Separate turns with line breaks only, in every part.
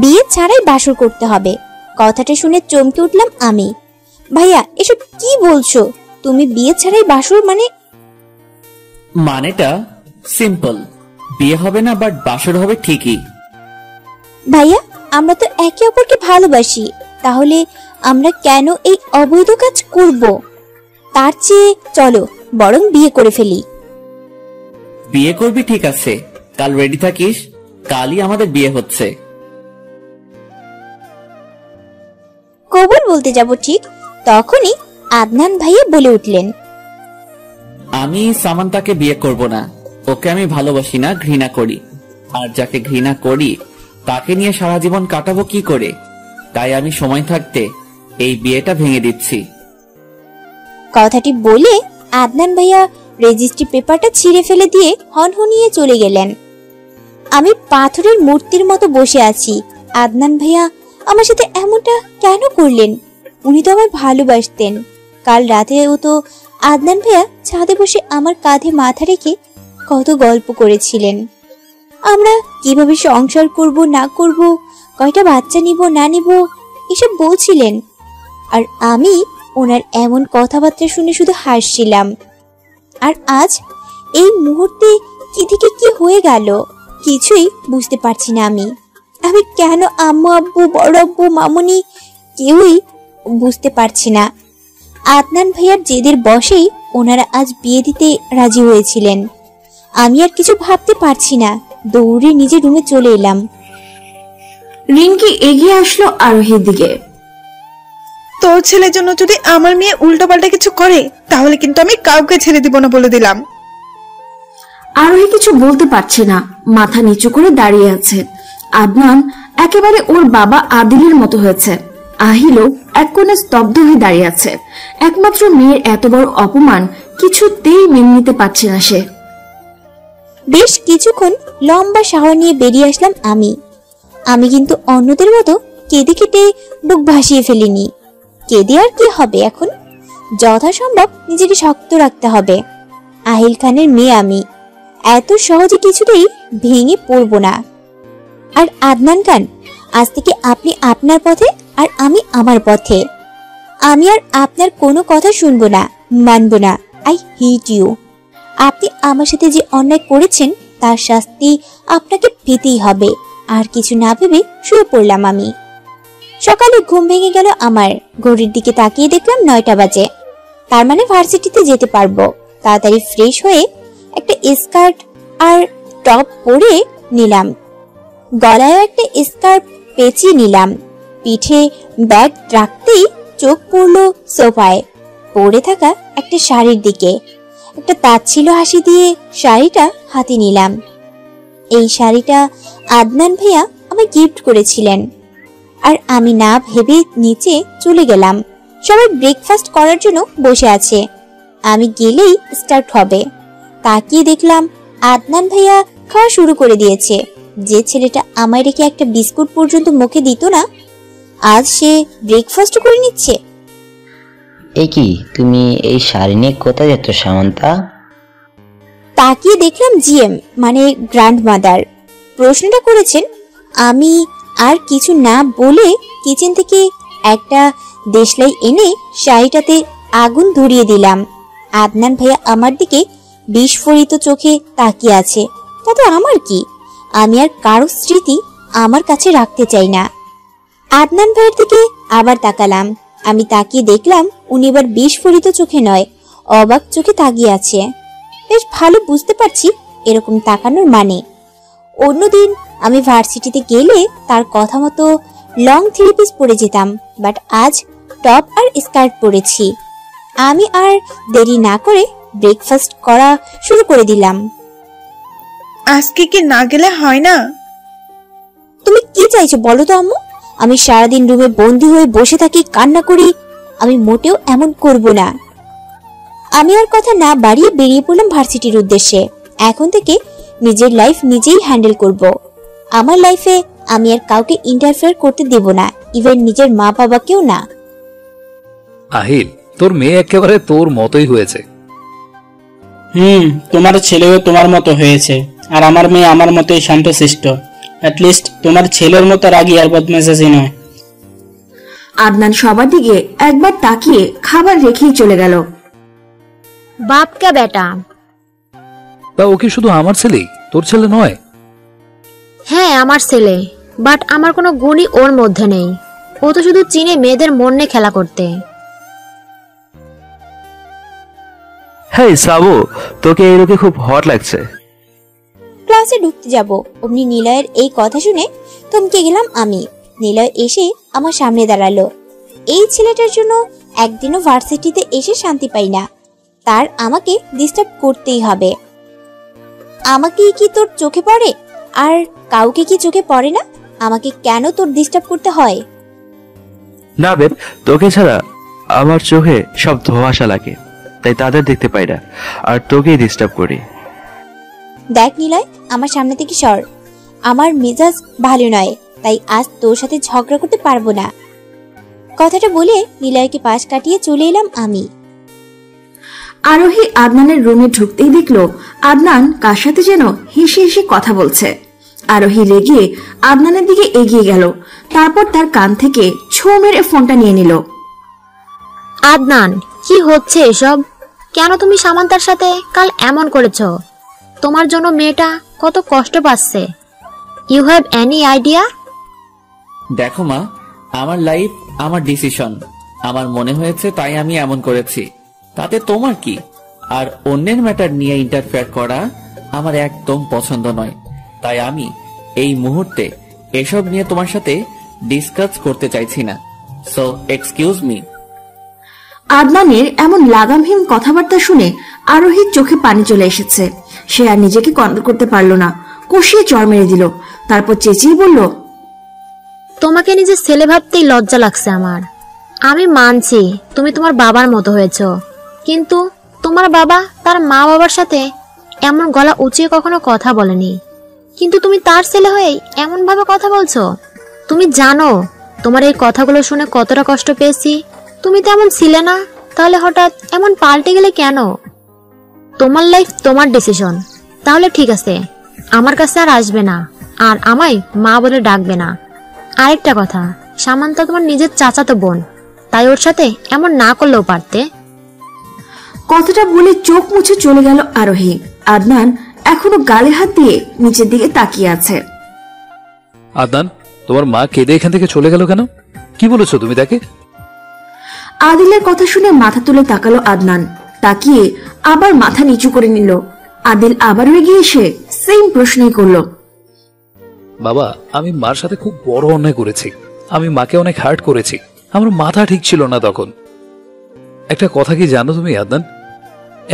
বিয়ে ছাড়াই বাসর করতে হবে, কথাটা শুনে চমকে উঠলাম আমি। ভাইয়া এসব কি বলছো? তুমি বিয়ে ছাড়াই বাসর
মানেটা সিম্পল, বিয়ে হবে না বাট বাসর হবে ঠিকই।
ভাইয়া আমরা তো একে অপরকে ভালোবাসি, তাহলে আমরা কেন এই অবৈধ কাজ করব? তার চেয়ে চলো বরং বিয়ে করে ফেলি।
বিয়ে করবি ঠিক আছে, কাল রেডি থাকিস, কালই আমাদের বিয়ে হচ্ছে।
কবুল বলতে যাব ঠিক তখনই আদনান ভাইয়া বলে উঠলেন,
আমি সামান্তাকে বিয়ে করব না, ওকে আমি ভালোবাসি না, ঘৃণা করি। আর যাকে ঘৃণা করি তাকে নিয়ে সারা জীবন কাটাবো কি করে? তাই আমি সময় থাকতে এই বিয়েটা ভেঙে দিচ্ছি।
কথাটি বলে আদনান ভাইয়া রেজিস্ট্রি পেপারটা ছিঁড়ে ফেলে দিয়ে হনহনিয়ে চলে গেলেন। আমি পাথরের মূর্তির মতো বসে আছি। আদনান ভাইয়া আমার সাথে এমনটা কেন করলেন? উনি তো আমায় ভালোবাসতেন। কাল রাতেও তো আদনান ভাইয়া ছাদে বসে আমার কাঁধে মাথা রেখে কত গল্প করেছিলেন। আমরা কিভাবে সংসার করব না করব, কয়টা বাচ্চা নিব না নিব, এসব বলছিলেন। আর আমি ওনার এমন কথাবার্তা শুনে শুধু হাসছিলাম। আর আজ এই মুহূর্তে কি থেকে কি হয়ে গেল কিছুই বুঝতে পারছি না। আমি কেন আম্মু আব্বু বড় আব্বু মামুনি কেউই বুঝতে পারছি না। আদনান ভাইয়ার জেদের বশেই ওনারা আজ বিয়ে দিতে রাজি হয়েছিলেন। আমি আর কিছু ভাবতে পারছি না, দৌড়ে নিজের রুমে চলে এলাম।
রিঙ্কি এগিয়ে আসলো আরোহীর দিকে।
তোর ছেলের জন্য যদি আমার মেয়ে উল্টোপাল্টা কিছু করে তাহলে কিন্তু আমি কাউকে ছেড়ে দিব না বলে দিলাম।
আরোহী কিছু বলতে পারছে না, মাথা নিচু করে দাঁড়িয়ে আছে। আদনান একেবারে ওর বাবা আদিলের মতো হয়েছে। আহিলও এক কোণে স্তব্ধ হয়ে দাঁড়িয়ে আছে। একমাত্র মেয়ের এত বড় অপমান কিছুতেই মেনে নিতে পারছে না সে।
বেশ কিছুক্ষণ লম্বা শাওয়ার নিয়ে বেরিয়ে আসলাম আমি কিন্তু অন্যদের মতো কেঁদে কেটে বুক ভাসিয়ে ফেলিনি। কেঁদে আর কি হবে, এখন যথাসম্ভব নিজেকে শক্ত রাখতে হবে। আহিল খানের মেয়ে আমি, এত সহজে কিছুতেই ভেঙে পড়বো না। আর আদনান খান, আজ থেকে আপনি আপনার পথে আর আমি আমার পথে। আমি আর আপনার কোনো কথা শুনবো না, মানবো না। I hate you. আপনি আমার সাথে যে অন্যায় করেছেন তার শাস্তি আপনাকে পেতেই হবে। আর কিছু না ভেবে শুয়ে পড়লাম আমি। সকালে ঘুম ভেঙে গেল আমার। ঘড়ির দিকে তাকিয়ে দেখলাম 9টা বাজে। তার মানে ভার্সিটিতে যেতে পারবো। তাড়াতাড়ি ফ্রেশ হয়ে একটা স্কার্ট আর টপ পরে নিলাম। গলায় একটা স্কার্ফ পেঁচিয়ে নিলাম। পিঠে ব্যাগ রাখতেই চোখ পড়লো সোফায় পড়ে থাকা একটা শাড়ির দিকে। একটা তাচ্ছিল্য হাসি দিয়ে শাড়িটা হাতে নিলাম। এই শাড়িটা আদনান ভাইয়া আমায় গিফট করেছিলেন। আর আমি না ভেবে নিচে চলে গেলাম। সবাই ব্রেকফাস্ট করার জন্য বসে আছে। আমি গেলেই স্টার্ট হবে। তাকিয়ে দেখলাম আদনান ভাইয়া খাওয়া শুরু করে দিয়েছে। যে ছেলেটা আমায় রেখে একটা বিস্কুট পর্যন্ত মুখে দিত না, আজ সে ব্রেকফাস্ট করে নিচ্ছে।
এই কি, তুমি এই শাড়ি নিয়ে কোথায় যাচ্ছ সামান্তা?
তাকিয়ে দেখলাম জিএম মানে গ্র্যান্ডমাদার প্রশ্নটা করেছেন। আমি আর কিছু না বলে কিচেন থেকে একটা দেশলাই এনে শাড়িটাতে আগুন ধরিয়ে দিলাম। আদনান ভাইয়া আমার দিকে বিস্ফোরিত চোখে তাকিয়ে আছে। তাতে আমার কি? আমি আর কারো স্মৃতি আমার কাছে রাখতে চাই না। আদনান ভাইয়ের দিকে আবার তাকালাম। আমি তাকিয়ে দেখলাম উনি এবার বিস্ফোরিত চোখে নয়, অবাক চোখে তাকিয়ে আছে। বেশ ভালো বুঝতে পারছি এরকম তাকানোর মানে। অন্যদিন আমি ভার্সিটিতে গেলে তার কথা মতো লং 3 পিস পরে যেতাম, বাট আজ টপ আর স্কার্ট পরেছি। আমি আর দেরি না করে ব্রেকফাস্ট করা শুরু করে দিলাম।
আজকে কি না গেলে হয় না?
তুমি কি চাইছো বলো তো আম্মু? আমি সারাদিন রুমে বন্দি হয়ে বসে থাকি, কান্না করি? আমি মোটেও এমন করব না। আমি আর কথা না বাড়িয়ে বেরিয়ে পড়লাম ভার্সিটির উদ্দেশ্যে। এখন থেকে নিজের লাইফ নিজেই হ্যান্ডেল করব। আমার লাইফে আমি আর কাউকে ইন্টারফেয়ার করতে দেব না, ইভেন নিজের মা বাবাকেও না।
আহিল, তোর মেয়ে একেবারে তোর মতোই হয়েছে।
তোমার ছেলেও তোমার মতো হয়েছে। আর আমার মেয়ে আমার মতোই শান্তশিষ্ট। অ্যাটলিস্ট তোমার ছেলের মতো রাগী আর বদমেজাজি নয়।
আদনান সবার দিকে একবার তাকিয়ে খাবার রেখেই চলে গেল।
বাপ কা বেটা।
তা ও কি শুধু আমার ছেলেই, তোর ছেলে নয়?
হ্যাঁ আমার ছেলে, বাট আমার কোনো গুণই ওর মধ্যে নেই। ও তো শুধু চিনে মেয়েদের মন নিয়ে খেলা করতে।
হ্যাঁ সাবু, তোকে এই লোকে খুব হট লাগছে।
ক্লাসে ঢুকতে যাব অমনি নিলয়ের এই কথা শুনে থমকে গেলাম আমি। নিলয় এসে আমার সামনে দাঁড়ালো। এই ছেলেটার জন্য একদিনও ভার্সিটিতে এসে শান্তি পাই না, তার আমাকে ডিস্টার্ব করতেই হবে। আমাকে কি তোর চোখে পড়ে? আর কাউকে কি চোখে পড়ে না? আমাকে কেন তোর ডিস্টার্ব করতে হয়?
না বেব, তোকে ছাড়া আমার চোখে সব ধোঁয়াশা লাগে, তাই তাদের দেখতে পাই না, আর তোকেই ডিস্টার্ব করি।
দেখ নিলয়, আমার সামনে থেকে সর। আমার মেজাজ ভালো নয়, তাই আজ তোর সাথে ঝগড়া করতে পারবো না। কথাটা বলে নিলয়কে পাশ কাটিয়ে চলে এলাম আমি।
আরোহী আদনানের রুমে ঢুকতেই দেখলো আদনান কার সাথে যেন হেসে হেসে কথা বলছে। আরোহী রেগে আদনানের দিকে এগিয়ে গেল, তারপর তার কান থেকে ছো মেরে ফোনটা নিয়ে নিল।
আদনান, কি হচ্ছে এসব? কেন তুমি সামান্তার সাথে কাল এমন করেছো? তোমার জন্য মেয়েটা কত কষ্ট পাচ্ছে। You have any idea?
দেখো মা, আমার লাইফ আমার ডিসিশন। আমার মনে হয়েছে তাই আমি এমন করেছি, তাতে তোমার কি? আর অন্যের ম্যাটার নিয়ে ইন্টারফেয়ার করা আমার একদম পছন্দ নয়। তাই আমি এই মুহূর্তে এসব নিয়ে তোমার সাথে ডিসকাস করতে চাইছি না। So excuse me.
আদনানের এমন লাগামহীন কথাবার্তা শুনে আরোহীর চোখে পানি চলে এসেছে। সে আর নিজেকে কন্ট্রোল করতে পারল না, কষিয়ে চড় মেরে দিল। তারপর চেঁচিয়ে বলল,
তোমাকে নিজের ছেলে ভাবতেই লজ্জা লাগছে আমার। আমি মানছি তুমি তোমার বাবার মতো হয়েছো, কিন্তু তোমার বাবা তার মা বাবার সাথে এমন গলা উঁচিয়ে কখনো কথা বলেনি। কিন্তু তুমি তার ছেলে হয়ে এমন ভাবে কথা বলছো। তুমি জানো তোমার এই কথাগুলো শুনে কতটা কষ্ট পেয়েছি। তুমি তো এমন ছিলে না, তাহলে হঠাৎ এমন পাল্টে গেলে কেন? তোমার লাইফ তোমার ডিসিশন। তাহলে ঠিক আছে, আমার কাছে আর আসবে না, আর আমায় মা বলে ডাকবে না। আরেকটা কথা, সামান্তা তোমার নিজের চাচাতো বোন, তাই ওর সাথে এমন না করলেও পারতে।
কথাটা বলে চোখ মুছে চলে গেল আরোহী। আদনান এখনো গালে হাত দিয়ে নিচের দিকে তাকিয়ে আছে।
আদনান, তোমার মা কেঁদে এখান থেকে চলে গেল কেন? কি বলেছো তুমি তাকে?
আদিলের কথা শুনে মাথা তুলে তাকালো আদনান, তাকিয়ে আবার মাথা নিচু করে নিল। আদিল আবারও এগিয়ে এসে সেম প্রশ্নই করলো।
বাবা, আমি মার সাথে খুব বড় অন্যায় করেছি। আমি মাকে অনেক হার্ট করেছি। আমার মাথা ঠিক ছিল না তখন। একটা কথা কি জানো তুমি আদনান?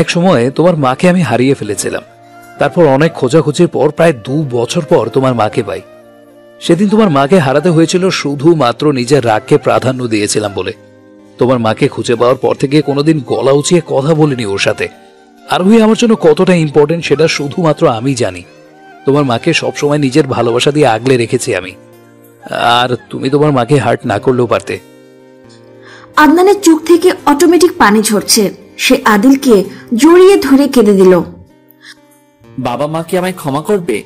এক সময় তোমার মাকে আমি হারিয়ে ফেলেছিলাম। তারপর অনেক খোঁজাখুঁজির পর প্রায় 2 বছর পর তোমার মাকে পাই। সেদিন তোমার মাকে হারাতে হয়েছিল শুধুমাত্র নিজের রাগকে প্রাধান্য দিয়েছিলাম বলে। তোমার মাকে খুঁজে পাওয়ার পর থেকে কোনোদিন গলা উঁচিয়ে কথা বলিনি ওর সাথে। আরোহী আমার জন্য কতটা ইম্পর্টেন্ট সেটা শুধুমাত্র আমি জানি। তোমার মাকে সবসময় নিজের ভালোবাসা দিয়ে আগলে রেখেছি আমি। আর তুমি তোমার মাকে হার্ট না করলেও পারতে।
আদনানের চোখ থেকে অটোমেটিক পানি ঝরছে। সে আদিলকে জড়িয়ে ধরে কেঁদে দিল।
বাবা মা কি আমায় ক্ষমা করবে?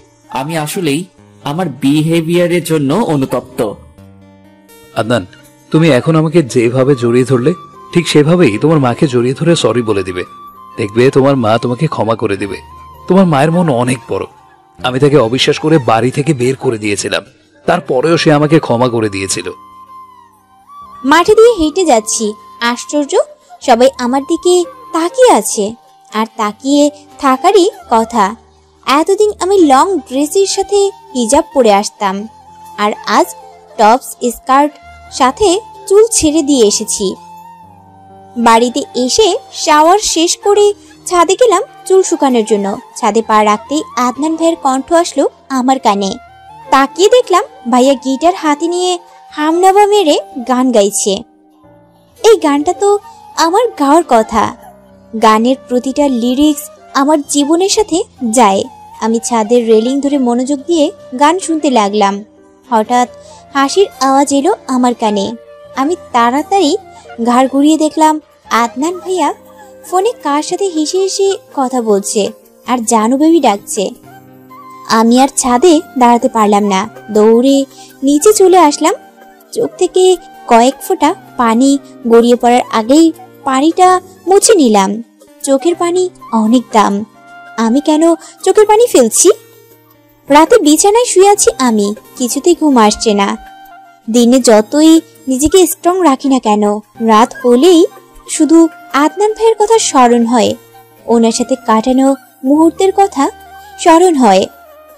আমি আসলেই আমার বিহেভিয়ারের জন্য অনুতপ্ত।
আদনান, তুমি এখন আমাকে যেভাবে জড়িয়ে ধরলে ঠিক সেভাবেই তোমার মাকে জড়িয়ে ধরে সরি বলে দিবে। দেখবে তোমার মা তোমাকে ক্ষমা করে দিবে। তোমার মায়ের মন অনেক বড়। আমি তাকে অবিশ্বাস করে বাড়ি থেকে বের করে দিয়েছিলাম, তারপরেও সে আমাকে ক্ষমা করে দিয়েছিল।
মাঠে দিয়ে হেঁটে যাচ্ছি, আশ্চর্য, সবাই আমার দিকে তাকিয়ে আছে। আর তাকিয়ে থাকারই কথা। এতদিন আমি লং ড্রেসের সাথে হিজাব পরে আসতাম, আর আজ টপস স্কার্ট সাথে চুল ছেড়ে দিয়ে এসেছি। বাড়িতে এসে শাওয়ার শেষ করে ছাদে গেলাম চুল শুকানোর জন্য। ছাদে পা রাখতেই আদনান ভাইয়ের কণ্ঠ আসলো আমার কানে। তাকিয়ে দেখলাম ভাইয়া গিটার হাতে নিয়ে হামনাবা মেরে গান গাইছে। এই গানটা তো আমার গাওয়ার কথা। গানের প্রতিটা লিরিক্স আমার জীবনের সাথে যায়। আমি ছাদের রেলিং ধরে মনোযোগ দিয়ে গান শুনতে লাগলাম। হঠাৎ হাসির আওয়াজ এলো আমার কানে। আমি তাড়াতাড়ি ঘাড় ঘুরিয়ে দেখলাম আদনান ভাইয়া ফোনে কার সাথে হেসে হেসে কথা বলছে আর জানু বেবি ডাকছে। আমি আর ছাদে দাঁড়াতে পারলাম না, দৌড়ে নিচে চলে আসলাম। চোখ থেকে কয়েক ফোঁটা পানি গড়িয়ে পড়ার আগেই পানিটা মুছে নিলাম। চোখের পানি অনেক দাম, আমি কেন চোখের পানি ফেলছি? রাতে বিছানায় শুয়ে আছি আমি, কিছুতেই ঘুম আসছে না। দিনে যতই নিজেকে স্ট্রং রাখি না কেন, রাত হলেই শুধু আদনান ভাইয়ের কথা স্মরণ হয়, ওনার সাথে কাটানো মুহূর্তের কথা স্মরণ হয়,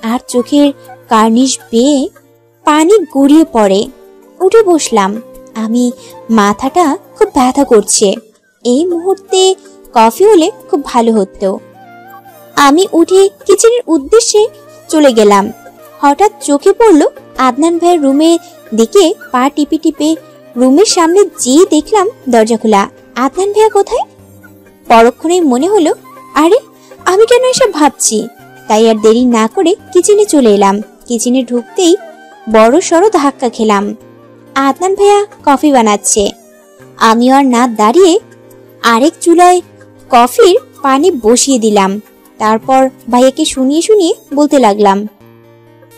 আর চোখের কার্নিশ বেয়ে পানি গড়িয়ে পড়ে। উঠে বসলাম আমি, মাথাটা খুব ব্যথা করছে। এই মুহূর্তে কফি হলে খুব ভালো হতো। আমি উঠে কিচেনের উদ্দেশ্যে চলে গেলাম। হঠাৎ চোখে পড়ল আদনান ভাইয়ের রুমের দিকে। পা টিপে টিপে রুমের সামনে যেয়ে দেখলাম দরজা খোলা। আদনান ভাইয়া কোথায়? পরক্ষণেই মনে হলো, আরে আমি কেন এসব ভাবছি? তাই আর দেরি না করে কিচেনে চলে এলাম। কিচেনে ঢুকতেই বড় সড়ো ধাক্কা খেলাম। আদনান ভাইয়া কফি বানাচ্ছে। আমিও আর না দাঁড়িয়ে আরেক চুলায় কফির পানি বসিয়ে দিলাম। তারপর ভাইয়াকে শুনিয়ে শুনিয়ে বলতে লাগলাম,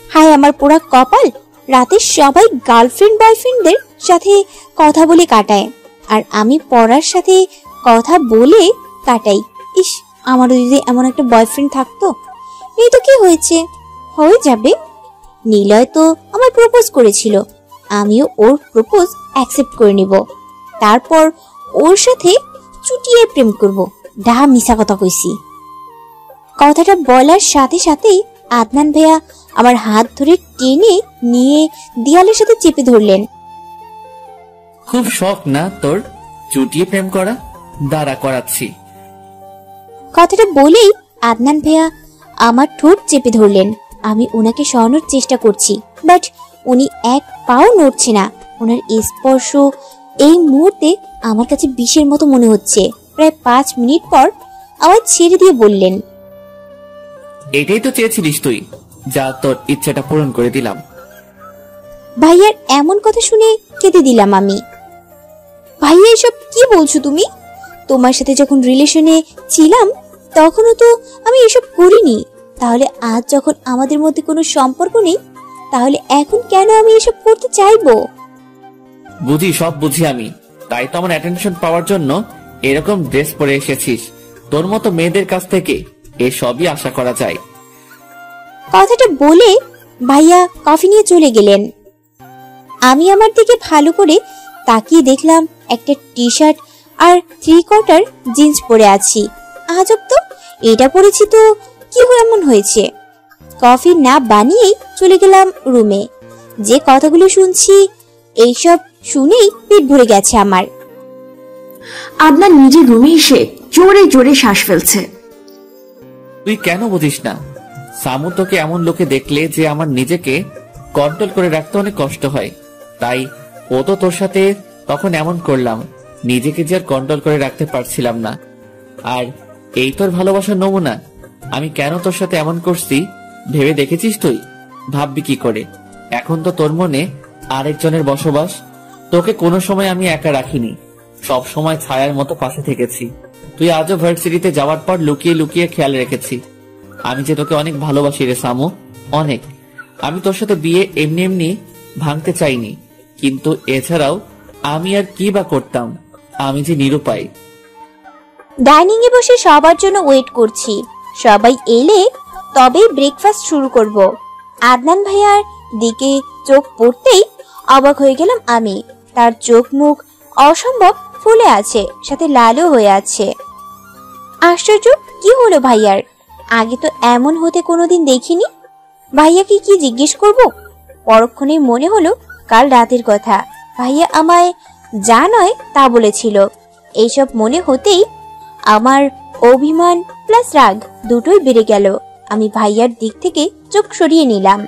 হায় আমার পোড়া কপাল, রাতে সবাই গার্লফ্রেন্ড বয়ফ্রেন্ডদের সাথে কথা বলে কাটায়, আর আমি পড়ার সাথে কথা বলে কাটাই। ইস, আমারও যদি এমন একটা বয়ফ্রেন্ড থাকতো। এই তো কি হয়েছে, হয়ে যাবে। নিলয় তো আমায় প্রপোজ করেছিল, আমিও ওর প্রপোজ অ্যাকসেপ্ট করে নিব, তারপর ওর সাথে চুটিয়ে প্রেম করব। ডাহা মিশা কথা কইছি। কথাটা বলার সাথে সাথেই আদনান ভাইয়া আমার হাত ধরে টেনে নিয়ে দেয়ালের সাথে চেপে ধরলেন।
খুব শখ না তোর চুটিয়ে প্রেম করা? দাঁড়া করাচ্ছি।
কথাটা বলেই আদনান ভাইয়া আমার ঠোঁট চেপে ধরলেন। আমি ওনাকে সরানোর চেষ্টা করছি, বাট উনি এক পাও নড়ছে না। ওনার স্পর্শ এই মুহূর্তে আমার কাছে বিষের মতো মনে হচ্ছে। প্রায় 5 মিনিট পর আমার ছেড়ে দিয়ে বললেন,
এটাই তো চেয়েছিলিস তুই, যা তোর ইচ্ছাটা পূরণ করে দিলাম।
ভাইয়ার এমন কথা শুনে কেঁদে দিলাম আমি। ভাইয়া এসব কি বলছো তুমি? তোমার সাথে যখন রিলেশনে ছিলাম তখনও তো আমি এসব করিনি। তাহলে আজ যখন আমাদের মধ্যে কোনো সম্পর্ক নেই, তাহলে এখন কেন আমি এসব করতে চাইবো?
বুঝি, সব বুঝি আমি। তাই তো আমার অ্যাটেনশন পাওয়ার জন্য এরকম ড্রেস পরে এসেছিস। তোর মতো মেয়েদের কাছ থেকে এসবই আশা করা যায়।
কথাটা বলে ভাইয়া কফি নিয়ে চলে গেলেন। আমি আমার দিকে ভালো করে তাকিয়ে দেখলাম একটা টি শার্ট আর 3/4 জিন্স পরে আছি। আজব তো, এটা পরেছি তো কি এমন হয়েছে? কফি না বানিয়েই চলে গেলাম রুমে। যে কথাগুলো শুনছি এইসব শুনেই পেট ভরে গেছে আমার।
আদনান নিজের রুমে এসে জোরে জোরে শ্বাস ফেলছে।
তুই কেন বুঝিস না? সামু তোকে এমন লোকে দেখলে যে আমার নিজেকে কন্ট্রোল করে রাখতে অনেক কষ্ট হয়, তাই ও তো তোর সাথে তখন এমন করলাম, নিজেকে যে আর কন্ট্রোল করে রাখতে পারছিলাম না। আর এই তোর ভালোবাসার নমুনা। আমি কেন তোর সাথে এমন করছি ভেবে দেখেছিস তুই? ভাববি কি করে? এখন তো তোর মনে আরেকজনের বসবাস। তোকে কোনো সময় আমি একা রাখিনি, সব সময় ছায়ার মতো পাশে থেকেছি। তুই আজও ভার্সিটিতে যাওয়ার পর লুকিয়ে লুকিয়ে খেয়াল রেখেছি আমি যে তোকে অনেক ভালোবাসি রে সামু, অনেক। আমি তোর সাথে বিয়ে এমনি এমনি ভাঙতে চাইনি, কিন্তু এছাড়াও আমি আর কি বা করতাম? আমি যে নিরুপায়।
ডাইনিং এ বসে সবার জন্য ওয়েট করছি। সবাই এলে তবেই ব্রেকফাস্ট শুরু করব। আদনান ভাইয়ার দিকে চোখ পড়তেই অবাক হয়ে গেলাম আমি। তার চোখ মুখ অসম্ভব ফুলে আছে, সাথে লালও হয়ে আছে। আশ্চর্য, কি হলো ভাইয়ার? আগে তো এমন হতে কোনোদিন দেখিনি। ভাইয়াকে কি জিজ্ঞেস করব? পরক্ষণেই মনে হলো কাল রাতের কথা। ভাইয়া আমায় যা নয় তা বলেছিল। এইসব মনে হতেই আমার অভিমান প্লাস রাগ দুটোই বেড়ে গেল। আমি ভাইয়ার দিক থেকে চোখ সরিয়ে নিলাম।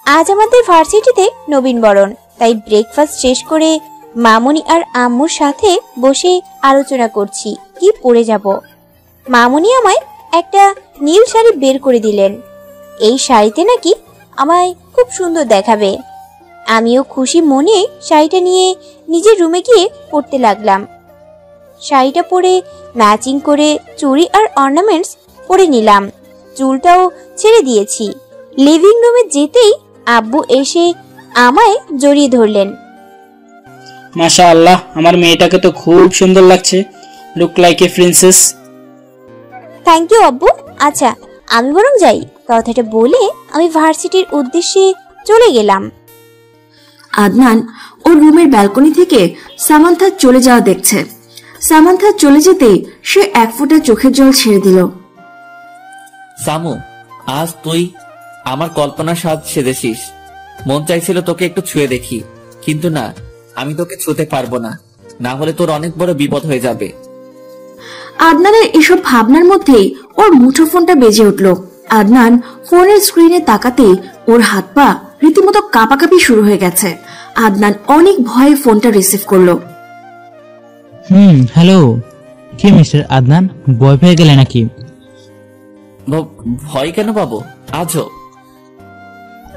আজ আমাদের ভার্সিটিতে নবীনবরণ, তাই ব্রেকফাস্ট শেষ করে মামুনি আর আম্মুর সাথে বসে আলোচনা করছি কি পরে যাব। মামুনি আমায় একটা নীল শাড়ি বের করে দিলেন। এই শাড়িতে নাকি আমায় খুব সুন্দর দেখাবে। আমিও খুশি মনে শাড়িটা নিয়ে নিজের রুমে গিয়ে পরতে লাগলাম। শাড়িটা পরে ম্যাচিং করে চুড়ি আর অর্নামেন্টস পরে নিলাম। চুলটাও ছেড়ে দিয়েছি। লিভিং রুমে যেতেই আব্বু এসে আমায় জড়িয়ে ধরলেন।
মাশাআল্লাহ, আমার মেয়েটাকে তো খুব সুন্দর লাগছে, look like a princess.
Thank you আব্বু। আচ্ছা আমি বরং যাই। কথাটা বলে আমি ভার্সিটির উদ্দেশ্যে চলে গেলাম।
আদনান ওর রুমের ব্যালকনি থেকে সামান্থা চলে যাওয়া দেখছে। সামান্থা চলে যেতেই সে এক ফোঁটা চোখের জল ছেড়ে দিল।
সামু, আজ তুই আমার কল্পনার সাজ সেজেছিস। মন চাইছিল তোকে একটু ছুঁয়ে দেখি, কিন্তু না, আমি তোকে ছুঁতে পারবো না, না হলে তোর অনেক বড় বিপদ হয়ে যাবে।
আদনানের এসব ভাবনার মধ্যেই ওর মুঠোফোনটা বেজে উঠল। আদনান ফোনের স্ক্রিনে তাকাতেই ওর হাত পা রীতিমতো কাঁপাকাঁপি শুরু হয়ে গেছে। আদনান অনেক ভয়ে ফোনটা রিসিভ করলো।
হ্যালো, কি মিস্টার আদনান, ভয় পেয়ে গেলে নাকি?
ভয় কেন পাবো আজও?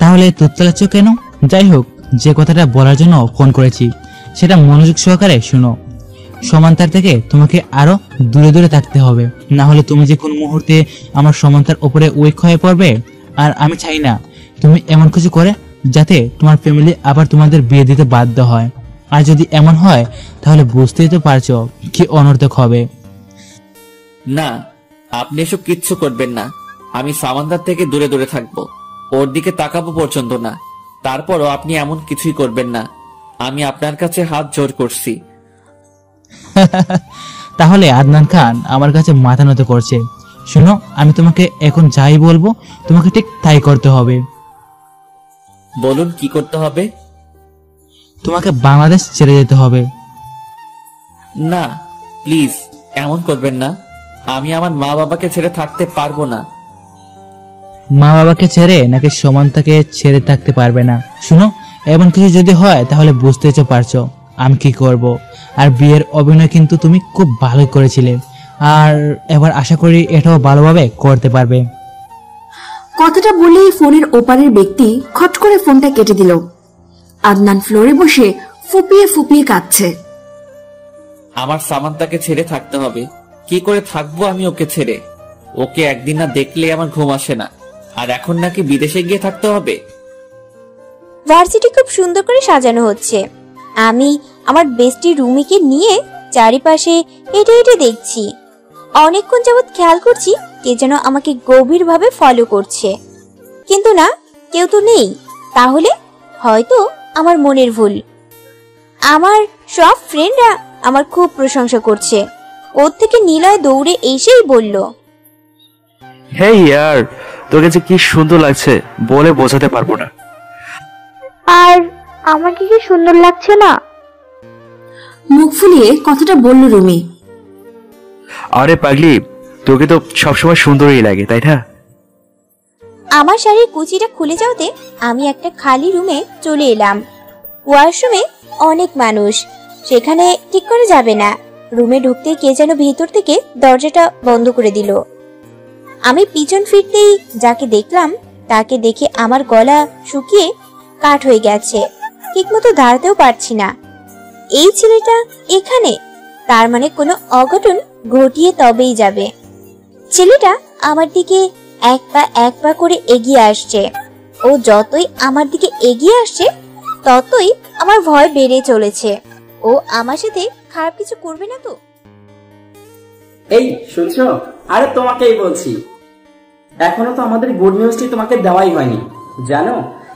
তাহলে তুত চালাচ্ছ কেন? যাই হোক, যে কথাটা বলার জন্য ফোন করেছি সেটা মনোযোগ সহকারে শুনো। সমান্তার থেকে তোমাকে আরো দূরে দূরে থাকতে হবে, না হলে তুমি যে কোন মুহূর্তে আমার সমান্তার উপরে উইক হয়ে পড়বে। আর আমি চাই না তুমি এমন কিছু করে যাতে তোমার ফ্যামিলি আবার তোমাদের বিয়ে দিতে বাধ্য হয়। আর যদি এমন হয় তাহলে বুঝতেই তো পারছো কি অনর্থক হবে।
না, আপনি এসব কিচ্ছু করবেন না। আমি সামান্তার থেকে দূরে দূরে থাকবো, ওর দিকে তাকাবো পর্যন্ত না। তারপরও আপনি এমন কিছুই করবেন না। আমি আপনার কাছে হাত জোর করছি।
তাহলে আদনান খান আমার কাছে মাথা নত করছে। শোনো, আমি তোমাকে এখন যাই বলবো তোমাকে ঠিক তাই করতে হবে।
বলুন কি করতে হবে?
তোমাকে বাংলাদেশ ছেড়ে যেতে হবে।
না প্লিজ, এমন করবেন না। আমি আমার মা বাবাকে ছেড়ে থাকতে পারবো না।
মা বাবাকে ছেড়ে নাকি সমান্তাকে ছেড়ে থাকতে পারবে না? শুনো, এমন কিছু যদি হয় তাহলে বুঝতেই তো পারছো আমি কি করব। আর বিয়ের অভিনয় কিন্তু তুমি খুব ভালোই করেছিলে, আর এবার আশা করি এটাও ভালোভাবে করতে পারবে।
কথাটা বলেই ফোনের ওপারের ব্যক্তি খট করে ফোনটা কেটে দিল। আদনান ফ্লোরে বসে ফুপিয়ে ফুপিয়ে কাঁদছে।
আমার সামান্তাকে ছেড়ে থাকতে হবে। কি করে থাকবো আমি ওকে ছেড়ে? ওকে একদিন না দেখলে আমার ঘুম আসে না, আর এখন নাকি বিদেশে গিয়ে থাকতে হবে।
ভার্সিটি খুব সুন্দর করে সাজানো হচ্ছে। আমি আমার বেস্টি রুমিকে নিয়ে চারিপাশে হেঁটে হেঁটে দেখছি। অনেকক্ষণ যাবৎ খেয়াল করছি কে যেন আমাকে গভীরভাবে ফলো করছে, কিন্তু না, কেউ তো নেই। তাহলে হয়তো আমার মনের ভুল। আমার সব ফ্রেন্ডরা আমার খুব প্রশংসা করছে। ওর থেকে নিলয় দৌড়ে এসেই বলল,
হেই ইয়ার, তোকে যে কি সুন্দর লাগছে বলে বোঝাতে পারবো না।
আর আমাকে কি সুন্দর লাগছে না?
মুখ ফুলিয়ে কথাটা বলল রুমি।
আরে পাগলি, তোকে তো সবসময় সুন্দরই লাগে, তাই না?
আমার শাড়ির কুচিটা খুলে যাওয়াতে আমি একটা খালি রুমে চলে এলাম। ওয়াশরুমে অনেক মানুষ, সেখানে ঠিক করে যাবে না। রুমে ঢুকতে কে যেন ভেতর থেকে দরজাটা বন্ধ করে দিল। আমি পিছন ফিরতেই যাকে দেখলাম তাকে দেখে আমার গলা শুকিয়ে কাঠ হয়ে গেছে, ঠিকমতো দাঁড়াতেও পারছি না। এই ছেলেটা এখানে, তার মানে কোনো অঘটন ঘটিয়ে তবেই যাবে। ছেলেটা আমার দিকে এক পা করে এগিয়ে আসছে। ও যতই আমার দিকে এগিয়ে আসছে ততই আমার ভয় বেড়ে চলেছে। ও আমার সাথে খারাপ কিছু করবে না তো?
এই শুনছো? আরে তোমাকেই বলছি, এখনো তো আমাদের গুড নিউজটি তোমাকে দেওয়াই হয়নি। জানো,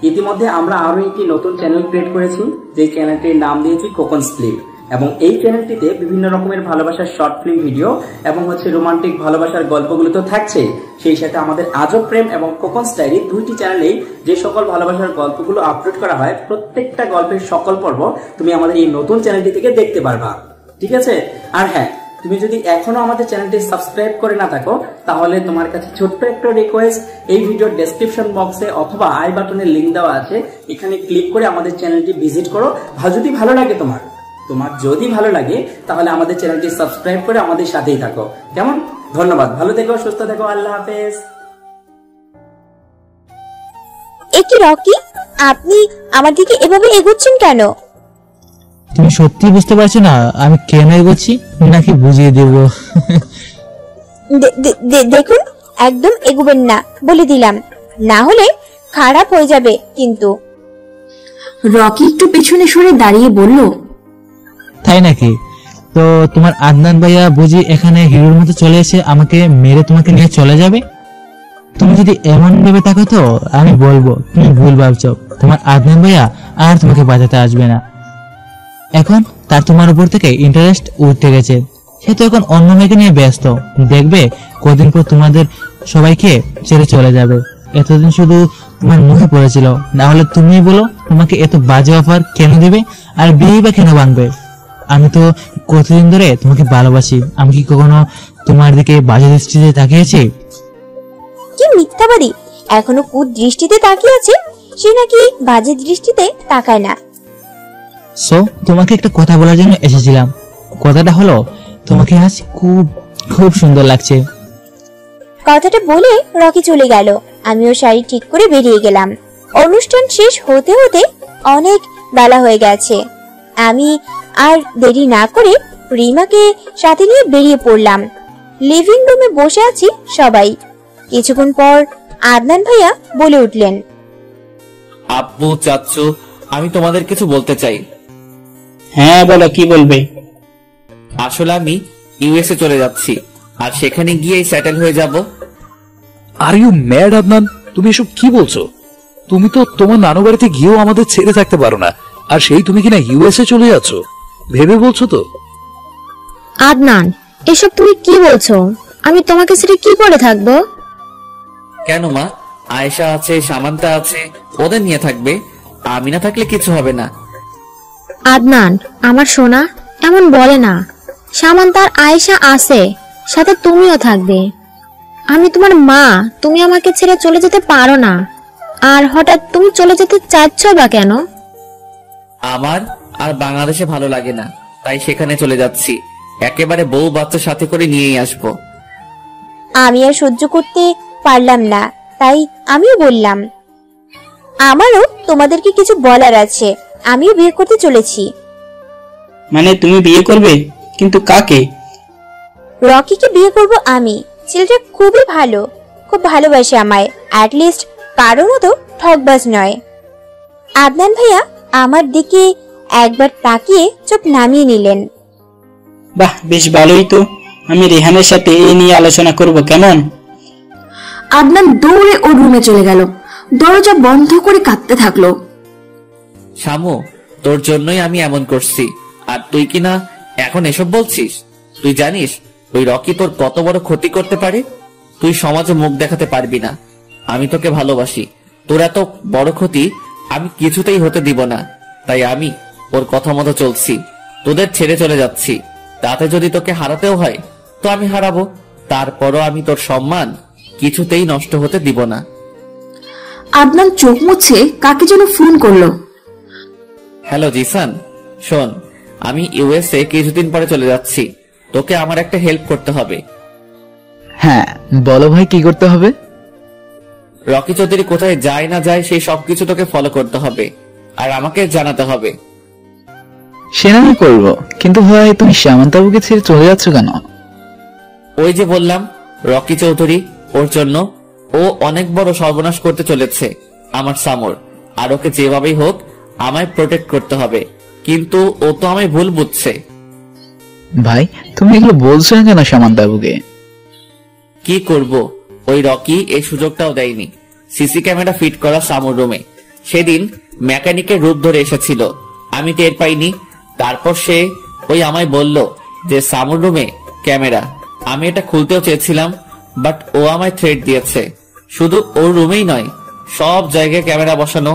ইতিমধ্যে আমরা আরো একটি নতুন চ্যানেল ক্রিয়েট করেছি, যে চ্যানেলটির নাম দিয়েছি কোকনস ফিল্ম। এবং এই চ্যানেলটিতে বিভিন্ন রকমের ভালোবাসার শর্ট ফিল্ম ভিডিও এবং রোমান্টিক ভালোবাসার গল্পগুলো তো থাকছে, সেই সাথে আমাদের আজব প্রেম এবং কোকনস ডায়েরি দুইটি চ্যানেলেই যে সকল ভালোবাসার গল্পগুলো আপলোড করা হয়, প্রত্যেকটা গল্পের সকল পর্ব তুমি আমাদের এই নতুন চ্যানেলটি থেকে দেখতে পারবা। ঠিক আছে? আর হ্যাঁ, তুমি যদি এখনো আমাদের চ্যানেলটি সাবস্ক্রাইব করে না থাকো তাহলে তোমার কাছে ছোট্ট একটা রিকোয়েস্ট, এই ভিডিওর ডেসক্রিপশন বক্সে অথবা আই বাটনে লিংক দেওয়া আছে, এখানে ক্লিক করে আমাদের চ্যানেলটি ভিজিট করো। যদি ভালো লাগে তোমার যদি ভালো লাগে তাহলে আমাদের চ্যানেলটি সাবস্ক্রাইব করে আমাদের সাথেই থাকো। কেমন? ধন্যবাদ, ভালো থেকো, সুস্থ থেকো, আল্লাহ হাফেজ।
একই রকি, আপনি আমার দিকে এভাবে এগোচ্ছেন কেন?
তুমি সত্যি বুঝতে পারছো না আমি কেন এগোচ্ছি, নাকি বুঝিয়ে দেব?
দেখুন, একদম এগুবেন না বলে দিলাম, না হলে খারাপ হয়ে যাবে কিন্তু।
রকি একটু পেছনে সরে দাঁড়িয়ে বলল,
তাই নাকি? তো তোমার আদনান ভাইয়া বুঝি এখানে হিরোর মতো চলে এসে আমাকে মেরে তোমাকে নিয়ে চলে যাবে? তুমি যদি এমন ভেবে থাকো তো আমি বলবো তুমি ভুল ভাবছো। তোমার আদনান ভাইয়া আর তোমাকে বাঁচাতে আসবে না। এখন তার তোমার উপর থেকে ইন্টারেস্ট উঠে গেছে। সে তো এখন অন্য মেয়েকে নিয়ে ব্যস্ত। দেখবে কদিন পর তোমাদের সবাইকে ছেড়ে চলে যাবে। এতদিন শুধু তোমার মুখে পড়েছিল, না হলে তুমি বলো তোমাকে এত বাজে অফার কেন দিবে আর বিয়ে বা কেন ভাঙবে? আমি তো কতদিন ধরে তোমাকে ভালোবাসি। আমি কি কখনো তোমার দিকে বাজে দৃষ্টিতে তাকিয়েছি?
কি মিথ্যাবাদী! এখনো কুদৃষ্টিতে তাকিয়ে আছে, সে নাকি বাজে দৃষ্টিতে তাকায় না।
সো তোমাকে একটা কথা বলার জন্য এসেছিলাম। কথাটা হলো তোমাকে আজ খুব খুব সুন্দর লাগছে।
কথাটা বলে রকি চলে গেল। আমিও শাড়ি ঠিক করে বেরিয়ে গেলাম। অনুষ্ঠান শেষ হতে হতে অনেক বেলা হয়ে গেছে। আমি আর দেরি না করে রিমাকে সাথে নিয়ে বেরিয়ে পড়লাম। লিভিং রুমে বসে আছি সবাই। কিছুক্ষণ পর আদনান ভাইয়া বলে উঠলেন,
আব্বু, চাচ্চু, আমি তোমাদের কিছু বলতে চাই।
হ্যাঁ বলো, কি বলবে?
আসলে আমি ইউএসএ চলে যাচ্ছি, আর সেখানে গিয়ে সেটেল হয়ে যাব।
Are you mad Adnan? তুমি এসব কি বলছো? তুমি তো তোমার নানু বাড়িতে গিয়েও আমাদের ছেড়ে থাকতে পারো না, আর সেই তুমি কিনা ইউএসএ চলে যাচ্ছ? ভেবে বলছো তো?
আদনান, এসব তুমি কি বলছো? আমি তোমাকে ছেড়ে কি করে থাকবো?
কেন মা? আয়েশা আছে, সামান্তা আছে, ওদের নিয়ে থাকবে। আমি না থাকলে কিছু হবে না।
আদনান আমার সোনা, এমন বলে না। সামান্তার আয়েশা আছে, সাথে তুমিও থাকবে। আমি তোমার মা, তুমি আমাকে ছেড়ে চলে যেতে পারো না। আর হঠাৎ তুমি চলে যেতে চাচ্ছ বা কেন?
আমার আর বাংলাদেশে ভালো লাগে না, তাই সেখানে চলে যাচ্ছি। একেবারে বউ বাচ্চা সাথে করে নিয়েই আসবো।
আমি আর সহ্য করতে পারলাম না, তাই আমিও বললাম, আমারও তোমাদেরকে কিছু বলার আছে। আমিও বিয়ে করতে চলেছি।
মানে তুমি বিয়ে করবে? কিন্তু কাকে?
রকিকে বিয়ে করব আমি। ছেলেটা খুবই ভালো, খুব ভালোবাসে আমায়। অ্যাটলিস্ট কারো মতো ঠকবাজ নয়। আদনান ভাইয়া আমার দিকে একবার তাকিয়ে চোখ নামিয়ে নিলেন।
বাহ, বেশ ভালোই তো। আমি রেহানের সাথে এই নিয়ে আলোচনা করব, কেমন?
আদনান দৌড়ে ওর রুমে চলে গেল। দরজা বন্ধ করে কাঁদতে থাকলো।
শামু, তোর জন্যই আমি এমন করছি, আর তুই কিনা এখন এসব বলছিস? তুই জানিস ওই রকি তোর কত বড় ক্ষতি করতে পারে? তুই সমাজে মুখ দেখাতে পারবি না। আমি তোকে ভালোবাসি। তোর এত বড় ক্ষতি আমি কিছুতেই হতে দিব না। তাই আমি ওর কথা মতো চলছি। তোদের ছেড়ে চলে যাচ্ছি। তাতে যদি তোকে হারাতেও হয় তো আমি হারাবো। তারপরও আমি তোর সম্মান কিছুতেই নষ্ট হতে দিব না।
আদনান চোখ মুছে কাকে যেন ফোন করলো।
হ্যালো জিসান, শোন, আমি ইউএসএ কিছুদিন পরে চলে যাচ্ছি। তোকে আমার একটা হেল্প করতে হবে।
হ্যাঁ বলো ভাই, কি করতে হবে?
রকি চৌধুরী কোথায় যায় না যায় সেই সবকিছু তোকে ফলো করতে হবে, আর আমাকে জানাতে হবে।
সে না আমি করবো, কিন্তু ভাই তুমি সামান্তাবুকে ছেড়ে চলে যাচ্ছ কেন?
ওই যে বললাম, রকি চৌধুরী, ওর জন্য ও অনেক বড় সর্বনাশ করতে চলেছে আমার সামর। আর ওকে যেভাবেই হোক আমায় প্রোটেক্ট করতে হবে। কিন্তু ও তো আমায় ভুল বুঝছে।
ভাই তুমি এগুলো বলছো না কেন সামান্তাবুকে?
কি করব, ওই রকি এই সুযোগটাও দেয়নি। সিসি ক্যামেরা ফিট করা সামর রুমে সেদিন মেকানিকের রূপ ধরে এসেছিল, আমি টের পাইনি। তারপর সে ওই আমায় বলল যে সামর রুমে ক্যামেরা। আমি এটা খুলতেও চেয়েছিলাম, বাট ও আমায় থ্রেট দিয়েছে। শুধু ওর রুমেই নয়, সব জায়গায় ক্যামেরা বসানো।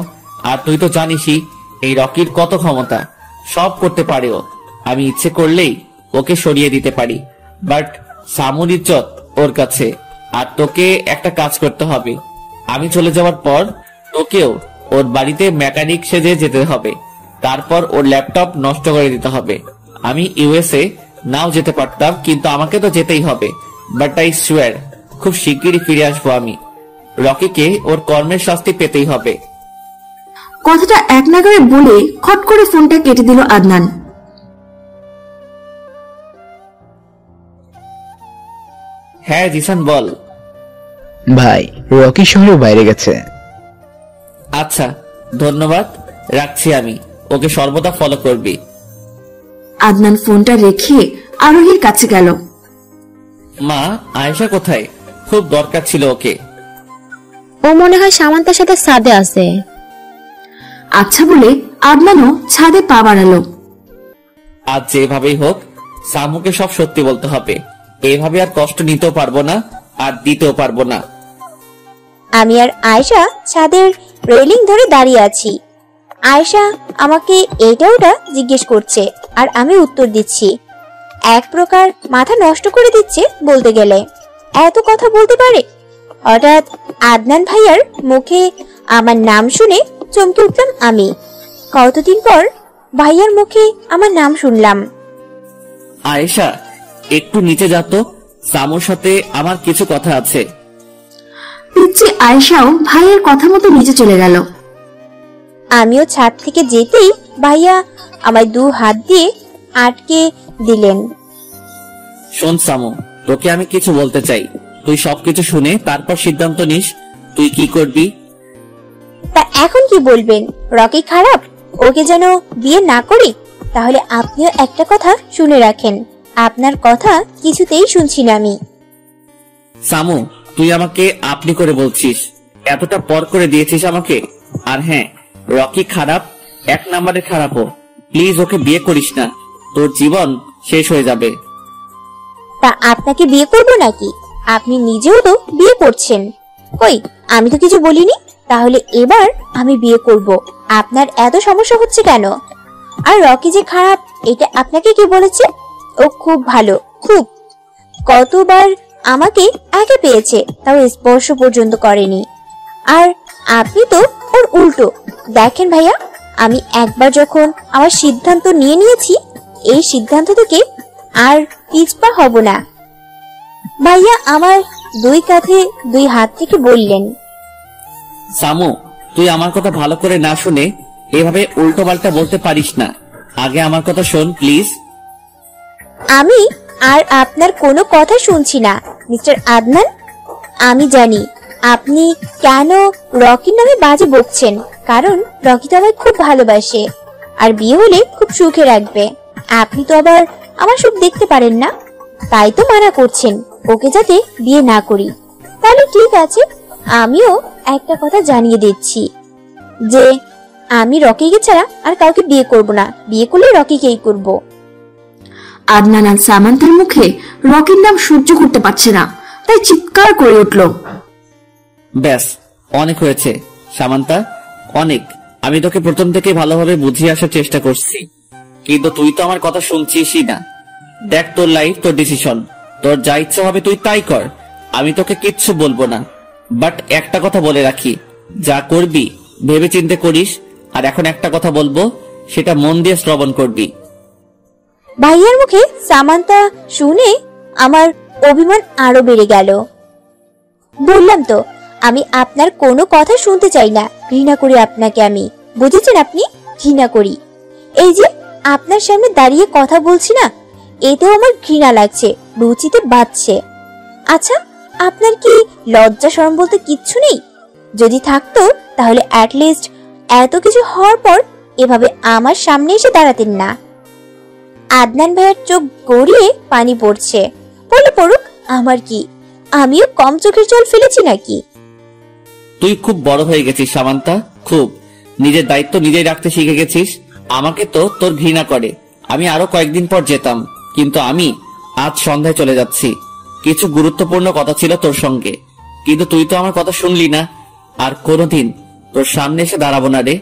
আর তুই তো জানিসই এই রকির কত ক্ষমতা, সব করতে পারে ও। আমি ইচ্ছে করলেই ওকে সরিয়ে দিতে পারি, বাট সামুর ইজ্জত ওর কাছে। আর তোকে একটা কাজ করতে হবে। আমি চলে যাওয়ার পর তোকেও ওর বাড়িতে মেকানিক সেজে যেতে হবে। তারপর ওর ল্যাপটপ নষ্ট করে দিতে হবে। আমি ইউএসএ নাও যেতে পারতাম, কিন্তু আমাকে তো যেতেই হবে। বাট আই সোয়ার খুব শিগগিরই ফিরে আসবো আমি। রকিকে ওর কর্মের শাস্তি পেতেই হবে।
কথাটা এক নাগারে বলে খট করে ফোনটা কেটে দিল আদনান।
হ্যাঁ জিসান বল।
ভাই রকি শহরের বাইরে গেছে।
আচ্ছা ধন্যবাদ, রাখছি। আমি ওকে সর্বদা ফলো করবি।
আদনান ফোনটা রেখে আরোহীর কাছে গেল।
মা, আয়েশা কোথায়? খুব দরকার ছিল ওকে।
ও মনে হয় সামান্তার সাথে ছাদে আছে।
আচ্ছা বলে আদনানও ছাদে পা বাড়ালো।
আজ যেভাবেই হোক সামুকে সব সত্যি বলতে হবে। এভাবে আর কষ্ট নিতেও পারবো না, আর দিতেও পারবো না।
আমি আর আয়েশা ছাদের রেলিং ধরে দাঁড়িয়ে আছি। আয়েশা আমাকে এটা ওটা জিজ্ঞেস করছে আর আমি উত্তর দিচ্ছি। এক প্রকার মাথা নষ্ট করে দিচ্ছে বলতে গেলে। এত কথা বলতে পারে? হঠাৎ আদনান ভাইয়ার মুখে আমার নাম শুনে চমকে উঠলাম আমি। কতদিন পর ভাইয়ার মুখে আমার নাম শুনলাম।
আয়েশা, একটু নিচে যা তো, সামুর সাথে আমার কিছু কথা আছে।
পিচ্ছি আয়েশাও ভাইয়ের কথা মতো নিচে চলে গেল।
আমিও ছাদ থেকে যেতেই ভাইয়া আমায় 2 হাত দিয়ে আটকে দিলেন।
শোন সামু, তোকে আমি কিছু বলতে চাই। তুই সবকিছু শুনে তারপর সিদ্ধান্ত নিস তুই কি করবি।
তা এখন কি বলবেন? রকি খারাপ? ওকে যেন বিয়ে না করি? তাহলে আপনিও একটা কথা শুনে রাখেন, আপনার কথা কিছুতেই শুনছি না আমি।
সামু, তুই আমাকে আপনি করে বলছিস, এতটা পর করে দিয়েছিস আমাকে। আর হ্যাঁ, রকি খারাপ, 1 নম্বরের খারাপও। প্লিজ ওকে বিয়ে করিস না, তোর জীবন শেষ হয়ে যাবে।
তা আপনাকে বিয়ে করব নাকি? আপনি নিজেও তো বিয়ে করছেন। কই, আমি তো কিছু বলিনি। তাহলে এবার আমি বিয়ে করব। আপনার এত সমস্যা হচ্ছে কেন? আর রকি যে খারাপ এটা আপনাকে কে বলেছে? ও খুব ভালো, খুব। কতবার আমাকে একা পেয়েছে, তাও স্পর্শ পর্যন্ত করেনি। আর আপনি তো ওর উল্টো। দেখেন ভাইয়া, আমি একবার যখন আমার সিদ্ধান্ত নিয়ে নিয়েছি, এই সিদ্ধান্ত থেকে আর পিছপা হব না। ভাইয়া আমার 2 কাঁধে 2 হাত থেকে বললেন।
সামু, তুই আমার কথা ভালো করে না শুনে এভাবে উল্টো পাল্টা বলতে পারিস না। আগে আমার কথা শোন প্লিজ।
আমি আর আপনার কোনো কথা শুনছি না মিস্টার আদনান। আমি জানি আপনি কেন রকির নামে বাজে বকছেন, কারণ রকি তো আমায় খুব ভালোবাসে আর বিয়ে হলে খুব সুখে রাখবে। আপনি তো আবার আমার সুখ দেখতে পারেন না, তাই তো মানা করছেন ওকে যাতে বিয়ে না করি। তাহলে ঠিক আছে, আমিও একটা কথা জানিয়ে দিচ্ছি যে আমি রকিকে ছাড়া আর কাউকে বিয়ে করব না। বিয়ে করলে রকিকেই করব।
আদনান আর সামান্তার মুখে রকির নাম সহ্য করতে পারছে না, তাই চিৎকার করে উঠল।
ব্যাস, অনেক হয়েছে সামান্তা, অনেক। আমি তোকে প্রথম থেকে ভালোভাবে বুঝিয়ে আসার চেষ্টা করছি, কিন্তু তুই তো আমার কথা শুনছিসই না। দেখ, তোর লাইফ, তোর ডিসিশন, তোর যা ইচ্ছা হবে তুই তাই কর। আমি তোকে কিচ্ছু বলবো না, বাট একটা কথা বলে রাখি, যা করবি ভেবে চিন্তে করিস। আর এখন একটা কথা বলবো, সেটা মন দিয়ে শ্রবণ করবি।
ভাইয়ার মুখে সামান্তা শুনে আমার অভিমান আরো বেড়ে গেল। বললাম তো, আমি আপনার কোনো কথা শুনতে চাই না। ঘৃণা করি আপনাকে আমি, বুঝেছেন? আপনি ঘৃণা করি। এই যে আপনার সামনে দাঁড়িয়ে কথা বলছি না, এতেও আমার ঘৃণা লাগছে, রুচিতে বাজছে। আচ্ছা, আপনার কি লজ্জা শরম বলতে কিচ্ছু নেই? যদি থাকতো তাহলে অ্যাটলিস্ট এত কিছু হওয়ার পর এভাবে আমার সামনে এসে দাঁড়াতেন না। আদনান ভাইয়ের চোখ গড়িয়ে পানি পড়ছে। বলে পড়ুক, আমার কি? আমিও কম চোখের জল ফেলেছি নাকি?
তুই খুব বড় হয়ে গেছিস সামান্তা, খুব। নিজের দায়িত্ব নিজেই রাখতে শিখে গেছিস। আমাকে তো তোর ঘৃণা করে। আমি আরো কয়েকদিন পর যেতাম, কিন্তু আমি আজ সন্ধ্যায় চলে যাচ্ছি। কিছু গুরুত্বপূর্ণ কথা ছিল তোর সঙ্গে, কিন্তু তুই তো আমার কথা শুনলি না। আর কোনোদিন তোর সামনে এসে দাঁড়াবো না রে,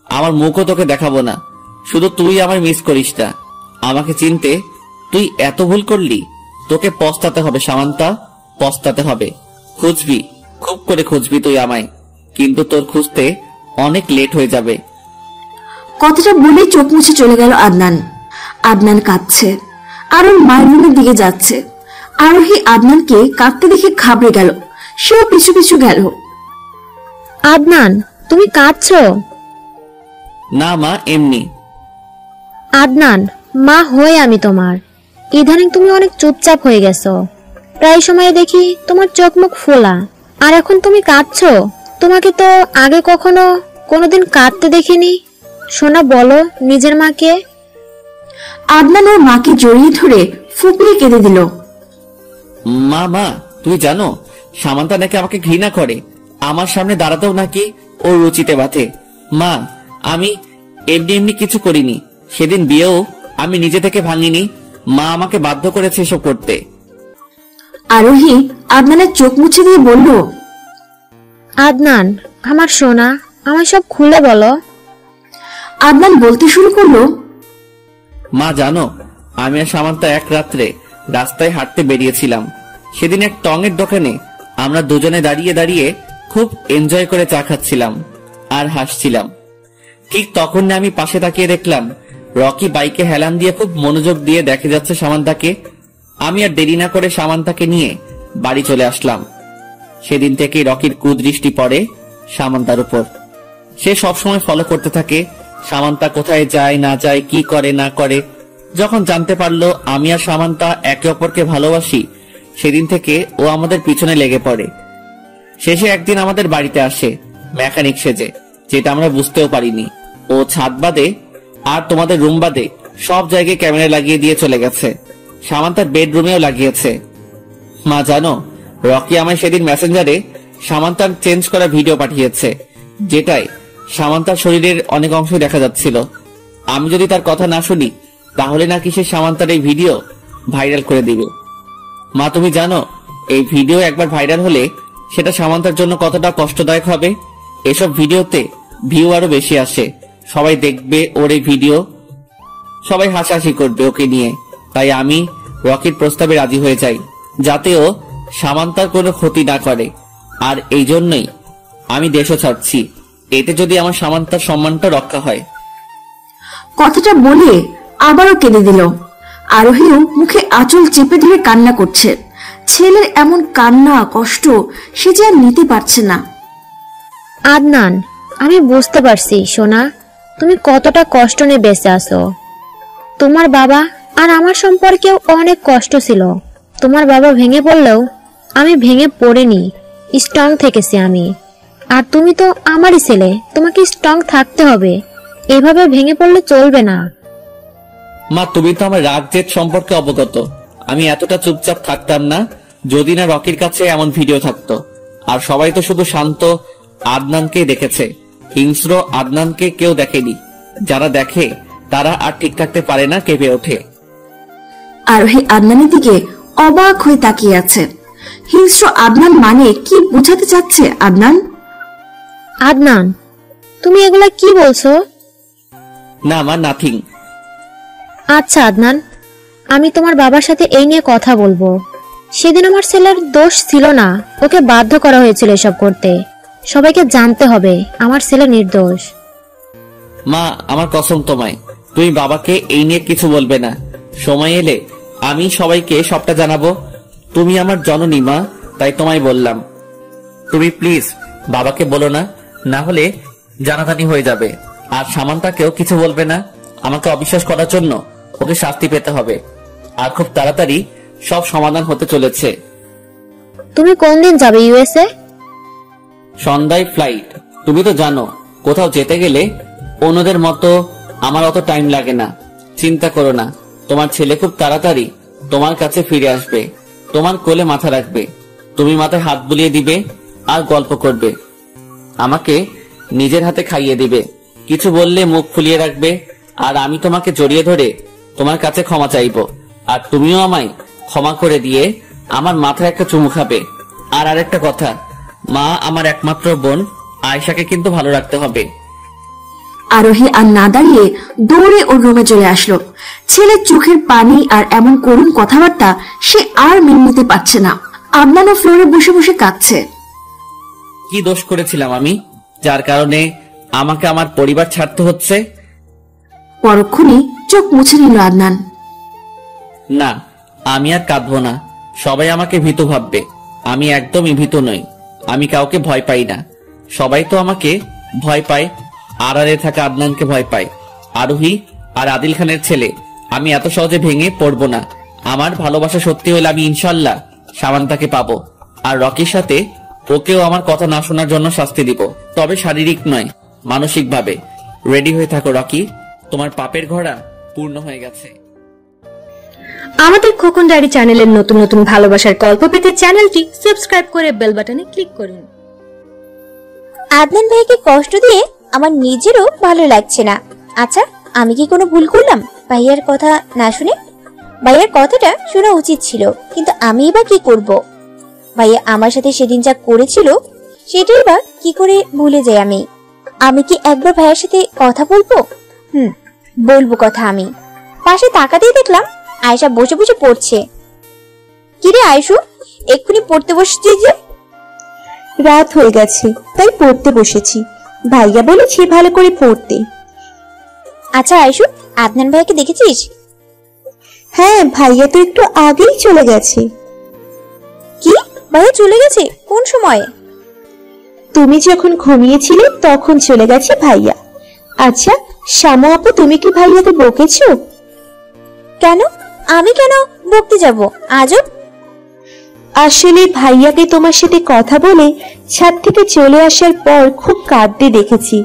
আমার মুখও তোকে দেখাবো না। শুধু তুই আমার মিস করিস না। আমাকে চিনতে তুই এত ভুল করলি, তোকে পস্তাতে হবে সামান্তা, পস্তাতে হবে। খুঁজবি, খুব করে খুঁজবি তুই আমায়, কিন্তু তোর খুঁজতে অনেক লেট হয়ে যাবে।
কথাটা বলে চোখ মুছে চলে গেল আদনান। আদনান কাঁদছে আর ওর মায়ের রুমের দিকে যাচ্ছে। আরোহী আদনানকে কাঁদতে দেখে ঘাবড়ে গেল, সেও পিছু পিছু গেল।
আদনান, তুমি কাঁদছো?
না মা, এমনি।
আদনান, মা হয়ে আমি তোমার। ইদানিং তুমি অনেক চুপচাপ হয়ে গেছো। প্রায় সময় দেখি তোমার চোখ মুখ ফোলা, আর এখন তুমি কাঁদছো? তোমাকে তো আগে কখনো কোনোদিন কাঁদতে দেখিনি। সোনা, বলো নিজের মাকে।
আদনান ওর মাকে জড়িয়ে ধরে ফুপিয়ে কেঁদে দিল।
মা মা, তুমি জানো সামান্তা নাকি আমাকে ঘৃণা করে, আমার সামনে দাঁড়াতেও নাকি ওর রুচিতে বাঁধে। মা, আমি এমনি এমনি কিছু করিনি, সেদিন বিয়েও আমি নিজে থেকে ভাঙিনি, মা আমাকে বাধ্য করেছে এসব করতে।
আরোহী আদনানের চোখ মুছে দিয়ে বলল,
আদনান আমার সোনা, আমার সব খুলে বলো।
আদনান বলতে শুরু করলো,
মা জানো, আমি আর সামান্তা এক রাত্রে রাস্তায় হাঁটতে বেরিয়েছিলাম। সেদিন এক টঙের দোকানে আমরা দুজনে দাঁড়িয়ে দাঁড়িয়ে খুব এনজয় করে চা খাচ্ছিলাম আর হাসছিলাম। ঠিক তখন আমি পাশে তাকিয়ে দেখলাম রকি বাইকে হেলান দিয়ে খুব মনোযোগ দিয়ে দেখে যাচ্ছে সামান্তাকে। আমি আর দেরি না করে সামান্তাকে নিয়ে বাড়ি চলে আসলাম। সেদিন থেকে রকির কুদৃষ্টি পড়ে সামান্তার উপর। সে সবসময় ফলো করতে থাকে সামান্তা কোথায় যায় না যায়, কি করে না করে। যখন জানতে পারলো আমি আর সামান্তা একে অপরকে ভালোবাসি, সেদিন থেকে ও আমাদের পিছনে লেগে পড়ে। শেষে একদিন আমাদের বাড়িতে আসে মেকানিক সেজে, যেটা আমরা বুঝতেও পারিনি। ও ছাদ বাদে আর তোমাদের রুম বাদে সব জায়গায় ক্যামেরা লাগিয়ে দিয়ে চলে গেছে, সামান্তার বেডরুমেও লাগিয়েছে। মা জানো, রকি আমায় সেদিন মেসেঞ্জারে সামান্তার চেঞ্জ করা ভিডিও পাঠিয়েছে, যেটাই সামান্তার শরীরের অনেক অংশ দেখা যাচ্ছিল। আমি যদি তার কথা না শুনি তাহলে নাকি সে সামান্তার এই ভিডিও ভাইরাল করে দিবে। মা তুমি জানো, এই ভিডিও একবার ভাইরাল হলে সেটা সামান্তার জন্য কতটা কষ্টদায়ক হবে। এসব ভিডিওতে ভিউ আরো বেশি আসে, সবাই দেখবে ওর এই ভিডিও, সবাই হাসাহাসি করবে ওকে নিয়ে। তাই আমি রকির প্রস্তাবে রাজি হয়ে যাই, যাতে ও সামান্তার কোনো ক্ষতি না করে। আর এই জন্যই আমি দেশও ছাড়ছি, এতে যদি আমার সামান্তার সম্মানটা রক্ষা হয়।
কথাটা বলে আবারও কেঁদে দিল। আরোহীও মুখে আঁচল চেপে ধরে কান্না করছে। ছেলের এমন কান্না কষ্ট সে যে আর নিতে পারছে না।
আদনান, আমি বুঝতে পারছি সোনা, তুমি কতটা কষ্ট নিয়ে বেঁচে আছো। তোমার বাবা আর আমার সম্পর্কেও অনেক কষ্ট ছিল। তোমার বাবা ভেঙে পড়লেও আমি ভেঙে পড়িনি, স্ট্রং থেকেছি আমি। আর তুমি তো আমারই ছেলে, তোমাকে স্ট্রং থাকতে হবে, এভাবে ভেঙে পড়লে চলবে না।
মা তুমি তো আমার রাগ জেদ সম্পর্কে অবগত। আমি এতটা চুপচাপ থাকতাম না যদি না রকির কাছে এমন ভিডিও থাকতো। আর সবাই তো শুধু শান্ত আদনানকে দেখেছে, হিংস্র আদনানকে কেউ দেখেনি। যারা দেখে তারা আর ঠিক থাকতে পারে না, কেঁপে ওঠে।
আরোহী আদনানের দিকে অবাক হয়ে তাকিয়ে আছে। হিংস্র আদনান মানে কি বোঝাতে চাচ্ছে আদনান?
আদনান, তুমি এগুলা কি বলছো?
না মা, নাথিং।
আচ্ছা আদনান, আমি তোমার বাবার সাথে এই নিয়ে কথা বলবো। সেদিন আমার ছেলের দোষ ছিল না, ওকে বাধ্য করা হয়েছিল এসব করতে। সবাইকে জানতে হবে আমার ছেলে নির্দোষ।
মা আমার কসম তোমায়, তুমি বাবাকে এই নিয়ে কিছু বলবে না। সময় এলে আমি সবাইকে সবটা জানাবো। তুমি আমার জননী মা, তাই তোমায় বললাম। তুমি প্লিজ বাবাকে বলো না, না হলে জানাজানি হয়ে যাবে। আর সামান্তাকেও কিছু বলবে না। আমাকে অবিশ্বাস করার জন্য ওকে শাস্তি পেতে হবে। আর খুব তাড়াতাড়ি সব সমাধান হতে চলেছে।
তুমি কোন দিন যাবে ইউএসএ?
সন্ধ্যায় ফ্লাইট। তুমি তো জানো, কোথাও যেতে গেলে অন্যদের মতো আমার অত টাইম লাগে না। চিন্তা করো না, তোমার ছেলে খুব তাড়াতাড়ি তোমার কাছে ফিরে আসবে, তোমার কোলে মাথা রাখবে, তুমি মাথায় হাত বুলিয়ে দিবে আর গল্প করবে, আমাকে নিজের হাতে খাইয়ে দিবে, কিছু বললে মুখ ফুলিয়ে রাখবে। আর আমি তোমাকে জড়িয়ে ধরে তোমার কাছে ক্ষমা চাইবো, আর তুমিও আমায় ক্ষমা করে দিয়ে আমার মাথায় একটা চুমু খাবে। আর আরেকটা কথা, মা আমার একমাত্র বোন আয়েশাকে কিন্তু ভালো রাখতে হবে।
আরোহী আর না দাঁড়িয়ে দৌড়ে ওর রুমে চলে আসলো। ছেলের চোখের পানি আর এমন করুণ কথাবার্তা সে আর মেনে নিতে পারছে না। আদনানও ফ্লোরে বসে বসে কাঁদছে।
কি দোষ করেছিলাম আমি, যার কারণে আমাকে আমার পরিবার ছাড়তে হচ্ছে?
পরক্ষণে চোখ মুছে নিল আদনান।
না, আমি আর কাঁদবো না। সবাই আমাকে ভীতু ভাববে, আমি একদমই ভীতু নই। আমি কাউকে ভয় পাই না। সবাই তো আমাকে ভয় পায়, আড়ালে থাকা আদনানকে ভয় পায়। আরোহী আর আদিল খানের ছেলে, আমি এত সহজে ভেঙে পড়বো না। আমার ভালোবাসা সত্যি হলে আমি ইনশাল্লাহ সামান্তাকে পাবো, আর রকির সাথে ওকেও আমার কথা না শোনার জন্য শাস্তি দিব, তবে শারীরিক নয়, মানসিকভাবে। রেডি হয়ে থাকো রকি, তোমার পাপের ঘোড়া পূর্ণ হয়ে গেছে।
আমাদের খোকন ডায়েরি চ্যানেলের নতুন নতুন ভালোবাসার গল্প পেতে চ্যানেলটি সাবস্ক্রাইব করে বেল বাটনে ক্লিক করুন।
আদনান ভাইকে কষ্ট দিয়ে আমার নিজেরও ভালো লাগছে না। আচ্ছা, আমি কি কোনো ভুল করলাম ভাইয়ার কথা না শুনে? ভাইয়ার কথাটা শোনা উচিত ছিল, কিন্তু আমি বা কি করব? ভাইয়া আমার সাথে সেদিন যা করেছিল সেটাই বা কি করে ভুলে যাই আমি? আমি কি একবার ভাইয়ার সাথে কথা বলবো? বলবো কথা। আমি পাশে তাকাতেই দেখলাম আয়েশা বসে বসে পড়ছে। কিরে আয়েশু, এক্ষুনি পড়তে বসেছিস যে?
রাত হয়ে গেছে তাই পড়তে বসেছি, ভাইয়া বলেছে ভালো করে পড়তে।
আচ্ছা আয়েশু, আদনান ভাইয়াকে দেখেছিস?
হ্যাঁ, ভাইয়া তো একটু আগেই চলে গেছে।
কি, ভাইয়া চলে গেছে? কোন সময়?
তুমি যখন ঘুমিয়েছিলে তখন চলে গেছে ভাইয়া। আচ্ছা শামু আপু, তুমি কি ভাইয়াকে বকেছো?
কেন? আমি কেন বকতে যাব? আজব।
আসলে ভাইয়াকে তোমার সাথে কথা বলে ছাদ থেকে চলে আসার পর খুব কাঁদতে দেখেছি।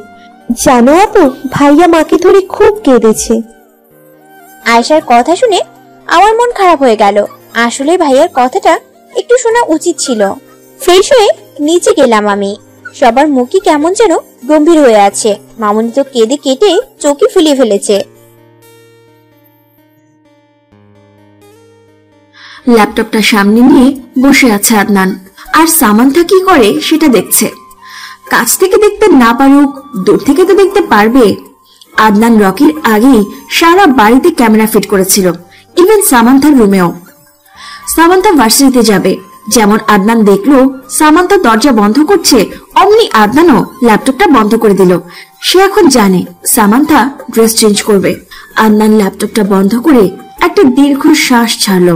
জানো আপু, ভাইয়া মাকে ধরে খুব কেঁদেছে।
আয়েশার কথা শুনে আমার মন খারাপ হয়ে গেল। আসলে ভাইয়ার কথাটা একটু শোনা উচিত ছিল। ফ্রেশ হয়ে নিচে গেলাম আমি। সবার মুখই কেমন যেন গম্ভীর হয়ে আছে। মামুনি তো কেঁদে কেটে চোখে ফুলিয়ে ফেলেছে।
ল্যাপটপটা সামনে নিয়ে বসে আছে আদনান, আর সামান্থা কি করে সেটা দেখছে। কাছ থেকে দেখতে না পারুক, দূর থেকে তো দেখতে পারবে। আদনান রকির আগেই সারা বাড়িতে ক্যামেরা ফিট করেছিল, ইভেন সামান্থার রুমেও। সামান্থা ভার্সিটিতে যাবে, যেমন আদনান দেখলো সামান্থা দরজা বন্ধ করছে, অমনি আদনানও ল্যাপটপটা বন্ধ করে দিল। সে এখন জানে সামান্থা ড্রেস চেঞ্জ করবে। আদনান ল্যাপটপটা বন্ধ করে একটা দীর্ঘ শ্বাস ছাড়লো।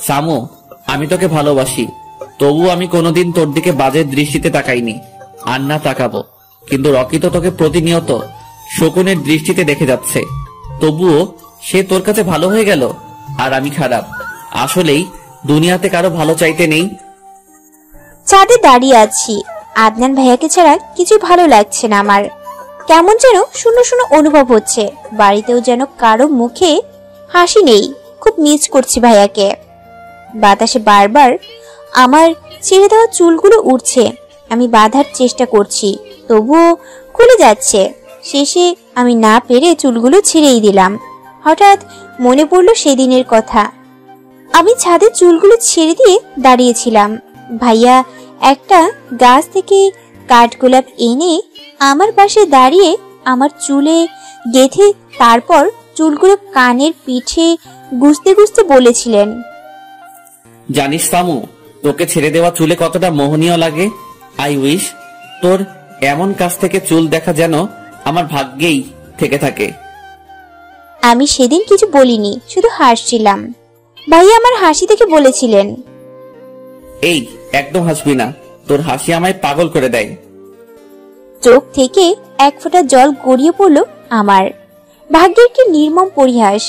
সামু, আমি তোকে ভালোবাসি, তবু আমি কোনোদিন তোর দিকে বাজে দৃষ্টিতে তাকাইনি, আর না তাকাবো। কিন্তু রকি তো তোকে প্রতিনিয়ত শকুনের দৃষ্টিতে দেখে যাচ্ছে, তবুও সে তোর কাছে ভালো হয়ে গেল, আর আমি খারাপ। আসলেই দুনিয়াতে কারো ভালো চাইতে নেই।
ছাদে দাঁড়িয়ে আছি, আদনান ভাইয়াকে ছাড়া কিছু ভালো লাগছে না আমার। কেমন যেন শূন্য শূন্য অনুভব হচ্ছে। বাড়িতেও যেন কারো মুখে হাসি নেই। খুব মিস করছি ভাইয়াকে। বাতাসে বারবার আমার ছেড়ে দেওয়া চুলগুলো উড়ছে। আমি বাঁধার চেষ্টা করছি, তবুও খুলে যাচ্ছে। শেষে আমি না পেরে চুলগুলো ছেড়েই দিলাম। হঠাৎ মনে পড়লো সেদিনের কথা। আমি ছাদে চুলগুলো ছেড়ে দিয়ে দাঁড়িয়েছিলাম। ভাইয়া একটা গাছ থেকে কাঠগোলাপ এনে আমার পাশে দাঁড়িয়ে আমার চুলে গেঁথে তারপর চুলগুলো কানের পিঠে গুজতে গুজতে বলেছিলেন,
জানিস সামু, তোকে ছেড়ে দেওয়া চুলে কতটা মোহনীয় লাগে। আই উইশ তোর এমন কাছ থেকে চুল দেখা যেন আমার ভাগ্যেই থেকে থাকে।
আমি সেদিন কিছু বলিনি, শুধু হাসছিলাম। ভাইয়া আমার হাসি দেখে বলেছিলেন,
এই একদম হাসবি না, তোর হাসি আমায় পাগল করে দেয়।
চোখ থেকে এক ফোঁটা জল গড়িয়ে পড়ল আমার। ভাগ্যের কি নির্মম পরিহাস।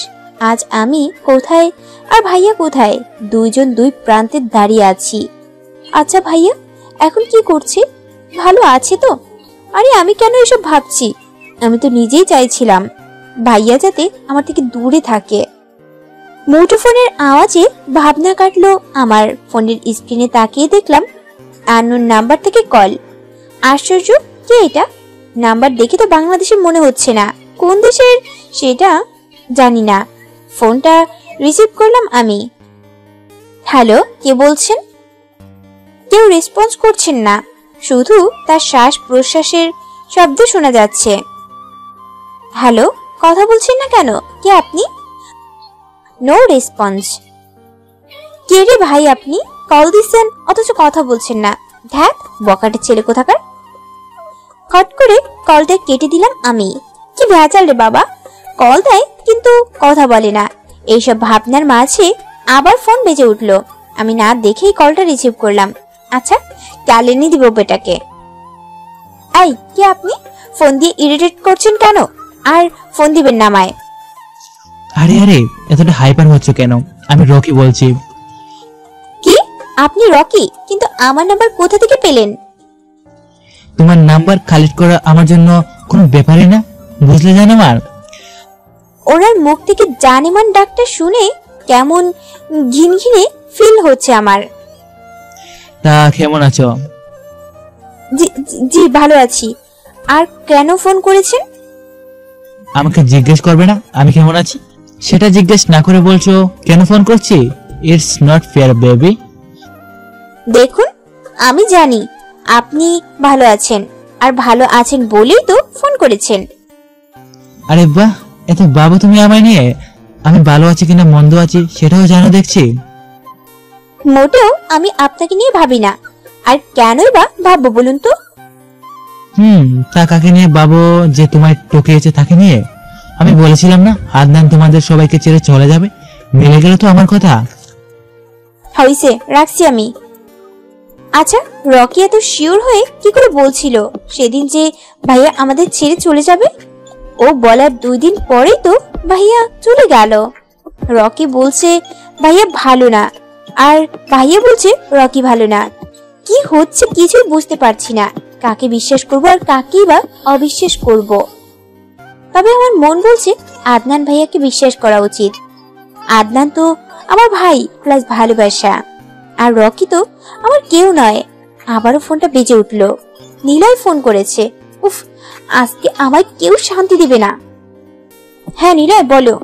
আজ আমি কোথায় আর ভাইয়া কোথায়? দুইজন দুই প্রান্তে দাঁড়িয়ে আছি। আচ্ছা ভাইয়া এখন কি করছে? ভালো আছে তো? আরে আমি কেন এসব ভাবছি? আমি তো নিজেই চাইছিলাম ভাইয়া যাতে আমার থেকে দূরে থাকে। মুঠোফোনের আওয়াজে ভাবনা কাটলো আমার। ফোনের স্ক্রিনে তাকিয়ে দেখলাম আননোন নাম্বার থেকে কল। আশ্চর্য, কে এটা? নাম্বার দেখে তো বাংলাদেশের মনে হচ্ছে না, কোন দেশের সেটা জানি না। ফোনটা রিসিভ করলাম আমি। হ্যালো, কে বলছেন? কেউ রেসপন্স করছেন না, শুধু তার শ্বাস প্রশ্বাসের শব্দ শোনা যাচ্ছে। হ্যালো, কথা বলছেন না কেন? কে আপনি? No response. কে রে ভাই আপনি? কল দিচ্ছেন অথচ কথা বলছেন না। ধ্যাত, বকাটে ছেলে কোথাকার। কট করে কলটা কেটে দিলাম আমি। কি ভেজাল রে বাবা, কল দেয় কিন্তু কথা বলে না। এইসব ভাবনার মাঝে আবার ফোন বেজে উঠলো। আমি না দেখেই কলটা রিসিভ করলাম। আচ্ছা, ক্যালেনি দিব বেটাকে। এই, কে আপনি? ফোন দিয়ে ইরিটেট করছেন কেন? আর ফোন দিবেন না আমায়।
আরে আরে, এতটা হাইপার হচ্ছে কেন? আমি রকি বলছি।
কি? আপনি রকি, কিন্তু আমার নাম্বার কোথা থেকে পেলেন?
তোমার নাম্বার কালেক্ট করা আমার জন্য কোনো ব্যাপারই না, বুঝলে জানেমান?
ওনার মুখ থেকে জানেমান ডাকটা শুনে কেমন ঘিনঘিনে ফিল হচ্ছে আমার।
তা কেমন আছো?
জি ভালো আছি। আর কেন ফোন করেছেন?
আমাকে জিজ্ঞেস করবে না আমি কেমন আছি? সেটা জিজ্ঞেস না করে বলছো কেন ফোন করছি? It's not fair baby.
দেখুন, আমি জানি আপনি ভালো আছেন, আর ভালো আছেন বলেই তো ফোন করেছেন।
আরে বাহ, এত বাবু তুমি আমায় নিয়ে। আমি ভালো আছি কিনা মন্দ আছি সেটাও জানো দেখছি।
মোটেও আমি আপনাকে নিয়ে ভাবি না। আর কেনই বা ভাববো বলুন তো?
তা কাকে নিয়ে বাবু যে তোমায় টকিয়েছে তাকে নিয়ে? আমি বলেছিলাম না আদনান তোমাদের সবাইকে ছেড়ে চলে যাবে? মিলে গেল তো আমার কথা।
হইছে, রাখছি আমি। আচ্ছা, রকি এত শিওর হয়ে কি করে বলছিল সেদিন যে ভাইয়া আমাদের ছেড়ে চলে যাবে? ও বলার 2 দিন পরেই তো ভাইয়া চলে গেল। রকি বলছে ভাইয়া ভালো না, আর ভাইয়া বলছে রকি ভালো না। কি হচ্ছে কিছুই বুঝতে পারছি না। কাকে বিশ্বাস করব আর কাকেই বা অবিশ্বাস করব? তবে আমার মন বলছে আদনান ভাইয়াকে বিশ্বাস করা উচিত। আদনান তো আমার ভাই প্লাস ভালোবাসা, আর রকি তো আমার কেউ নয়। আবারও ফোনটা বেজে উঠলো। নীলয় ফোন করেছে। উফ, আজকে আমায় কেউ শান্তি দিবে না। হ্যাঁ নীলয়, বলো।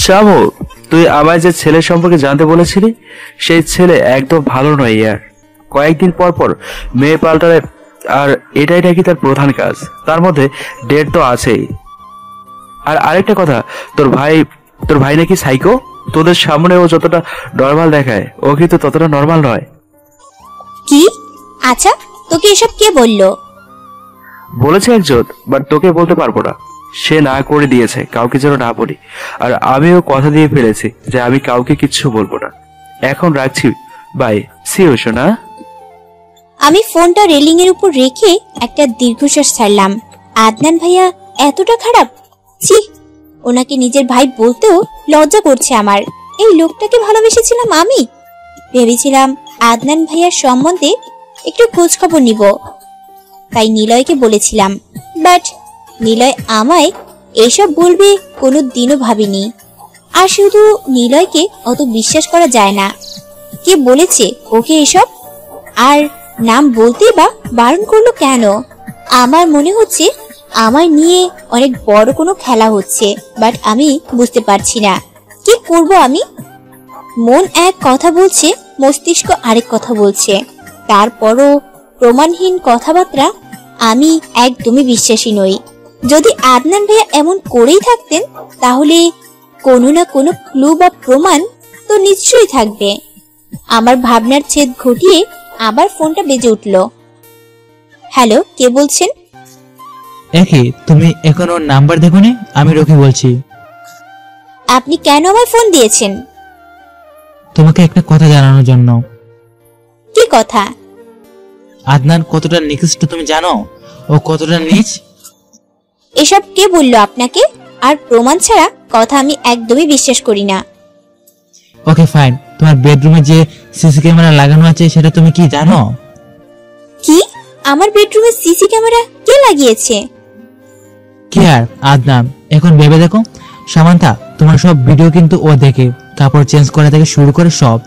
শামু, তুই আমায় যে ছেলের সম্পর্কে জানতে বলেছিলি সেই ছেলে একদম ভালো নয় ইয়ার। কয়েকদিন পর পর মেয়ে পাল্টালে, আর এটাই নাকি তার প্রধান কাজ। তার মধ্যে ডেট তো আছেই। আর আরেকটা কথা, তোর ভাই নাকি সাইকো। তোদের সামনে ও যতটা নর্মাল দেখায় ও কিন্তু ততটা নর্মাল নয়।
কি? আচ্ছা, তোকে এসব কে বললো?
বলেছে একজন, বাট তোকে বলতে পারবো না। সে না করে দিয়েছে কাউকে যেন না বলি। আর আমিও কথা দিয়ে ফেলেছি যে আমি কাউকে কিচ্ছু বলবো না। এখন রাখছি, বাই, সি ইউ সোনা।
আমি ফোনটা রেলিং এর উপর রেখে একটা দীর্ঘশ্বাস ছাড়লাম। আদনান ভাইয়া এতটা খারাপ? ছি, ওনাকে নিজের ভাই বলতেও লজ্জা করছে আমার। এই লোকটাকে ভালোবেসেছিলাম আমি। ভেবেছিলাম আদনান ভাইয়ার সম্বন্ধে একটু খোঁজ খবর নিব, তাই নিলয়কে বলেছিলাম। বাট নিলয় আমায় এসব বলবে কোনো দিনও ভাবিনি। আর শুধু নিলয়কে অত বিশ্বাস করা যায় না। কে বলেছে ওকে এসব? আর নাম বলতে বা বারণ করলো কেন? আমার মনে হচ্ছে আমায় নিয়ে অনেক বড় কোনো খেলা হচ্ছে, বাট আমি বুঝতে পারছি না কি করব আমি। মন এক কথা বলছে, মস্তিষ্ক আরেক কথা বলছে। তারপরও প্রমাণহীন কথাবার্তা আমি একদমই বিশ্বাসী নই। যদি আদনান ভাইয়া এমন করেই থাকতেন তাহলে কোনো না কোনো ক্লু বা প্রমাণ তো নিশ্চয়ই থাকবে। আমার ভাবনার ছেদ ঘটিয়ে আবার ফোনটা বেজে উঠল। হ্যালো, কে বলছেন?
একই, তুমি এখনো নাম্বার দেখোনি? আমি রকি বলছি।
আপনি কেন আমায় ফোন দিয়েছেন?
তোমাকে একটা কথা জানানোর জন্য।
কি কথা?
আদনান কতটা নিকৃষ্ট তুমি জানো? ও কতটা নীচ?
এসব কে বললো আপনাকে? আর প্রমাণ ছাড়া কথা আমি একদমই বিশ্বাস করি না।
ওকে ফাইন, তোমার বেডরুমে যে সিসি ক্যামেরা লাগানো আছে সেটা তুমি কি জানো?
কি? আমার বেডরুমে সিসি ক্যামেরা কে লাগিয়েছে?
কি আর আদনান, এখন ভেবে দেখো। সামান্থা, তোমার সব ভিডিও কিন্তু ও দেখে, কাপড় চেঞ্জ করা থেকে শুরু করে সব।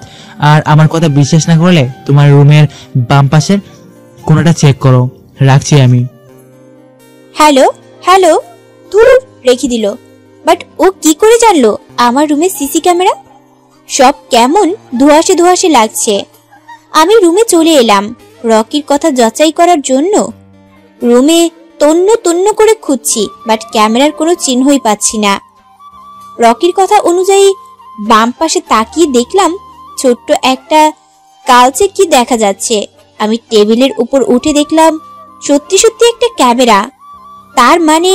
আর আমার কথা বিশ্বাস না করলে তোমার রুমের বাম পাশের কোণাটা চেক করো। রাখছি আমি।
হ্যালো হ্যালো, ধুর, রেখে দিল। বাট ও কি করে জানলো আমার রুমে সিসি ক্যামেরা? সব কেমন ধোঁয়াশে ধোঁয়াশে লাগছে। আমি রুমে চলে এলাম রকির কথা যাচাই করার জন্য। রুমে তন্ন তন্ন করে খুঁজছি, বাট ক্যামেরার কোনো চিহ্নই পাচ্ছি না। রকির কথা অনুযায়ী বাম পাশে তাকিয়ে দেখলাম ছোট্ট একটা কালচে কি দেখা যাচ্ছে। আমি টেবিলের উপর উঠে দেখলাম সত্যি সত্যি একটা ক্যামেরা। তার মানে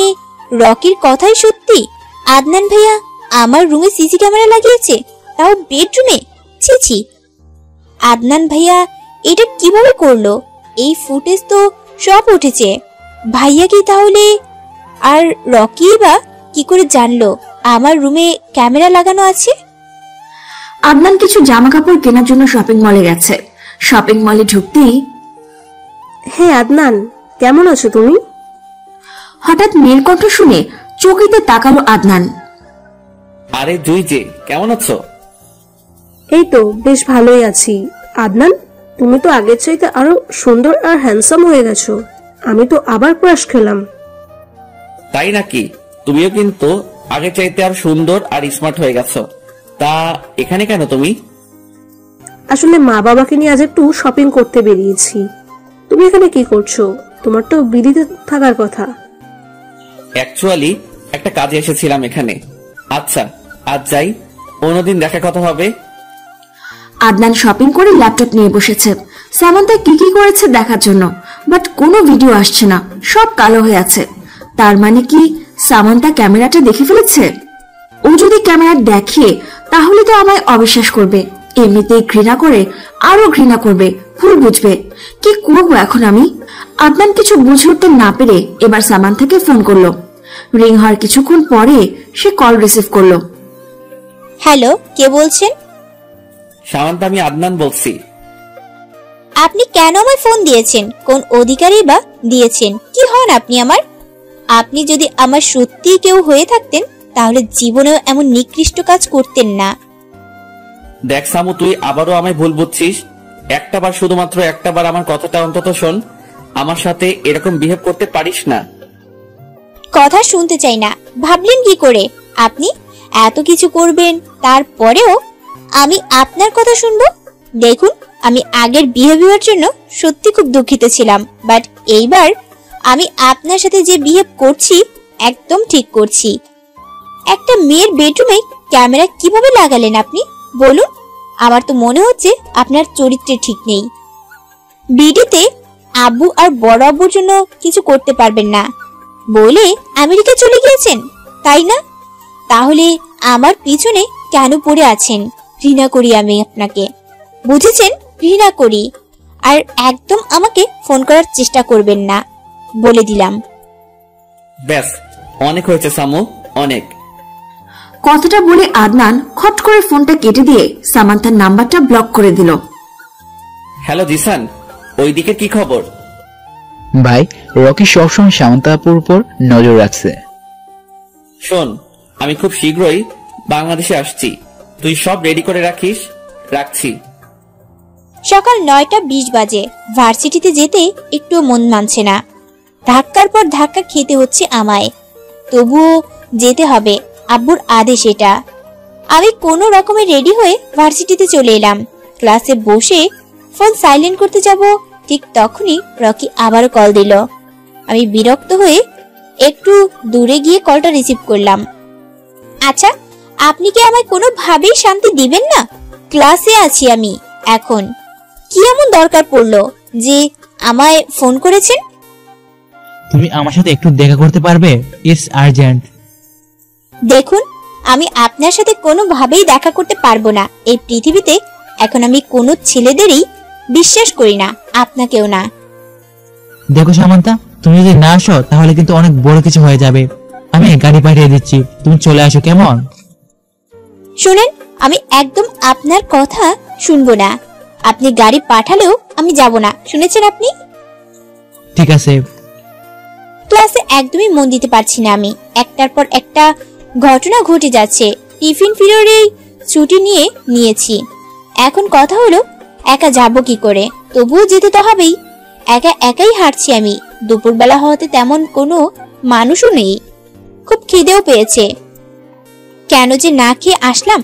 রকির কথাই সত্যি। আদনান ভাইয়া আমার রুমে সিসি ক্যামেরা লাগিয়েছে, তাও বেডরুমে। ছি ছি, আদনান ভাইয়া এটা কিভাবে করলো? এই ফুটেজ তো সব উঠেছে। ভাইয়া কি তাহলে? আর রকি বা কি করে জানলো আমার রুমে ক্যামেরা লাগানো আছে?
আদনান কিছু জামা কাপড় কেনার জন্য শপিং মলে গেছে। শপিং মলে ঢুকতেই,
হ্যাঁ আদনান, কেমন আছো তুমি?
হঠাৎ মেয়ের কণ্ঠ শুনে চকিতে তাকালো আদনান।
আরে জুই যে, কেমন আছো?
এই তো বেশ ভালোই আছি। আদনান, তুমি তো আগের চাইতে আরো সুন্দর আর হ্যান্ডসাম হয়ে গেছো। আমি তো আবার ক্রাশ খেলাম।
তাই নাকি? তুমিও কিন্তু আগে চাইতে আর সুন্দর আর স্মার্ট হয়ে গেছো। তা এখানে কেন তুমি?
আসলে মা বাবাকে নিয়ে আজ একটু শপিং করতে বেরিয়েছি। তুমি এখানে কি করছো? তোমার তো বিদিতে থাকার কথা।
অ্যাকচুয়ালি একটা কাজে এসেছিলাম এখানে। আচ্ছা, আজ যাই, অন্যদিন দেখা কথা হবে।
আদনান শপিং করে ল্যাপটপ নিয়ে বসেছে সামান্তা কি কি করেছে দেখার জন্য, বাট কোনো ভিডিও আসছে না, সব কালো হয়ে আছে। তার মানে কি সামান্তা ক্যামেরাটা দেখে ফেলেছে? ও যদি ক্যামেরা দেখে তাহলে তো আমায় অবিশ্বাস করবে, এমনিতেই ঘৃণা করে আরো ঘৃণা করবে, ভুল বুঝবে। কি করবো এখন আমি? আদনান কিছু বুঝে উঠতে না পেরে এবার সামান্তাকে ফোন করলো। রিং হওয়ার কিছুক্ষণ পরে সে কল রিসিভ করলো।
হ্যালো, কে বলছেন?
সামান্তা, আমি আদনান বলছি।
আপনি কেন আমায় ফোন দিয়েছেন? কোন অধিকারী বা দিয়েছেন? কি হন আপনি আমার? আপনি যদি আমার সত্যি কেউ হয়ে থাকতেন তাহলে জীবনেও এমন নিকৃষ্ট কাজ করতেন না।
দেখ সামু, তুই আবারও আমায় ভুল বুঝছিস। একটাবার, শুধুমাত্র একটাবার আমার কথাটা অন্তত শোন। আমার সাথে এরকম বিহেভ করতে পারিস না।
কথা শুনতে চাই না। ভাবলেন কি করে আপনি এত কিছু করবেন, তারপরেও আমি আপনার কথা শুনবো? দেখুন, আমি আগের বিহেভিয়ার জন্য সত্যি খুব দুঃখিত ছিলাম, বাট এইবার আমি আপনার সাথে যে বিহেভ করছি একদম ঠিক করছি। একটা মেয়ের বেডরুমে ক্যামেরা কিভাবে লাগালেন আপনি বলুন? আমার তো মনে হচ্ছে আপনার চরিত্রে ঠিক নেই। বিডিতে আব্বু আর বড় আব্বুর জন্য কিছু করতে পারবেন না বলে আমেরিকা চলে গিয়েছেন, তাই না? তাহলে আমার পিছনে কেন পড়ে আছেন? ঘৃণা করি আমি আপনাকে, বুঝেছেন? ঘৃণা করি। আর একদম আমাকে ফোন করার চেষ্টা করবেন না, বলে দিলাম।
ব্যাস, অনেক হয়েছে সামু, অনেক।
কথাটা বলে আদনান খট করে ফোনটা কেটে দিয়ে সামান্তার নাম্বারটা ব্লক করে দিল।
হ্যালো জিসান, ওইদিকে কি খবর?
ভাই, রকি সবসময় সামান্তা আপুর উপর নজর রাখছে।
শোন, আমি খুব শীঘ্রই বাংলাদেশে আসছি, তুই সব রেডি করে রাখিস। রাখছি।
সকাল 9:20 বাজে। ভার্সিটিতে যেতে একটু মন মানছে না। ধাক্কার পর ধাক্কা খেতে হচ্ছে আমায়, তবুও যেতে হবে, আব্বুর আদেশ এটা। আমি কোনো রকমে রেডি হয়ে ভার্সিটিতে চলে এলাম। ক্লাসে বসে ফোন সাইলেন্ট করতে যাব, ঠিক তখনই রকি আবারও কল দিল। আমি বিরক্ত হয়ে একটু দূরে গিয়ে কলটা রিসিভ করলাম। আচ্ছা, আপনি কি আমায় কোনোভাবেই শান্তি দিবেন না? ক্লাসে আছি আমি এখন। কি এমন দরকার পড়লো যে আমায় ফোন করেছেন?
তুমি আমার সাথে একটু দেখা করতে পারবে? It's urgent.
দেখুন, আমি আপনার সাথে কোনোভাবেই দেখা করতে পারবো না। এই পৃথিবীতে এখন আমি কোনো ছেলেদেরই বিশ্বাস করি না, আপনাকেও না।
দেখো সামান্তা, তুমি যদি না আসো তাহলে কিন্তু অনেক বড় কিছু হয়ে যাবে। আমি গাড়ি পাঠিয়ে দিচ্ছি, তুমি চলে আসো, কেমন?
শুনেন, আমি একদম আপনার কথা শুনবো না। আপনি গাড়ি পাঠালেও আমি যাব না, শুনেছেন আপনি?
ঠিক আছে।
ক্লাসে একদমই মন দিতে পারছি না আমি। একটার পর একটা ঘটনা ঘটে যাচ্ছে। টিফিন পিরিয়ডে ছুটি নিয়েছি। এখন কথা হলো একা যাব কি করে? তবুও যেতে তো হবেই। একাই হাঁটছি আমি। দুপুরবেলা হওয়াতে তেমন কোনো মানুষও নেই। খুব খিদেও পেয়েছে। কেন যে না খেয়ে আসলাম?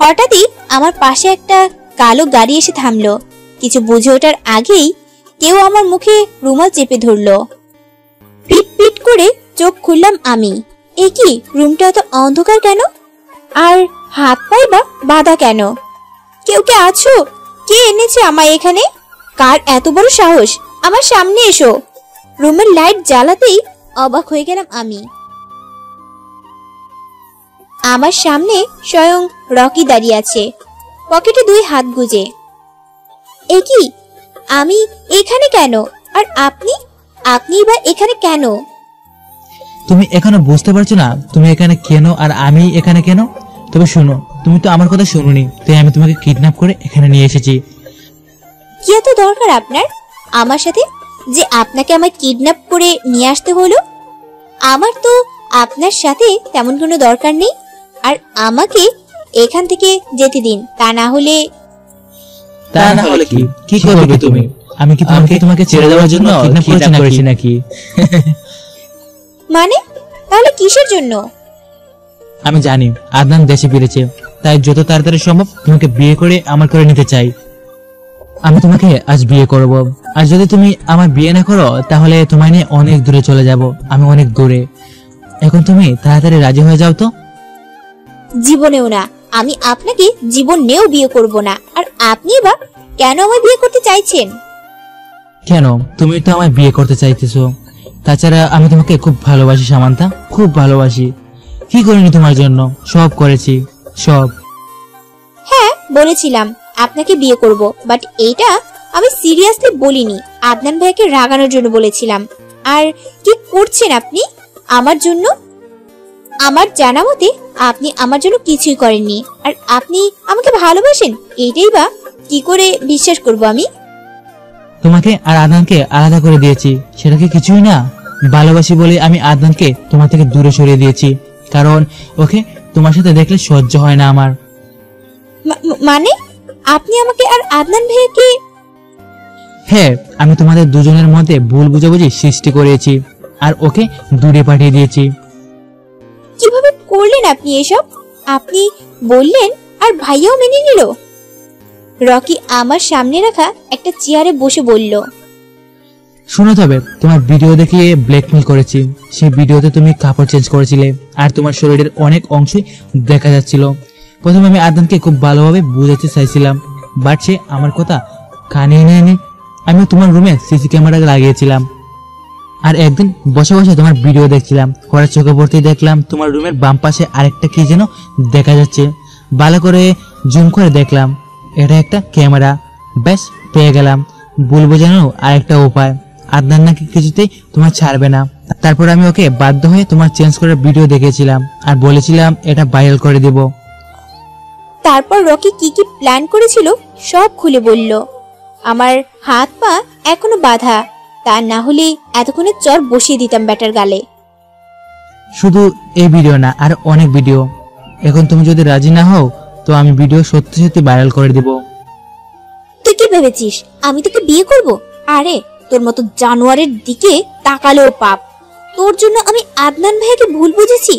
হঠাৎই আমার পাশে একটা কালো গাড়ি এসে থামলো। কিছু বুঝে ওঠার আগেই কেউ আমার মুখে রুমাল চেপে ধরলো। পিট পিট করে চোখ খুললাম আমি। এ কি, রুমটা এত অন্ধকার কেন? আর হাত পায়ে বা বাঁধা কেন? কেউ কে আছো? কে এনেছে আমায় এখানে? কার এত বড় সাহস? আমার সামনে এসো। রুমের লাইট জ্বালাতেই অবাক হয়ে গেলাম আমি। আমার সামনে স্বয়ং রকি দাঁড়িয়ে আছে, পকেটে 2 হাত গুজে। এ কি, আমি এখানে কেন? আর আপনি বা এখানে কেন?
তুমি এখনো বুঝতে পারছো না তুমি এখানে কেন আর আমি এখানে কেন? তবে শোনো, তুমি তো আমার কথা শুনোনি, তাই আমি তোমাকে কিডন্যাপ করে এখানে নিয়ে এসেছি।
কি এত দরকার আপনার আমার সাথে যে আপনাকে আমায় কিডন্যাপ করে নিয়ে আসতে হলো? আমার তো আপনার সাথে তেমন কোনো দরকার নেই। আর আমাকে এখান থেকে যেতে দিন, তা না হলে
কি করবে তুমি? আমি কি তোমাকে ছেড়ে দেওয়ার জন্য কিডন্যাপ করেছি নাকি?
মানে তাহলে কিসের জন্য?
আমি জানি আদনান দেশে ফিরেছে, তাই যত তাড়াতাড়ি সম্ভব তোমাকে বিয়ে করে আমার করে নিতে চাই। আমি তোমাকে আজ বিয়ে করব, আর যদি তুমি আমার বিয়ে না করো তাহলে তোমায় নিয়ে অনেক দূরে চলে যাব, আমি অনেক দূরে। এখন তুমি তাড়াতাড়ি রাজি হয়ে যাও তো।
জীবনেও না, আমি আপনাকে জীবনেও বিয়ে করব না। আর আপনি বা কেন আমায় বিয়ে করতে চাইছেন?
কেন, তুমি তো আমায় বিয়ে করতে চাইতেছো। তাছাড়া আমি তোমাকে খুব ভালোবাসি সামান্তা, খুব ভালোবাসি। কি করিনি তোমার জন্য? সব করেছি, সব।
হ্যাঁ বলেছিলাম আপনাকে বিয়ে করব, বাট এইটা আমি সিরিয়াসলি বলিনি। আদনান ভাইকে রাগানোর জন্য বলেছিলাম। আর কি করছেন আপনি আমার জন্য? আমার জানা মতে আপনি আমার জন্য কিছুই করেননি। আর আপনি আমাকে ভালোবাসেন, এইটাই বা কি করে বিশ্বাস করব আমি?
তোমাকে আর আদনানকে আলাদা করে দিয়েছি, সেটা কি কিছুই না? ভালোবাসি বলে আমি আদনানকে তোমার থেকে দূরে সরিয়ে দিয়েছি, কারণ ওকে তোমার সাথে দেখলে সহ্য হয় না আমার।
মানে আপনি আমাকে আর আদনান ভাইকে?
হ্যাঁ, আমি তোমাদের দুজনের মধ্যে ভুল বুঝাবুঝি সৃষ্টি করেছি আর ওকে দূরে পাঠিয়ে দিয়েছি।
কিভাবে করলেন আপনি এসব? আপনি বললেন আর ভাইয়াও মেনে নিল? রকি আমার সামনে রাখা একটা চেয়ারে বসে বলল,
শুনো, তবে তোমার ভিডিও দেখিয়ে ব্ল্যাকমেল করেছি। সেই ভিডিওতে তুমি কাপড় চেঞ্জ করেছিলে আর তোমার শরীরের অনেক অংশই দেখা যাচ্ছিল। প্রথমে আমি আদনানকে খুব ভালোভাবে বুঝাতে চাইছিলাম, বাট সে আমার কথা কানে নেয়নি। আমি তোমার রুমে সিসি ক্যামেরা লাগিয়েছিলাম, আর একদিন বসে বসে তোমার ভিডিও দেখছিলাম। হঠাৎ চোখে পড়তেই দেখলাম তোমার রুমের বাম পাশে আরেকটা কি যেন দেখা যাচ্ছে। ভালো করে জুম করে দেখলাম, এটা একটা ক্যামেরা। ব্যাস, পেয়ে গেলাম ভুল বোঝানোর আরেকটা উপায়। আদনান নাকি কিছুতেই তোমার ছাড়বে না। তারপর আমি ওকে বাধ্য হয়ে তোমার চেঞ্জ করার ভিডিও দেখেছিলাম আর বলেছিলাম এটা ভাইরাল করে দেব।
তারপর রকি কি কি প্ল্যান করেছিল সব খুলে বলল। আমার হাত পা এখনো বাঁধা, তা না হলে এতক্ষণে চর বসিয়ে দিতাম ব্যাটার গালে।
শুধু এই ভিডিও না, আর অনেক ভিডিও। এখন তুমি যদি রাজি না হও তো আমি ভিডিও সত্যি সত্যি ভাইরাল করে দেব।
তুই কি ভেবেছিস আমি তোকে বিয়ে করব? আরে তোর মতো জানোয়ারের দিকে তাকালেও পাপ। তোর জন্য আমি আদনান ভাইয়াকে ভুল বুঝেছি।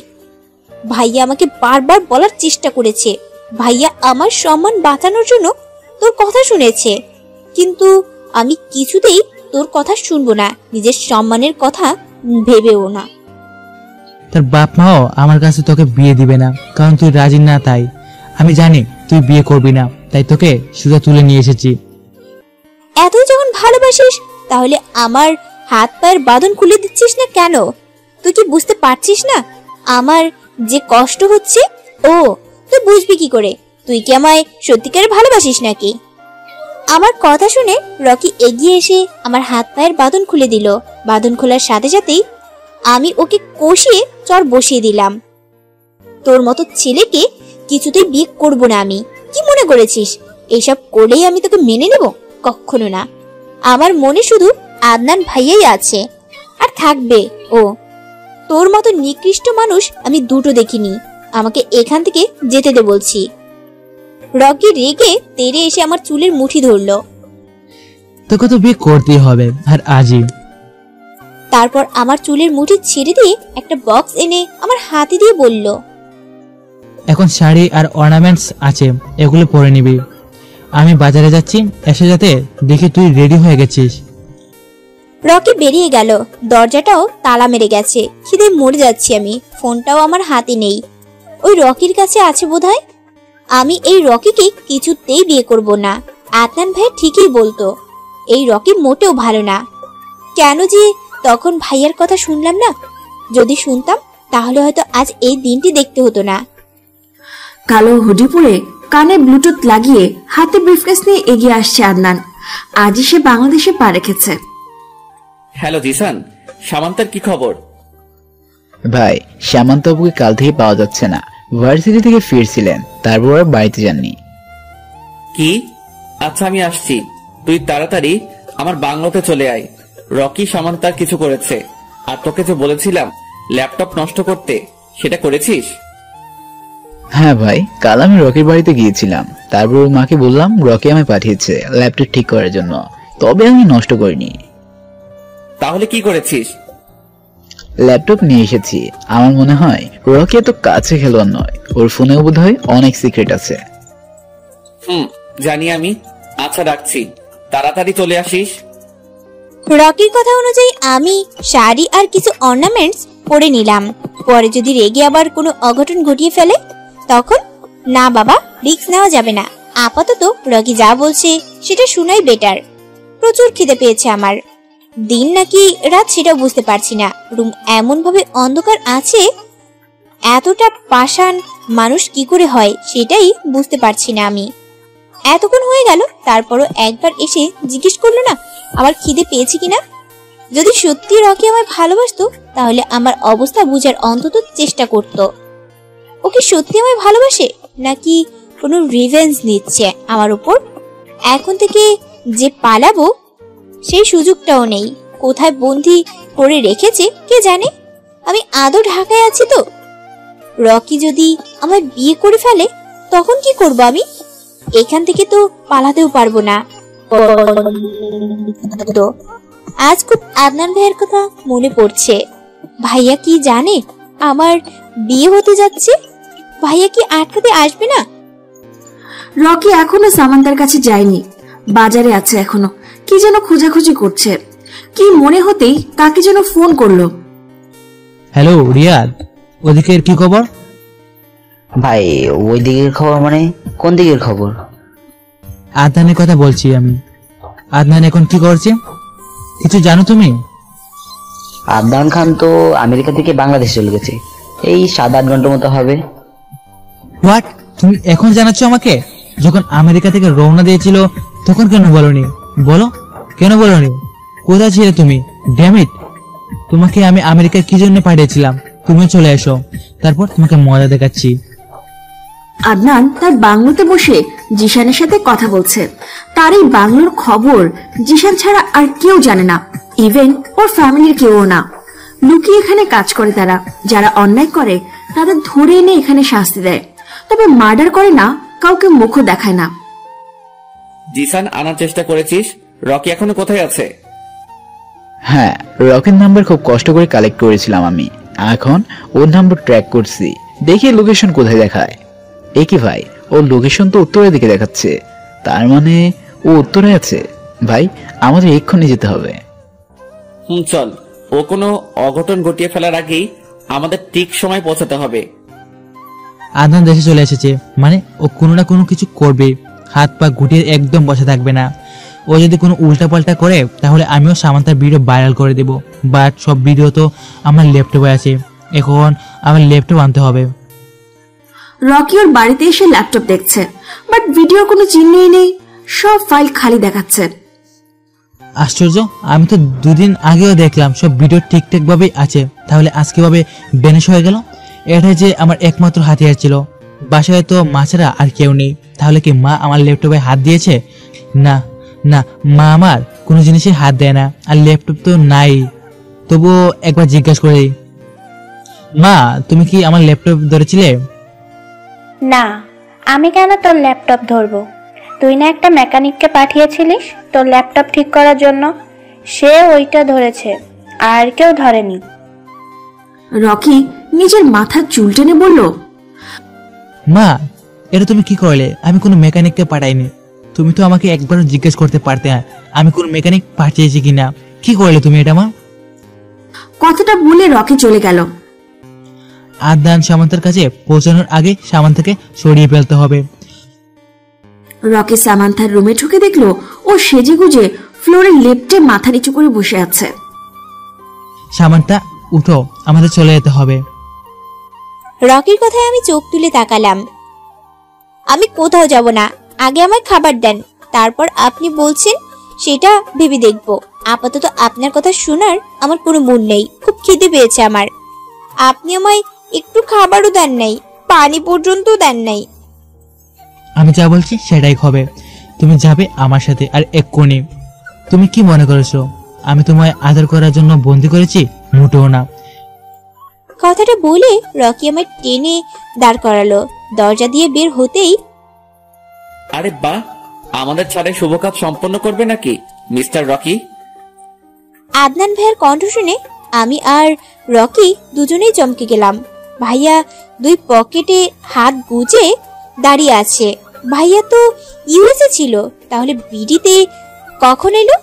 ভাইয়া আমাকে বারবার বলার চেষ্টা করেছে, ভাইয়া আমার সম্মান বাঁচানোর জন্য তোর কথা শুনেছে, কিন্তু আমি কিছুতেই তোর কথা শুনবো না, নিজের সম্মানের কথা ভেবেও না।
তোর বাপ মাও আমার কাছে তোকে বিয়ে দিবে না, কারণ তুই রাজি না। তাই আমি জানি তুই বিয়ে করবি না, তাই তোকে সোজা তুলে নিয়ে এসেছি।
এতই যখন ভালোবাসিস তাহলে আমার হাত পায়ের বাঁধন খুলে দিচ্ছিস না কেন? তুই কি বুঝতে পারছিস না আমার যে কষ্ট হচ্ছে? ও তুই বুঝবি কি করে? তুই কি আমায় সত্যিকারে ভালোবাসিস নাকি? আমার কথা শুনে রকি এগিয়ে এসে আমার হাত পায়ের বাঁধন খুলে দিল। বাঁধন খোলার সাথে সাথেই আমি ওকে কষিয়ে চর বসিয়ে দিলাম। তোর মতো ছেলেকে কিছুতেই বিয়ে করব না আমি। কি মনে করেছিস এইসব করলেই আমি তোকে মেনে নেব? কখনো না। আমার মনে শুধু আদনান ভাইয়াই আছে, আর থাকবে। ও তোর মতো নিকৃষ্ট মানুষ আমি দুটো দেখিনি। আমাকে এখান থেকে যেতে দে বলছি। রকি রেগে তেড়ে এসে আমার চুলের মুঠি ধরলো।
তোকে তো বিয়ে করতেই হবে, আর আজই।
তারপর আমার চুলের মুঠি ছেড়ে দিয়ে একটা বক্স এনে আমার হাতে দিয়ে বলল,
এখন শাড়ি আর অর্নামেন্টস আছে, এগুলো পরে নিবি। আমি বাজারে যাচ্ছি, এসে যাতে দেখি তুই রেডি হয়ে গেছিস।
রকি বেরিয়ে গেল। দরজাটাও তালা মেরে গেছে। খিদে মরে যাচ্ছি আমি। ফোনটাও আমার হাতে নেই, ওই রকির কাছে আছে বোধহয়। আমি এই রকিকে কিছুতেই বিয়ে করব না। আদনান ভাই ঠিকই বলতো, এই রকি মোটেও ভালো না। কেন যে তখন ভাইয়ার কথা শুনলাম না? যদি শুনতাম তাহলে হয়তো আজ এই দিনটি দেখতে হতো না।
কালো হুডি পরে কানে ব্লুটুথ লাগিয়ে হাতে ব্রিফকেস নিয়ে এগিয়ে আসছে আদনান। আজই সে বাংলাদেশে পা রেখেছে।
হ্যালো জিসান, সামান্তার কি খবর?
ভাই, সামান্ত আপুকে কাল থেকে পাওয়া যাচ্ছে না। ভার্সিটি থেকে ফিরছিলেন, তারপর আর বাড়িতে যাননি।
কি? আচ্ছা আমি আসছি, তুই তাড়াতাড়ি আমার বাংলোতে চলে আয়। রকি সামান্তার কিছু করেছে, আর তোকে যে বলেছিলাম ল্যাপটপ নষ্ট করতে, সেটা করেছিস?
হ্যাঁ ভাই, কাল আমি রকির বাড়িতে গিয়েছিলাম, তারপর ওর মাকে বললাম রকি আমায় পাঠিয়েছে ল্যাপটপ ঠিক করার জন্য, তবে আমি নষ্ট করিনি।
তাহলে কি করেছিস?
ল্যাপটপ নিয়ে এসেছি। আমার মনে হয় রকি এত কাছে খেলোয়াড় নয়, ওর ফোনেও বোধহয় অনেক সিক্রেট আছে।
জানি আমি। আচ্ছা রাখছি, তাড়াতাড়ি চলে আসিস।
রকির কথা অনুযায়ী আমি শাড়ি আর কিছু অর্নামেন্টস পরে নিলাম। পরে যদি রেগে আবার কোনো অঘটন ঘটিয়ে ফেলে তখন? না বাবা, রিস্ক নেওয়া যাবে না। আপাতত রকি যা বলছে সেটা শোনাই বেটার। প্রচুর খিদে পেয়েছে আমার। দিন নাকি রাত সেটাও বুঝতে পারছি না। রুম এমন ভাবে অন্ধকার আছে, এতটা পাষাণ মানুষ কি করে হয় সেটাই বুঝতে পারছি না আমি। এতক্ষণ হয়ে গেল, তারপরও একবার এসে জিজ্ঞেস করলো না আমার খিদে পেয়েছে কিনা। যদি সত্যি রকি আমায় ভালোবাসতো তাহলে আমার অবস্থা বুঝার অন্তত চেষ্টা করত। ওকে সত্যি আমায় ভালোবাসে নাকি কোনো রিভেঞ্জ নিচ্ছে আমার উপর? এখন থেকে যে পালাবো সেই সুযোগটাও নেই। কোথায় বন্দি করে রেখেছে কে জানে। আমি আদৌ ঢাকায় আছি তো? রকি যদি আমায় বিয়ে করে ফেলে তখন কি করব আমি? এখান থেকে তো পালাতেও পারবো না। আজ খুব আদনান ভাইয়ের কথা মনে পড়ছে। ভাইয়া কি জানে আমার বিয়ে হতে যাচ্ছে? ভাইয়া কি আটকাতে আসবে না?
রকি এখনো সামান্তার কাছে যায়নি, বাজারে আছে এখনো। কি যেন খোঁজাখুঁজি করছে। কি মনে হতেই কাকে যেন ফোন করলো।
হ্যালো রিয়াদ, ওদিকের কি খবর?
ভাই ওই দিকের খবর মানে কোন দিকের খবর?
আদনানের কথা বলছি আমি। আদনান এখন কি করছে কিছু জানো তুমি?
আদনান খান তো আমেরিকা থেকে বাংলাদেশ চলে গেছে, এই 7-8 ঘন্টার মতো হবে।
হোয়াট? তুমি এখন জানাচ্ছ আমাকে? যখন আমেরিকা থেকে রওনা দিয়েছিল তখন কেন বলনি? বলো কেন বলনি? কোথায় ছিলে তুমি? ড্যাম ইট, তোমাকে আমি আমেরিকায় কি জন্য পাঠিয়েছিলাম? তুমি চলে এসো, তারপর তোমাকে মজা দেখাচ্ছি।
আদনান তার বাংলোতে বসে জিশানের সাথে কথা বলছে। তার এই বাংলোর খবর জিশান ছাড়া আর কেউ জানে না, ইভেন ওর ফ্যামিলির কেউ না। লুকিয়ে এখানে কাজ করে তারা। যারা অন্যায় করে তাদের ধরে এনে এখানে শাস্তি দেয়, তবে মার্ডার করে না, কাউকে মুখও দেখায় না।
জিসান আনার চেষ্টা করেছিস? রকি এখনো কোথায় আছে?
হ্যাঁ, রকির নাম্বার খুব কষ্ট করে কালেক্ট করেছিলাম আমি। এখন ওর নাম্বার ট্র্যাক করছি, দেখি লোকেশন কোথায় দেখায়। একই ভাই, ওর লোকেশন তো উত্তরের দিকে দেখাচ্ছে, তার মানে ও উত্তরে আছে। ভাই আমাদের এক্ষুনি যেতে হবে।
চল, ও কোনো অঘটন ঘটিয়ে ফেলার আগেই আমাদের ঠিক সময় পৌঁছাতে হবে।
আদনান দেশে চলে এসেছে মানে ও কোনো না কোনো কিছু করবে, হাত পা গুটিয়ে একদম বসে থাকবে না। ও যদি কোনো উল্টাপাল্টা করে তাহলে আমিও সামান্তার ভিডিও ভাইরাল করে দেব। বাট সব ভিডিও তো আমার ল্যাপটপে আছে, এখন আমার ল্যাপটপ আনতে হবে।
রকি ওর বাড়িতে এসে ল্যাপটপ দেখছে, বাট ভিডিও কোনো চিহ্নই নেই, সব ফাইল খালি দেখাচ্ছে।
আশ্চর্য, আমি তো 2 দিন আগেও দেখলাম সব ভিডিও ঠিকঠাক ভাবেই আছে, তাহলে আজকে ভাবে বেনেশ হয়ে গেল। এটা যে আমার একমাত্র হাতিয়ার ছিল। বাসায় তো মা ছাড়া আর কেউ নেই, তাহলে কি মা আমার ল্যাপটপে হাত দিয়েছে? না না, মা আমার কোনো জিনিসে হাত দেয় না, আর ল্যাপটপ তো নাই। তবুও একবার জিজ্ঞাসা করি, মা তুমি কি আমার ল্যাপটপ ধরেছিলে?
না, আমি কেন তোর ল্যাপটপ ধরবো? তুই না একটা মেকানিককে পাঠিয়েছিলিস তোর ল্যাপটপ ঠিক করার জন্য, সে ওইটা ধরেছে, আর কেউ ধরেনি।
রকি নিজের মাথার চুল টেনে বলল,
মা এটা তুমি কি করলে? আমি কোনো মেকানিককে পাঠাইনি। তুমি তো আমাকে একবারও জিজ্ঞেস করতে পারতে আমি কোন মেকানিক পাঠিয়েছি কিনা। কি করলে তুমি এটা মা?
কথাটা বলে রকি চলে গেল।
আদনান সামান্তার কাছে পৌঁছানোর আগে সামান্তাকে সরিয়ে ফেলতে হবে।
রকি সামান্তার রুমে ঢুকে দেখলো ও সেজে গুজে ফ্লোরের লেফটে মাথা নিচু করে বসে আছে।
সামান্তা উঠো, আমাদের চলে যেতে হবে।
রকির কথায় আমি চোখ তুলে তাকালাম। আমি কোথাও যাব না, আগে আমায় খাবার দেন, তারপর আপনি বলছেন সেটা ভেবে দেখব। আপাতত আপনার কথা শোনার আমার কোনো মন নেই। খুব খিদে পেয়েছে আমার। আপনি আমায় একটু খাবারও দেন নাই, পানি পর্যন্ত দেন নাই।
আমি যা বলছি সেটাই হবে। তুমি যাবে আমার সাথে, আর এক্ষুনি। তুমি কি মনে করেছো আমি তোমায় আদর করার জন্য বন্দি করেছি? মোটেও না।
কথাটা বলে রকি আমায় টেনে দাঁড় করালো। দরজা দিয়ে বের হতেই,
আরে বাহ, আমাদের ছাড়ে শুভ কাজ সম্পন্ন করবে নাকি মিস্টার রকি?
আদনান ভাইয়ের কণ্ঠ শুনে আমি আর রকি দুজনেই চমকে গেলাম। ভাইয়া দুই পকেটে হাত গুজে দাঁড়িয়ে আছে। ভাইয়া তো ইউএসএ ছিল, তাহলে বিডিতে কখন এলো?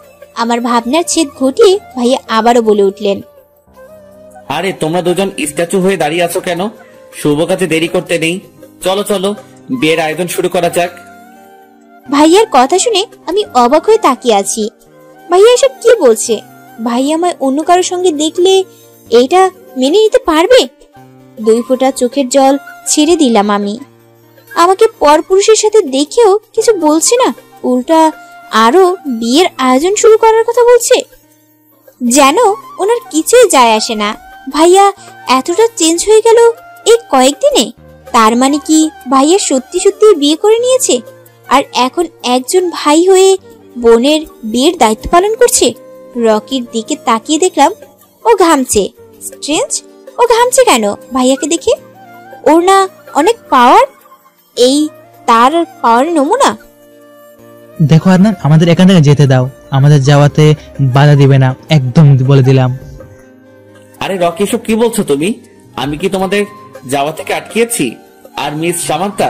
আমার ভাবনার ছেদ ঘটিয়ে ভাইয়া আবারও বলে উঠলেন,
আরে তোমরা দুজন স্ট্যাচু হয়ে দাঁড়িয়ে আছো কেন? শুভ কাজে দেরি করতে নেই, চলো চলো বিয়ের আয়োজন শুরু করা যাক।
ভাইয়ার কথা শুনে আমি অবাক হয়ে তাকিয়ে আছি। ভাইয়া এসব কি বলছে? ভাইয়া আমায় অন্য কারোর সঙ্গে দেখলে এটা মেনে নিতে পারবে? 2 ফোঁটা চোখের জল ছেড়ে দিলাম আমি। আমাকে পরপুরুষের সাথে দেখেও কিছু বলছে না, উল্টা আরো বিয়ের আয়োজন শুরু করার কথা বলছে। যেন ওনার কিছুই যায় আসে না। ভাইয়া এতটা চেঞ্জ হয়ে গেল এই কয়েকদিনে। তার মানে কি ভাইয়া সত্যি সত্যি বিয়ে করে নিয়েছে আর এখন একজন ভাই হয়ে বোনের বিয়ের দায়িত্ব পালন করছে? রকির দিকে তাকিয়ে দেখলাম ও ঘামছে। স্ট্রেঞ্জ, ও ঘামছে কেন ভাইয়াকে দেখে? ওর না অনেক পাওয়ার? এই তার পাওয়ারের নমুনা?
দেখো আদনান, আমাদের এখান থেকে যেতে দাও। আমাদের যাওয়াতে বাধা দিবে না, একদম বলে দিলাম।
আরে রকি, এসব কি বলছো তুমি? আমি কি তোমাদের যাওয়া থেকে আটকিয়েছি? আর মিস সামান্তা,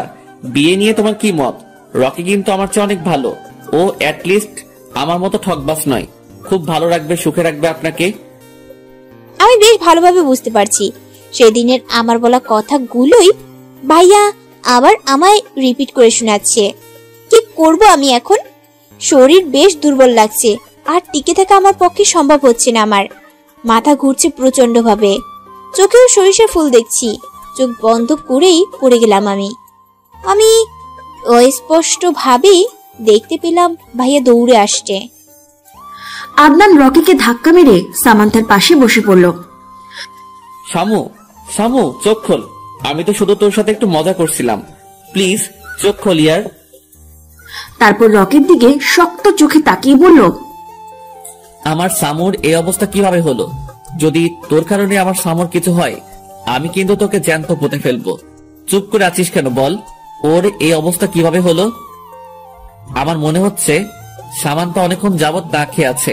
বিয়ে নিয়ে তোমার কি মত? রকি কিন্তু আমার চেয়ে অনেক ভালো। ও অ্যাটলিস্ট আমার মতো ঠকবাস নয়। খুব ভালো রাখবে, সুখে রাখবে আপনাকে।
আমি বেশ ভালোভাবে বুঝতে পারছি সেদিনের আমার বলা কথাগুলোই ভাইয়া আবার আমায় রিপিট করে শোনাচ্ছে। কি করব আমি এখন? শরীর বেশ দুর্বল লাগছে, আর টিকে থাকা আমার পক্ষে সম্ভব হচ্ছে না। আমার মাথা ঘুরছে প্রচন্ড ভাবে, চোখেও সরিষা ফুল দেখছি। চোখ বন্ধ করেই পড়ে গেলাম আমি অস্পষ্ট ভাবে দেখতে পেলাম ভাইয়া দৌড়ে আসছে।
আদনান রকিকে ধাক্কা মেরে সামান্তার পাশে বসে পড়ল।
শামু, শামু, চোখ খোল। আমি তো শুধু তোর সাথে একটু মজা করছিলাম, প্লিজ চোখ খোল ইয়ার।
তারপর রকির দিকে শক্ত চোখে তাকিয়ে বলল,
আমার সামুর এই অবস্থা কিভাবে হলো? যদি তোর কারণে আমার সামুর কিছু হয়, আমি কিন্তু তোকে জ্যান্ত পুঁতে ফেলবো। চুপ করে আছিস কেন বল? ওর এই অবস্থা কিভাবে হলো? আমার মনে হচ্ছে সামান্তা অনেকক্ষণ যাবৎ না খেয়ে আছে,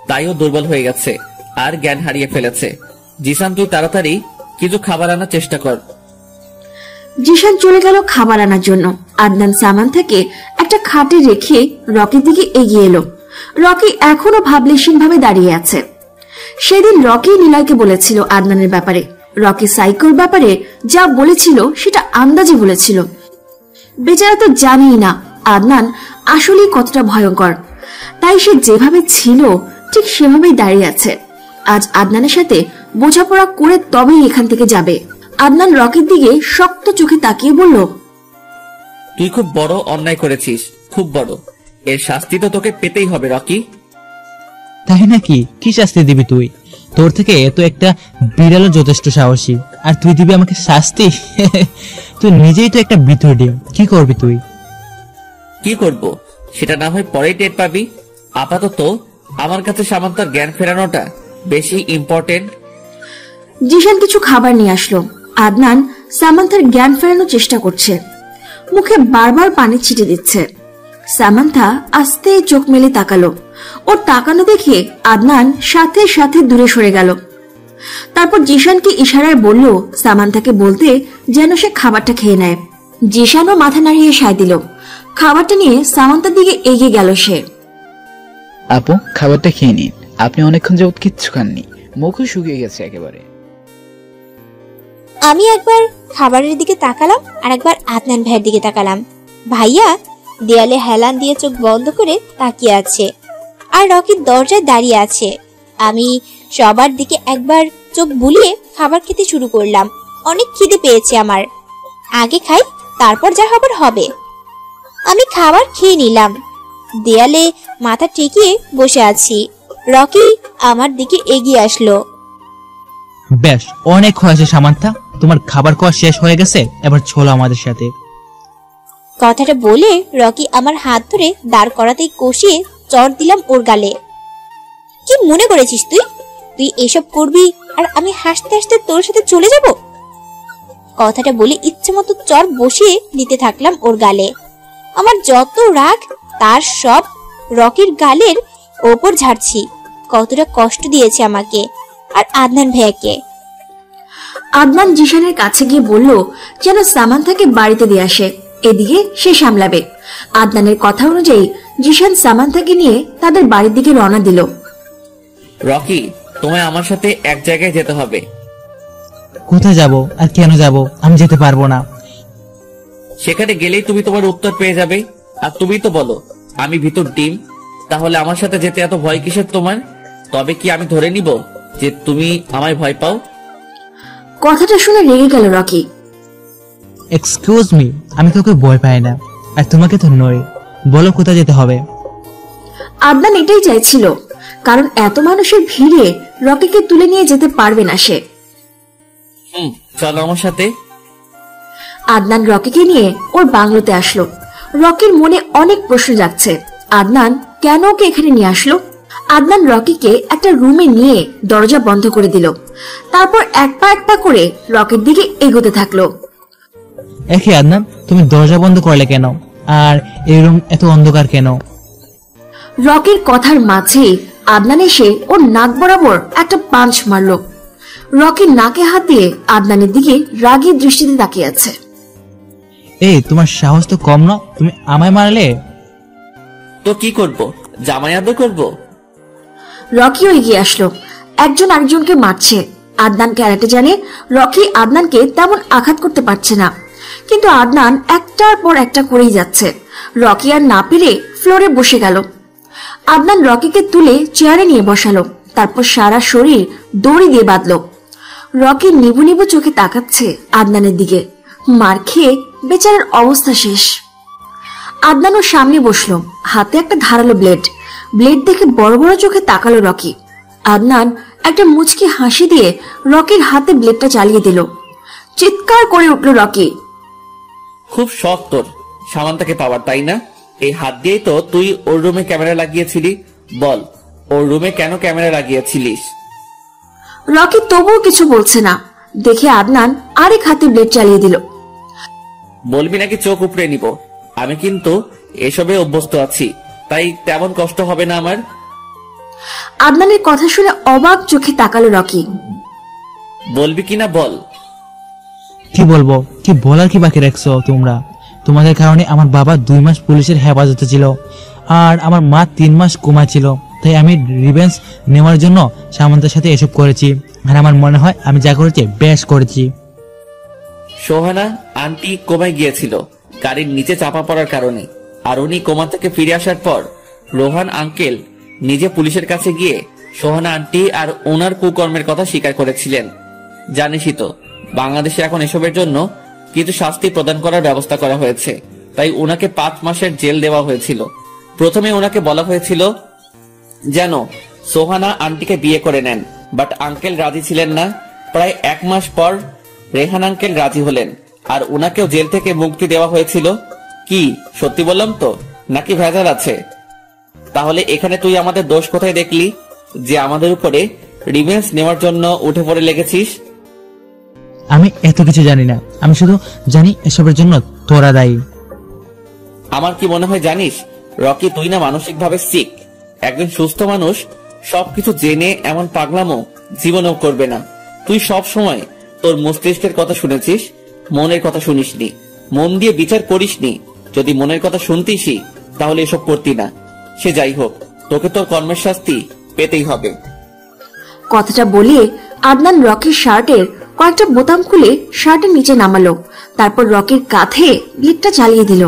তাইও দুর্বল হয়ে গেছে আর জ্ঞান হারিয়ে ফেলেছে। জিসান, তুই তাড়াতাড়ি কিছু খাবার আনার চেষ্টা কর।
জিশান চলে গেল খাবার আনার জন্য। আদনান সামান্তাকে একটা খাটে রেখে রকির দিকে এগিয়ে এলো। রকি এখনো ভাবলেশীন ভাবে দাঁড়িয়ে আছে। সেদিন রকি নিলয়কে বলেছিল আদনানের ব্যাপারে। রকি সাইকোর ব্যাপারে যা বলেছিল সেটা আন্দাজে বলেছিল। বেচারা তো জানেই না আদনান আসলে কতটা ভয়ঙ্কর, তাই সে যেভাবে ছিল ঠিক সেভাবেই দাঁড়িয়ে আছে। আজ আদনানের সাথে বোঝাপড়া করে তবেই এখান থেকে যাবে। আদনান রকির দিকে শক্ত চোখে তাকিয়ে বলল,
তুই খুব বড় অন্যায় করেছিস, খুব বড়। এর শাস্তি তো তোকে পেতেই হবে রকি।
তাই নাকি? কি শাস্তি দিবি তুই? তোর থেকে এত একটা বিড়ালও যথেষ্ট সাহসী, আর তুই দিবি আমাকে শাস্তি? তুই নিজেই তো একটা বৃথ ডিম। কি করবি তুই?
কি করব সেটা না হয় পরেই টের পাবি। আপাতত আমার কাছে সামান্তার জ্ঞান ফেরানোটা বেশি ইম্পর্টেন্ট।
জিশান কিছু খাবার নিয়ে আসলো। আদনান সামান্তার জ্ঞান ফেরানোর চেষ্টা করছে, মুখে বারবার পানি ছিটে দিচ্ছে। সামান্তা আস্তে চোখ মেলে তাকালো। ওর তাকানো দেখে আদনান সাথে সাথে দূরে সরে গেল। তারপর জিশানকে ইশারায় বলল সামান্তাকে বলতে যেন সে খাবারটা খেয়ে নেয়। জিশানও মাথা নাড়িয়ে সায় দিল। খাবারটা নিয়ে সামান্তার দিকে এগিয়ে গেল সে।
আপু, খাবারটা খেয়ে নিন। আপনি অনেকক্ষণ যাবত কিচ্ছু খাননি, মুখও শুকিয়ে গেছে একেবারে।
আমি একবার খাবারের দিকে তাকালাম আর একবার আদনান ভাইয়ের দিকে তাকালাম। ভাইয়া দেয়ালে হেলান দিয়ে চোখ বন্ধ করে তাকিয়ে আছে, আর রকির দরজায় দাঁড়িয়ে আছে। আমি সবার দিকে একবার চোখ বুলিয়ে খাবার খেতে শুরু করলাম। অনেক খিদে পেয়েছে আমার। আগে খাই, তারপর যা হবার হবে। আমি খাবার খেয়ে নিলাম। দেয়ালে মাথা ঠেকিয়ে বসে আছি। রকি আমার দিকে এগিয়ে আসলো।
বেশ, অনেক হয়েছে সামান্থা, তোমার খাবার খাওয়া শেষ হয়ে গেছে, এবার চলো আমাদের সাথে।
কথাটা বলে রকি আমার হাত ধরে দাঁড় করাতেই কষিয়ে চড় দিলাম ওর গালে। কি মনে করেছিস তুই তুই এসব করবি আর আমি হাসতে হাসতে তোর সাথে চলে যাব? কথাটা বলে ইচ্ছে মতো চড় বসিয়ে দিতে থাকলাম ওর গালে। আমার যত রাগ তার সব রকির গালের ওপর ঝাড়ছি। কতটা কষ্ট দিয়েছে আমাকে আর আদনান ভাইয়াকে।
আদনান জিশানের কাছে গিয়ে বলল যেন সামান্থাকে বাড়িতে দিয়ে আসে, এদিকে সে সামলাবে। আদনানের কথা অনুযায়ী জিশান সামান্থাকে নিয়ে তাদের বাড়ির দিকে রওনা দিল।
রকি, তোমায় আমার সাথে এক জায়গায় যেতে হবে।
কোথায় যাব আর কেন যাব? আমি যেতে পারবো না।
সেখানে গেলেই তুমি তোমার উত্তর পেয়ে যাবে। আর তুমি তো বলো আমি ভিতর ডিম, তাহলে আমার সাথে যেতে এত ভয় কিসের তোমার? তবে কি আমি ধরে নিব যে তুমি আমায় ভয় পাও?
কথাটা শুনে রেগে গেল রকি।
এক্সকিউজ মি, আমি তোকে ভয় পাই না, আর তোমাকে তো নয়। বলো কোথায় যেতে হবে?
আদনান এটাই চাইছিল, কারণ এত মানুষের ভিড়ে রকিকে তুলে নিয়ে যেতে পারবে না সে।
চলো আমার সাথে।
আদনান রকিকে নিয়ে ওর বাংলোতে আসলো। রকির মনে অনেক প্রশ্ন জাগছে। আদনান কেন ওকে এখানে নিয়ে আসলো? আদনান রকিকে একটা রুমে নিয়ে দরজা বন্ধ করে দিল। তারপর এক পা করে রকির দিকে এগোতে থাকলো।
একে আদনান, তুমি দরজা বন্ধ করলে কেন? আর এই রুম এত অন্ধকার কেন?
রকির কথার মাঝে আদনান এসে ওর নাক বরাবর একটা পাঞ্চ মারলো। রকির নাকে হাত দিয়ে আদনানের দিকে রাগী দৃষ্টিতে তাকিয়ে আছে।
এই, তোমার সাহস তো কম না, তুমি আমায় মারলে?
তো কি করব? জামাই আদর করব?
রকিও এগিয়ে আসলো। একজন আরেকজনকে মারছে। আদনান ক্যারাটে জানে, রকি আদনানকে তেমন আঘাত করতে পারছে না, কিন্তু আদনান একটার পর একটা করেই যাচ্ছে। রকি আর না পেরে ফ্লোরে বসে গেল। আদনান রকিকে তুলে চেয়ারে নিয়ে বসালো, তারপর সারা শরীর দড়ি দিয়ে বাঁধলো। রকি নিবু নিবু চোখে তাকাচ্ছে আদনানের দিকে। মার খেয়ে বেচারার অবস্থা শেষ। আদনানও সামনে বসলো, হাতে একটা ধারালো ব্লেড দেখে বড় বড় চোখে তাকালো রকি। আদনান একটা মুচকি হাসি দিয়ে রকির হাতে ব্লেডটা চালিয়ে দিল। চিৎকার করে উঠল রকি।
খুব শখ তোর সামান্তাকে পাওয়ার, তাই না? এই হাত দিয়েই তো তুই ওর রুমে ক্যামেরা লাগিয়েছিলি। বল, ওর রুমে কেন ক্যামেরা লাগিয়েছিলিস?
রকি তবুও কিছু বলছে না দেখে আদনান আরেক হাতে ব্লেড চালিয়ে দিল।
বলবি নাকি চোখ উপড়ে নিব? আমি কিন্তু এসবে অভ্যস্ত আছি, তাই তেমন কষ্ট হবে না আমার।
আদনানের কথা শুনে অবাক চোখে তাকালো রকি।
বলবি কিনা বল।
কি বলবো? কি বলার কি বাকি রাখছো তোমরা? তোমাদের কারণে আমার বাবা 2 মাস পুলিশের হেফাজতে ছিল, আর আমার মা 3 মাস কোমায় ছিল। তাই আমি রিভেঞ্জ নেওয়ার জন্য সামান্তের সাথে এসব করেছি, আর আমার মনে হয় আমি যা করেছি বেশ করেছি।
সোহানা আন্টি কোমায় গিয়েছিল গাড়ির নিচে চাপা পড়ার কারণে, আর উনি কোমা থেকে ফিরে আসার পর রোহান আঙ্কেল নিজে পুলিশের কাছে গিয়ে সোহানা আন্টি আর ওনার কুকর্মের কথা স্বীকার করেছিলেন। জানিসই তো বাংলাদেশে এখন এসবের জন্য কিছু শাস্তি প্রদান করার ব্যবস্থা করা হয়েছে, তাই ওনাকে 5 মাসের জেল দেওয়া হয়েছিল। প্রথমে ওনাকে বলা হয়েছিল যেন সোহানা আন্টিকে বিয়ে করে নেন, বাট আঙ্কেল রাজি ছিলেন না। প্রায় 1 মাস পর রেহান আঙ্কেল রাজি হলেন, আর ওনাকেও জেল থেকে মুক্তি দেওয়া হয়েছিল। কি সত্যি বললাম তো, নাকি ভেজাল আছে? তাহলে এখানে তুই আমাদের দোষ কোথায় দেখলি যে আমাদের উপরে রিভেঞ্জ নেওয়ার জন্য উঠে পড়ে লেগেছিস?
আমি এত কিছু জানি না, আমি শুধু জানি এসবের জন্য তোরা দায়ী।
আমার কি মনে হয় জানিস রকি, তুই না মানসিকভাবে সিক। একজন সুস্থ মানুষ সবকিছু জেনে এমন পাগলামো জীবনেও করবে না। তুই সব সময় তোর মস্তিষ্কের কথা শুনেছিস, মনের কথা শুনিসনি, মন দিয়ে বিচার করিসনি। যদি মনের কথা শুনতিসই তাহলে এসব করতি না। সে যাই হোক, তোকে তোর কর্মের শাস্তি পেতেই হবে।
কথাটা বলে আদনান রকির শার্টের কয়েকটা বোতাম খুলে শার্টের নিচে নামালো, তারপর রকির কাঁধে ব্লেডটা চালিয়ে দিল।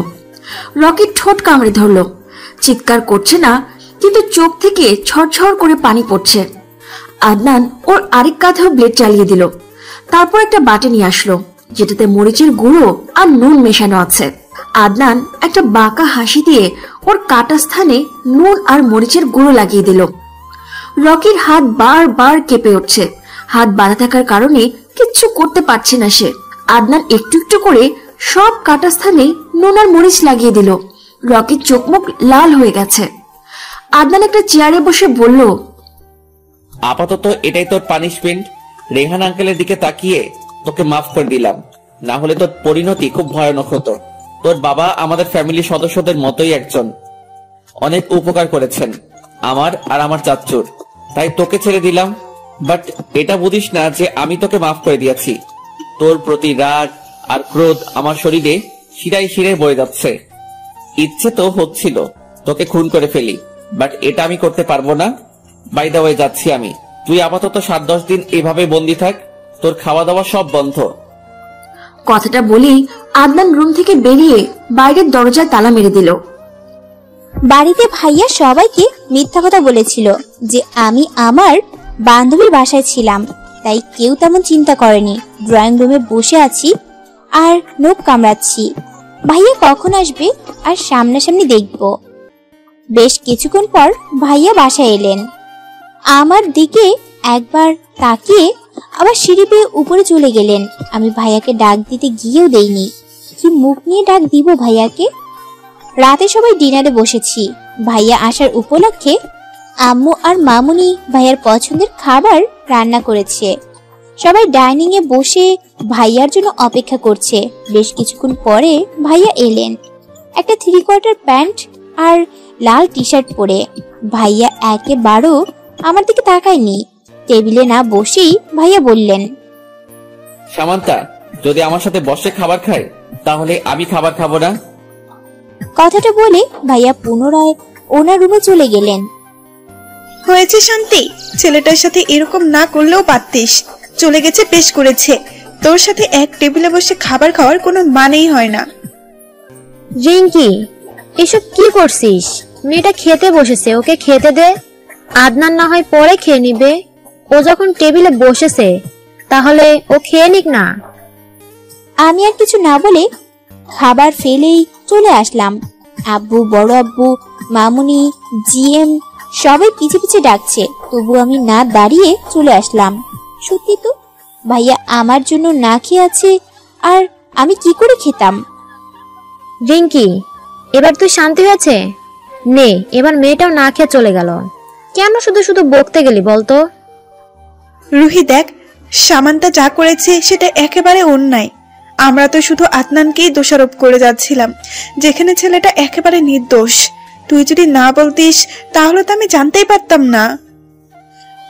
রকির ঠোঁট কামড়ে ধরলো। চিৎকার করছে না, কিন্তু চোখ থেকে ছড়ছড় করে পানি পড়ছে। আদনান ওর আরেক কাঁধেও ব্লেড চালিয়ে দিল। তারপর একটা বাটি নিয়ে আসলো, যেটাতে মরিচের গুঁড়ো আর নুন মেশানো আছে। আদনান একটা বাঁকা হাসি দিয়ে ওর কাটা স্থানে নুন আর মরিচের গুঁড়ো লাগিয়ে দিল। রকির হাত বারবার কেঁপে উঠছে, হাত বাঁধা থাকার কারণে কিচ্ছু করতে পারছে না সে। আদনান একটু একটু করে সব কাটা স্থানে নুন আর মরিচ লাগিয়ে দিল। রকির চোখ মুখ লাল হয়ে গেছে। আদনান একটা চেয়ারে বসে বলল,
আপাতত এটাই তোর পানিশমেন্ট। রেহান আঙ্কেলের দিকে তাকিয়ে তোকে মাফ করে দিলাম, না হলে তোর পরিণতি খুব ভয়ানক হতো। তোর বাবা আমাদের ফ্যামিলির সদস্যদের মতোই একজন, অনেক উপকার করেছেন আমার আর আমার চাচ্চুর, তাই তোকে ছেড়ে দিলাম। বাট এটা বুঝিস না যে আমি তোকে মাফ করে দিয়েছি। তোর প্রতি রাগ আর ক্রোধ আমার শরীরে শিরায় শিরায় বয়ে যাচ্ছে। ইচ্ছে তো হচ্ছিল তোকে খুন করে ফেলি, বাট এটা আমি করতে পারবো না। বাই দা ওয়ে যাচ্ছি আমি, তুই আপাতত 7-10 দিন এভাবে বন্দি থাক, তোর খাওয়া দাওয়া সব বন্ধ।
কথাটা বলেই আদনান রুম থেকে বেরিয়ে বাইরের দরজায় তালা মেরে দিল।
বাড়িতে ভাইয়া সবাইকে মিথ্যা কথা বলেছিল যে আমি আমার বান্ধবীর বাসায় ছিলাম, তাই কেউ তেমন চিন্তা করেনি। ড্রয়িং রুমে বসে আছি আর নোখ কামড়াচ্ছি। ভাইয়া কখন আসবে আর সামনাসামনি দেখব। বেশ কিছুক্ষণ পর ভাইয়া বাসায় এলেন। আমার দিকে একবার তাকিয়ে আবার সিঁড়ি বেয়ে উপরে চলে গেলেন। আমি ভাইয়াকে ডাক দিতে গিয়েও দেইনি। কি মুখ নিয়ে ডাক দিব ভাইয়াকে? রাতে সবাই ডিনারে বসেছি। ভাইয়া আসার উপলক্ষে আম্মু আর মামুনি ভাইয়ার পছন্দের খাবার রান্না করেছে। সবাই ডাইনিং এ বসে ভাইয়ার জন্য অপেক্ষা করছে। বেশ কিছুক্ষণ পরে ভাইয়া এলেন, একটা 3/4 প্যান্ট আর লাল টি শার্ট পরে। ভাইয়া একেবারেও আমার দিকে তাকায়নি। টেবিলে না বসেই ভাইয়া বললেন,
সামান্তা যদি আমার সাথে বসে খাবার খায় তাহলে আমি খাবার খাবো না।
কথাটা বলে ভাইয়া পুনরায় ওনার রুমে চলে গেলেন।
হয়েছে শান্তি, ছেলেটার সাথে এরকম না করলেও পারতিস। চলে গেছে বেশ করেছে, তোর সাথে এক টেবিলে বসে খাবার খাওয়ার কোনো মানেই হয় না।
রিঙ্কি, এসব কি করছিস? মেয়েটা খেতে বসেছে, ওকে খেতে দে। আদনান না হয় পরে খেয়ে নিবে। ও যখন টেবিলে বসেছে তাহলে ও খেয়ে নিক না।
আমি আর কিছু না বলে খাবার ফেলেই চলে আসলাম। আব্বু, বড় আব্বু, মামুনি, জিএম সবাই পিছে পিছে ডাকছে, তবু আমি না দাঁড়িয়ে চলে আসলাম। সত্যি তো, ভাইয়া আমার জন্য না খেয়ে আছে আর আমি কি করে খেতাম?
রিঙ্কি, এবার তুই শান্তি হয়েছে? নে, এবার মেয়েটাও না খেয়ে চলে গেল। কেন শুধু শুধু বকতে গেলি বলতো?
রুহি দেখ, সামান্তা যা করেছে সেটা একেবারে অন্যায়। আমরা তো শুধু আদনানকেই দোষারোপ করে যাচ্ছিলাম, যেখানে ছেলেটা একেবারে নির্দোষ। তুই যদি না বলতিস তাহলে তো আমি জানতেই পারতাম না।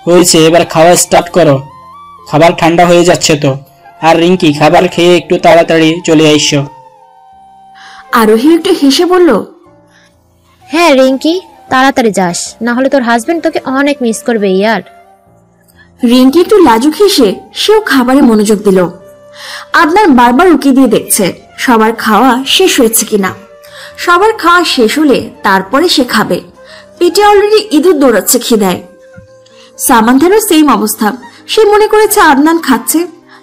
হয়েছে, এবার খাওয়া স্টার্ট করো। খাবার ঠান্ডা হয়ে যাচ্ছে তো। আর রিঙ্কি, খাবার খেয়ে একটু তাড়াতাড়ি চলে আইসো।
আরোহী একটু হেসে বলল,
হ্যাঁ রিঙ্কি, তাড়াতাড়ি যাস, না হলে তোর হাজবেন্ড তোকে অনেক মিস করবে ইয়ার।
রিঙ্কি একটু লাজুক হেসে সেও খাবারে মনোযোগ দিল। আদনান বারবার উকি দিয়ে দেখছে সবার খাওয়া শেষ হয়েছে কিনা। সবার খাওয়া শেষ হলে তারপরে সে খাবে। পেটে অলরেডি ইঁদুর দৌড়াচ্ছে খিদায়। সামান্থারও সেম অবস্থা। সে মনে করেছে আদনান খাচ্ছে,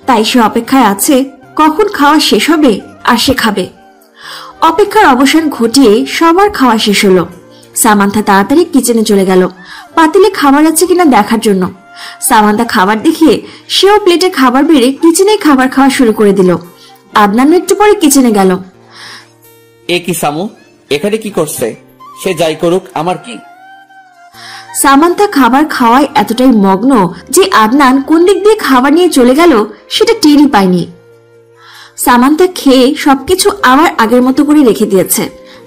তাই সে অপেক্ষায় আছে কখন খাওয়া শেষ হবে আর সে খাবে। অপেক্ষার অবসান ঘটিয়ে সবার খাওয়া শেষ হলো। সামান্থা তাড়াতাড়ি কিচেনে চলে গেল পাতিলে খাবার আছে কিনা দেখার জন্য। সামান্থা খাবার দেখিয়ে সেও প্লেটে খাবার বেড়ে কিচেনে খাবার খাওয়া শুরু করে দিল। আদনান একটু পরে কিচেনে গেল।
এ কি সামু, এখানে কি করছে? সে যাই করুক, আমার কি?
সামান্থা খাবার খাওয়ায় এতটাই মগ্ন যে আদনান কোন দিক দিয়ে খাবার নিয়ে চলে গেল সেটা টেরই পায়নি। সামান্থা খেয়ে সবকিছু আবার আগের মতো করে রেখে দিয়েছে,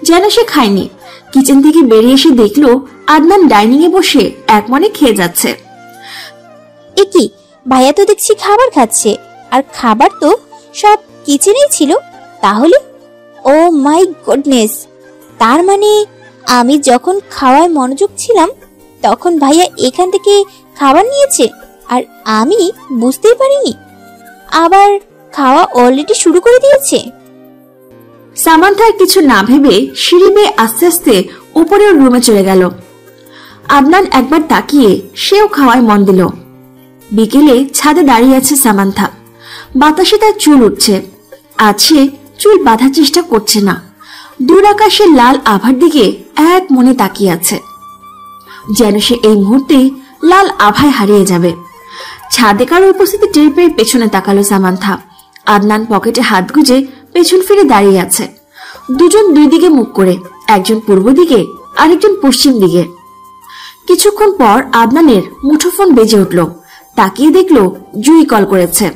যেন সে খায়নি। কিচেন থেকে বেরিয়ে এসে দেখলো আদনান ডাইনিং এ বসে একমনে খেয়ে যাচ্ছে।
এ কি, ভাইয়া তো দেখছি খাবার খাচ্ছে, আর খাবার তো সব কিচেনেই ছিল। তাহলে ও মাই গডনেস, তার মানে আমি যখন খাওয়ায় মনোযোগ ছিলাম তখন ভাইয়া এখান থেকে খাবার নিয়েছে আর আমি বুঝতেই পারিনি। আবার খাওয়া অলরেডি শুরু করে দিয়েছে।
সামান্থা কিছু না ভেবে সিঁড়ি বেয়ে আস্তে আস্তে উপরের রুমে চলে গেল। আদনান একবার তাকিয়ে সেও খাওয়ায় মন দিল। বিকেলে ছাদে দাঁড়িয়ে আছে সামান্থা। বাতাসে তার চুল উঠছে। আজ সে চুল বাঁধার চেষ্টা করছে না, দূর আকাশের লাল আভার দিকে এক মনে তাকিয়ে আছে, যেন সে এই মুহূর্তে লাল আভায় হারিয়ে যাবে। ছাদে কারো উপস্থিতি টের পেয়ে পেছনে তাকালো সামান্থা। আদনান পকেটে হাত গুজে পেছন ফিরে দাঁড়িয়ে আছে। দুজন দুই দিকে মুখ করে, একজন পূর্ব দিকে আরেকজন পশ্চিম দিকে। কিছুক্ষণ পর আদনানের মুঠোফোন বেজে উঠল। তাকিয়ে দেখলো জুই কল করেছে।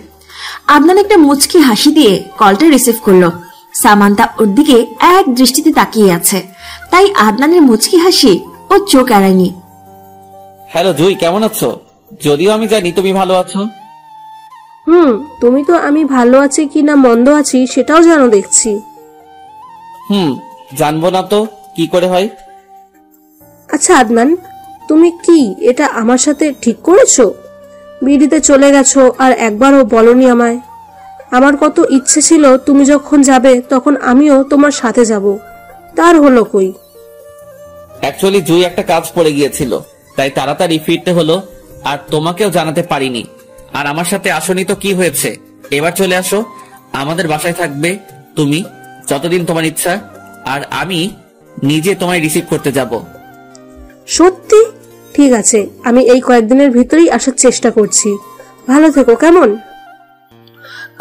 আদনান একটা মুচকি হাসি দিয়ে কলটা রিসিভ করলো। সামান্থা ওর দিকে এক দৃষ্টিতে তাকিয়ে আছে, তাই আদনানের মুচকি হাসি ও চোখ এড়ায়নি।
হ্যালো জুই, কেমন আছো? যদিও আমি জানি তুমি ভালো আছো।
তুমি তো আমি ভালো আছি কি না মন্দ আছি সেটাও জানো দেখছি।
জানবো না তো কি করে হয়?
আচ্ছা আদনান, তুমি কি এটা আমার সাথে ঠিক করেছো? বিড়িতে চলে গেছো আর একবারও বলনি আমায়। আমার কত ইচ্ছে ছিল তুমি যখন যাবে তখন আমিও তোমার সাথে যাব, তার হলো কই?
অ্যাকচুয়ালি জুই একটা কাজ পড়ে গিয়েছিল, তাই তাড়াতাড়ি ফিরতে হলো, আর তোমাকেও জানাতে পারিনি। আর আমার সাথে আসনি তো কি হয়েছে, এবার চলে আসো, আমাদের বাসায় থাকবে তুমি যতদিন তোমার ইচ্ছা, আর আমি নিজে তোমায় রিসিভ করতে যাব।
সত্যি? ঠিক আছে, আমি এই কয়েকদিনের ভিতরেই আসার চেষ্টা করছি। ভালো থেকো কেমন?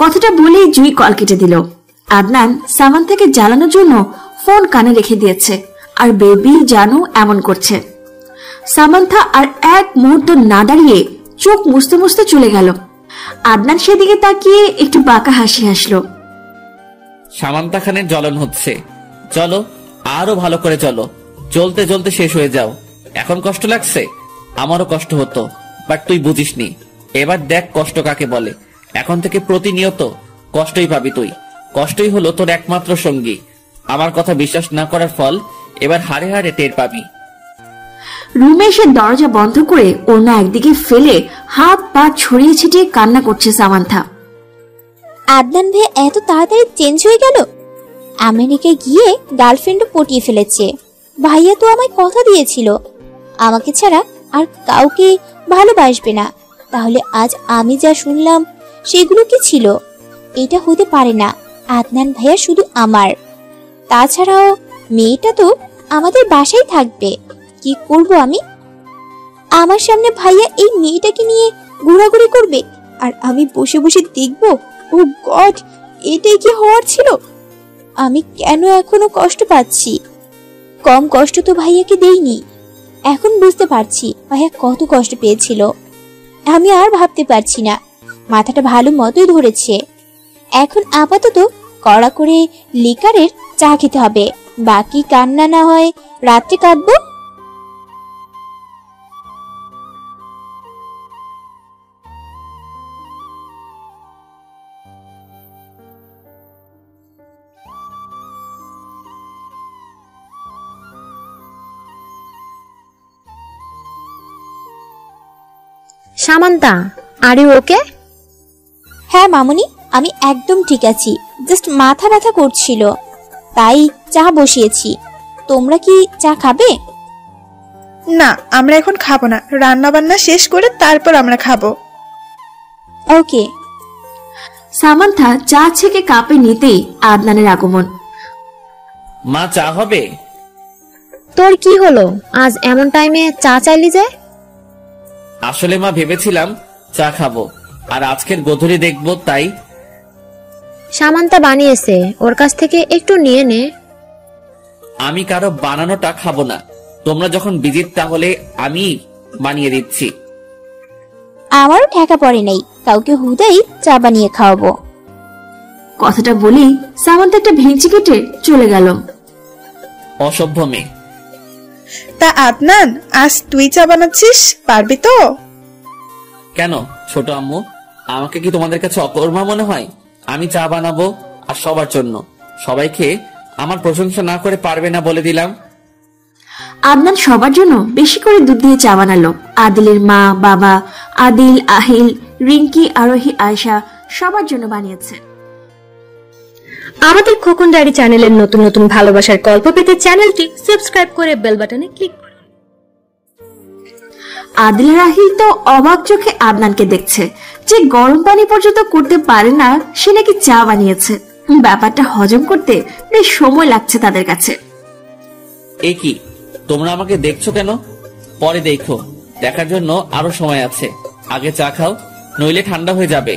কথাটা বলেই জুই কল কেটে দিল। আদনান সামান্থাকে জ্বালানোর জন্য ফোন কানে রেখে দিয়েছে, আর বেবি জানু এমন করছে। সামান্থা আর এক মুহূর্ত না দাঁড়িয়ে চোখ মুছতে মুছতে চলে গেল। আদনান সেদিকে তাকিয়ে একটু বাঁকা হাসি হাসলো।
সামান্তা খানের জ্বলন হচ্ছে, চলো আরো ভালো করে চলো, চলতে চলতে শেষ হয়ে যাও। এখন কষ্ট লাগছে, আমারও কষ্ট হতো, বাট তুই বুঝিসনি। এবার দেখ কষ্ট কাকে বলে। এখন থেকে প্রতিনিয়ত কষ্টই পাবি তুই। কষ্টই হলো তোর একমাত্র সঙ্গী। আমার কথা বিশ্বাস না করার ফল এবার হাড়ে হাড়ে টের পাবি।
রুমে এসে দরজা বন্ধ করে ওড়না একদিকে ফেলে হাত পা ছড়িয়ে ছিটিয়ে কান্না করছে সামান্থা।
আদনান ভাই এত তাড়াতাড়ি চেঞ্জ হয়ে গেল। আমেরিকায় গিয়ে গার্লফ্রেন্ডও পটিয়ে ফেলেছে। ভাইয়া তো আমায় কথা দিয়েছিল আমাকে ছাড়া আর কাউকে ভালোবাসবে না। তাহলে আজ আমি যা শুনলাম সেগুলো কি ছিল? এটা হতে পারে না। আদনান ভাইয়া শুধু আমার, তাছাড়াও মেয়েটা তো আমাদের বাসায় থাকবে। কি করব আমি? আমার সামনে ভাইয়া এই মেয়েটাকে নিয়ে ঘোরাঘুরি করবে আর আমি বসে বসে দেখব। ও গড, এটাই কি হওয়ার ছিল? আমি কেন এখনো কষ্ট পাচ্ছি? কম কষ্ট তো ভাইয়াকে দেইনি। এখন বুঝতে পারছি ভাইয়া কত কষ্ট পেয়েছিল। আমি আর ভাবতে পারছি না, মাথাটা ভালো মতোই ধরেছে। এখন আপাতত কড়া করে লিকারের চা খেতে হবে, বাকি কান্না না হয় রাত্রে কাটবো।
Samantha, are you okay?
হ্যাঁ মামুনি, আমি একদম ঠিক আছি। জাস্ট মাথা ব্যথা করছিল, তাই চা বসিয়েছি। তোমরা কি চা খাবে?
না, আমরা এখন খাবো না, রান্না বান্না শেষ করে তারপর আমরা খাবো।
ওকে।
সামান্থা চা ছেঁকে কাপে নিতেই আদনানের আগমন।
মা, চা হবে?
তোর কি হলো, আজ এমন টাইমে চা চাইলি যে?
আসলে মা, ভেবেছিলাম চা খাবো আর আজকের গোধূলি দেখবো, তাই।
সামান্তা বানিয়েছে, ওর কাছ থেকে একটু নিয়ে নে।
আমি কারো বানানোটা খাবো না। তোমরা যখন বিজিত তাহলে আমি বানিয়ে দিচ্ছি।
আমারও ঠেকা পড়ে নাই, কাউকে হুদাই চা বানিয়ে খাওয়াবো।
কথাটা বলেই সামান্তা একটা ভেঙচি কেটে চলে গেল।
অসভ্য মেয়ে।
তা আদনান, আজ তুই চা বানাচ্ছিস, পারবি তো?
কেন ছোট আম্মু, আমাকে কি তোমাদের কাছে অকর্মা মনে হয়? আমি চা বানাবো আর সবার জন্য। সবাইকে আমার প্রশংসা না করে পারবে না বলে দিলাম।
আদনান সবার জন্য বেশি করে দুধ দিয়ে চা বানালো। আদিলের মা, বাবা, আদিল, আহিল, রিঙ্কি, আরোহী, আয়শা সবার জন্য বানিয়েছে।
আমাদের খোকন ডায়েরি চ্যানেলের নতুন নতুন ভালোবাসার গল্প পেতে চ্যানেলটি সাবস্ক্রাইব করে বেল বাটনে ক্লিক করুন।
আদিল আর আহিল তো অবাক চোখে আদনানকে দেখছে, যে গরম পানি পর্যন্ত করতে পারে না সে নাকি চা বানিয়েছে। ব্যাপারটা হজম করতে বেশ সময় লাগছে তাদের কাছে।
এ কি, তোমরা আমাকে দেখছো কেন? পরে দেখো, দেখার জন্য আরো সময় আছে। আগে চা খাও, নইলে ঠান্ডা হয়ে যাবে।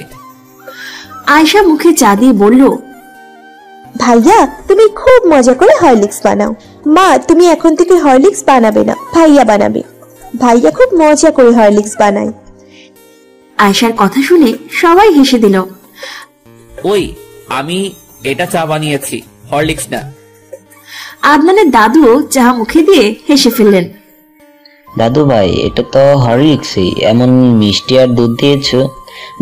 আয়শা মুখে চা দিয়ে বলল,
ভাইয়া তুমি খুব মজা করে হরলিক্স বানাও। মা তুমি এখন থেকে হরলিক্স বানাবে না, ভাইয়া বানাবে। ভাইয়া খুব মজা করে হরলিক্স বানায়।
আয়শার কথা শুনে সবাই হেসে দিল।
ওই আমি এটা চা বানিয়েছি, হরলিক্স না।
আদনানের দাদুও চা মুখে দিয়ে হেসে ফেললেন।
দাদু ভাই, এটা তো হরলিক্সই, এমন মিষ্টি আর দুধ দিয়েছো।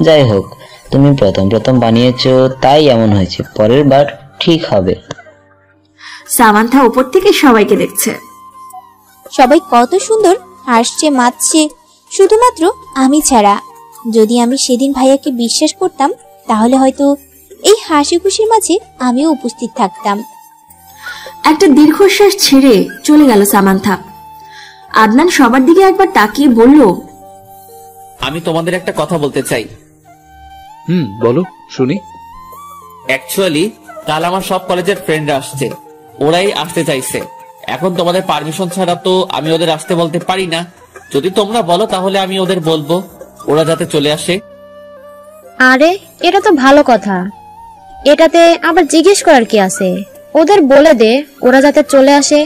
যাই হোক, তুমি প্রথম প্রথম বানিয়েছো তাই এমন হয়েছে, পরের বার ঠিক হবে।
সামান্থা উপর থেকে সবাইকে দেখছে।
সবাই কত সুন্দর হাসছে মাতছে, শুধুমাত্র আমি ছাড়া। যদি আমি সেদিন ভাইয়াকে বিশ্বাস করতাম তাহলে হয়তো এই হাসি খুশির মাঝে আমিও উপস্থিত থাকতাম।
একটা দীর্ঘশ্বাস ছেড়ে চলে গেল সামান্থা। আদনান সবার দিকে একবার তাকিয়ে বলল,
আমি তোমাদের একটা কথা বলতে চাই।
বলো শুনি।
অ্যাকচুয়ালি কাল আমার সব কলেজের ফ্রেন্ডরা আসছে, ওরাই আসতে চাইছে। এখন তোমাদের পারমিশন ছাড়া তো আমি ওদের আসতে বলতে পারি না। যদি তোমরা বলো তাহলে আমি ওদের বলবো ওরা যাতে চলে আসে।
আরে এটা তো ভালো কথা, এটাতে আবার জিজ্ঞেস করার কি আছে? ওদের বলে দে ওরা যাতে চলে আসে।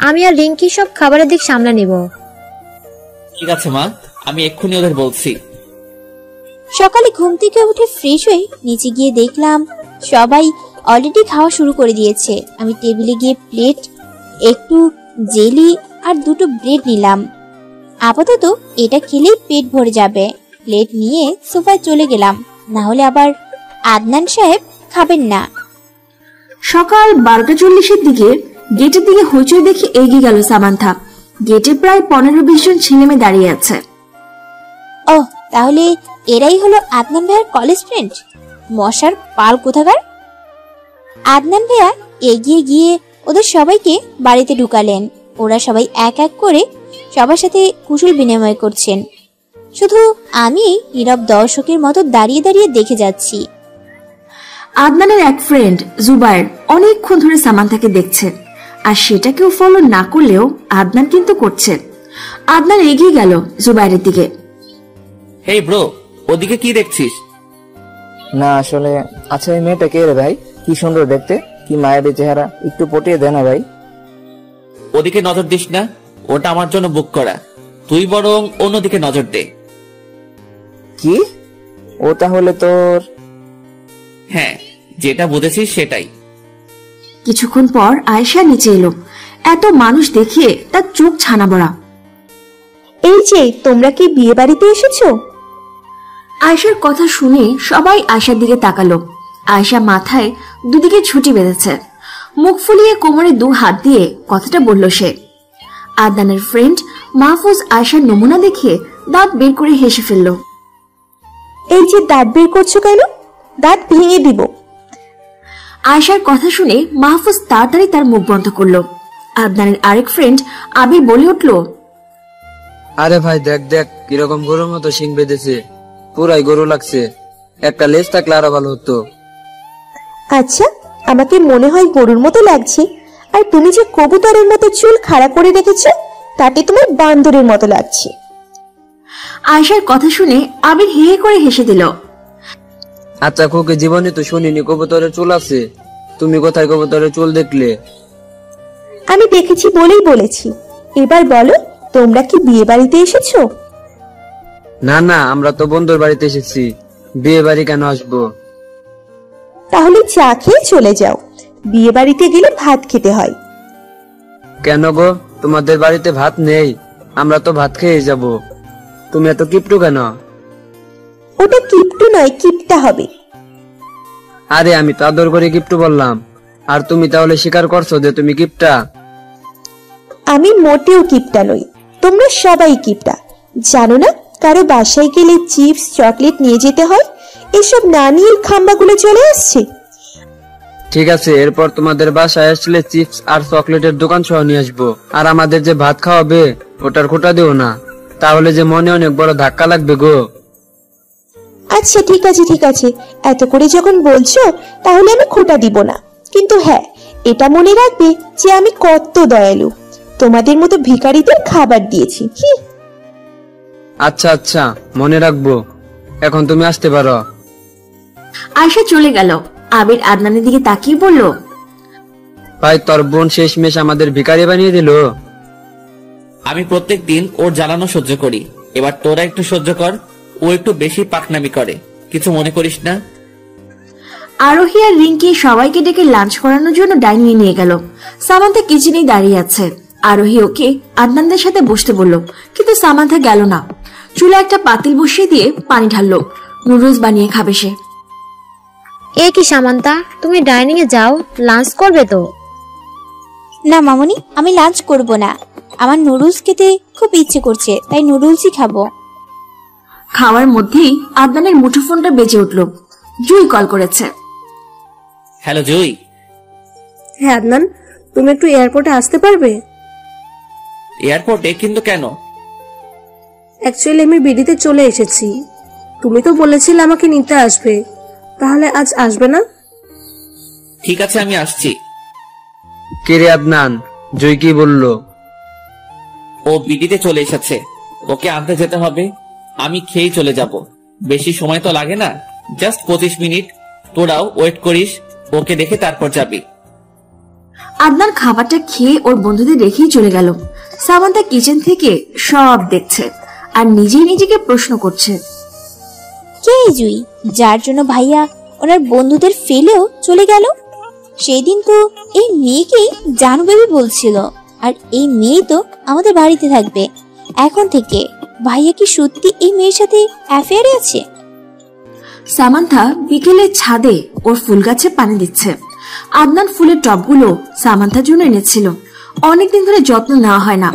আমি আর রিঙ্কি সব খাবারের দিক সামলে নিব।
ঠিক আছে মা, আমি এক্ষুনি ওদের বলছি।
সকালে ঘুম থেকে উঠে ফ্রেশ হয়ে নিচে গিয়ে দেখলাম সবাই অলরেডি খাওয়া শুরু করে দিয়েছে। আমি টেবিলে গিয়ে প্লেট, একটু জেলি আর দুটো ব্রেড নিলাম। আপাতত এটা খেলেই পেট ভরে যাবে। প্লেট নিয়ে সোফায় চলে গেলাম, না হলে আবার আদনান সাহেব খাবেন না।
সকাল 12:40 দিকে গেটের দিকে হইচই দেখে এগিয়ে গেল সামান্থা। গেটে প্রায় 15-20 জন ছেলেমেয়ে দাঁড়িয়ে আছে।
ওহ, তাহলে এরাই হলো আদনান ভাইয়ার কলেজ ফ্রেন্ড। মশার পাল কোথাকার। আদনান ভাইয়া এগিয়ে গিয়ে ওদের সবাইকে বাড়িতে ঢুকালেন। ওরা সবাই এক এক করে সবার সাথে কুশল বিনিময় করছেন। শুধু আমি নীরব দর্শকের মতো দাঁড়িয়ে দাঁড়িয়ে দেখে যাচ্ছি।
আদনানের এক ফ্রেন্ড জুবায়ের অনেকক্ষণ ধরে সামান্থাকে দেখছে, আর সেটা কেউ ফলো না করলেও আদনান কিন্তু করছে। আদনান এগিয়ে গেল জুবায়েরের দিকে।
হেই ব্রো, ওদিকে কি দেখছিস?
না আসলে, আচ্ছা এই মেয়েটা কে রে ভাই? কি সুন্দর দেখতে, কি মায়াবী চেহারা, একটু পটিয়ে দে না ভাই।
ওদিকে নজর দিস না, ওটা আমার জন্য বুক করা। তুই বরং অন্যদিকে নজর দে।
কি? ও তাহলে তোর?
হ্যাঁ, যেটা বুঝেছিস সেটাই।
কিছুক্ষণ পর আয়েশা নিচে এলো। এত মানুষ দেখে তার চোখ ছানা বড়া।
এই যে তোমরা কি বিয়ে বাড়িতে এসেছো?
আয়েশার কথা শুনে সবাই আয়েশার দিকে তাকালো। আয়েশা মাথায় দুদিকে ছুটি বেঁধেছে, মুখ ফুলিয়ে কোমরে 2 হাত দিয়ে কথাটা বলল সে। আদনানের ফ্রেন্ড মাহফুজ আয়েশার নমুনা দেখে দাঁত বের করে হেসে ফেলল।
এই যে দাঁত বের করছো কেন? দাঁত ভেঙে দিব।
আয়েশার কথা শুনে মাহফুজ তাড়াতাড়ি তার মুখ বন্ধ করলো। আদনানের আরেক ফ্রেন্ড আবির বলে উঠল,
আরে ভাই দেখ দেখ, কিরকম গরুর মতো শিং বেঁধেছে, পুরাই গরু লাগছে। একটা লেজ থাকলে আরো ভালো হতো।
আচ্ছা, আমাকে মনে হয় গরুর মতো লাগছে, আর তুমি যে কবুতরের মতো চুল খাড়া করে রেখেছো তাতে তোমার বান্দরের মতো লাগছে।
আয়েশার কথা শুনে আবির হে হে করে হেসে দিল।
আচ্ছা খোকে, জীবনে তো শুনিনি কবুতরের চুল আছে। তুমি কোথায় কবুতরের চুল দেখলে?
আমি দেখেছি বলেই বলেছি। এবার বলো, তোমরা কি বিয়ে বাড়িতে এসেছো?
না না, আমরা তো বন্ধুর বাড়িতে এসেছি, বিয়ে বাড়ি কেন আসবো?
তাহলে চা খেয়ে চলে যাও। বিয়ে বাড়িতে গেলে ভাত খেতে হয়।
কেন গো, তোমাদের বাড়িতে ভাত নেই? আমরা তো ভাত খেয়ে যাব। তুমি এত কিপটু কেন?
ওটা কিপটু নয়, কিপটা হবে।
আরে আমি তো আদর করে কিপটু বললাম, আর তুমি তাহলে স্বীকার করছো যে তুমি কিপটা?
আমি মোটেও কিপটা নই, তোমরা সবাই কিপটা। জানো না, কারো বাসায় গেলে চিপস চকলেট নিয়ে যেতে হয়, এসব না নিয়ে খাম্বাগুলো চলে আসছে।
ঠিক আছে, এরপর তোমাদের বাসায় আসলে চিপস আর চকলেটের দোকান সহ নিয়ে আসবো। আর আমাদের যে ভাত খাওয়াবে ওটার খোটা দিও না, তাহলে যে মনে অনেক বড় ধাক্কা লাগবে গো।
আচ্ছা ঠিক আছে ঠিক আছে, এত করে যখন বলছো তাহলে আমি খোটা দিব না। কিন্তু হ্যাঁ, এটা মনে রাখবে যে আমি কত দয়ালু, তোমাদের মতো ভিখারিদের খাবার দিয়েছি।
আচ্ছা আচ্ছা, মনে রাখবো। এখন তুমি আসতে পারো।
আয়শা চলে গেল। আবির আদনানের দিকে তাকিয়ে বলল,
ভাই তোর বোন শেষমেশ আমাদের ভিখারি বানিয়ে দিল।
আমি প্রত্যেক দিন ওর জ্বালানো সহ্য করি, এবার তোরা একটু সহ্য কর। ও একটু বেশি পাকনামি করে, কিছু মনে করিস না।
আরোহী আর রিঙ্কি সবাইকে ডেকে লাঞ্চ করানোর জন্য ডাইনিং এ নিয়ে গেল। সামান্থা কিচেনেই দাঁড়িয়ে আছে। আরোহী ওকে আদনানদের সাথে বসতে বলল, কিন্তু সামান্থা গেল না। চুলা একটা পাতিল বসিয়ে দিয়ে পানি ঢাললো। নুডলস বানিয়ে খাবে সে।
এ কি সামান্তা, তুমি ডাইনিং এ যাও, লাঞ্চ করবে তো?
না মামনি, আমি লাঞ্চ করব না। আমার নুডলস খেতে খুব ইচ্ছে করছে, তাই নুডলসই খাবো।
খাওয়ার মধ্যেই আদনানের মুঠোফোনটা বেজে উঠল। জুই কল করেছে।
হ্যালো জুই।
হ্যাঁ আদনান, তুমি একটু এয়ারপোর্টে আসতে পারবে?
এয়ারপোর্টে? কিন্তু কেন?
অ্যাকচুয়ালি আমি বিডিতে চলে এসেছি। তুমি তো বলেছিলে আমাকে নিতে আসবে, তাহলে আজ আসবে না?
ঠিক আছে, আমি আসছি।
কে রে আদনান, জয় কি বললো?
ও বিডিতে চলে এসেছে, ওকে আনতে যেতে হবে। আমি খেয়েই চলে যাব, বেশি সময় তো লাগে না, জাস্ট 25 মিনিট। তোরাও ওয়েট করিস, ওকে দেখে তারপর যাবি।
আদনান খাবারটা খেয়ে ওর বন্ধুদের রেখেই চলে গেল। সামান্থা কিচেন থেকে সব দেখছে আর নিজেই নিজেকে প্রশ্ন করছে,
কে এই জুই যার জন্য ভাইয়া ওনার বন্ধুদের ফেলেও চলে গেল? সেদিন তো এই মেয়েকেই জানু বেবি বলছিল, আর এই মেয়ে তো আমাদের বাড়িতে থাকবে এখন থেকে। ভাইয়া কি সত্যি এই মেয়ের সাথে অ্যাফেয়ারে আছে?
সামান্থা বিকেলে ছাদে ওর ফুল গাছে পানি দিচ্ছে। আদনান ফুলের টবগুলো সামান্থার জন্য এনেছিল। অনেকদিন ধরে যত্ন নেওয়া হয় না,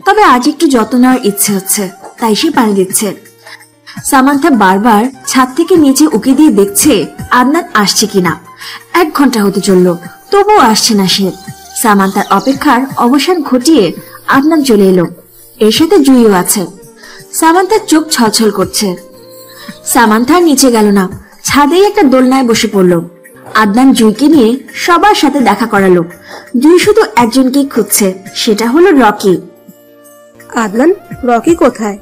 তবে আজ একটু যত্ন নেওয়ার ইচ্ছে হচ্ছে, তাই সে পানি দিচ্ছে। সামান্থা বারবার ছাদ থেকে নিচে উকি দিয়ে দেখছে আদনান আসছে কিনা। 1 ঘন্টা হতে চলল, তবুও আসছে না সে। সামান্থার অপেক্ষার অবসান ঘটিয়ে আদনান চলে এলো। এর সাথে জুইও আছে। সামান্থার চোখ ছলছল করছে। সামান্থা নিচে গেল না, ছাদেই একটা দোলনায় বসে পড়লো। আদনান জুইকে নিয়ে সবার সাথে দেখা করালো। জুই শুধু একজনকেই খুঁজছে, সেটা হলো রকি।
আদনান, রকি কোথায়?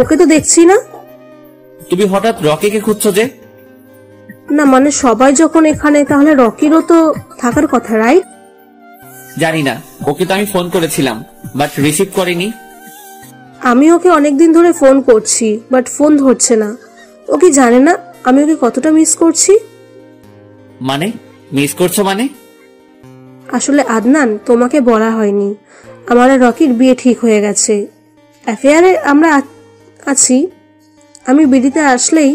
ওকে তো দেখছি না।
তুমি হঠাৎ রকিকে খুঁজছো যে?
না মানে সবাই যখন এখানে, তাহলে রকিরও তো থাকার কথা, রাইট?
জানি না, ওকে তো আমি ফোন করেছিলাম, বাট রিসিভ করেনি।
আমি ওকে অনেকদিন ধরে ফোন করছি, বাট ফোন ধরছে না। ও কি জানে না আমি ওকে কতটা মিস করছি?
মানে মিস করছো মানে?
আসলে আদনান, তোমাকে বলা হয়নি, আমার আর রকির বিয়ে ঠিক হয়ে গেছে। অ্যাফেয়ারে আমরা আছি। আমি বিডিতে আসলেই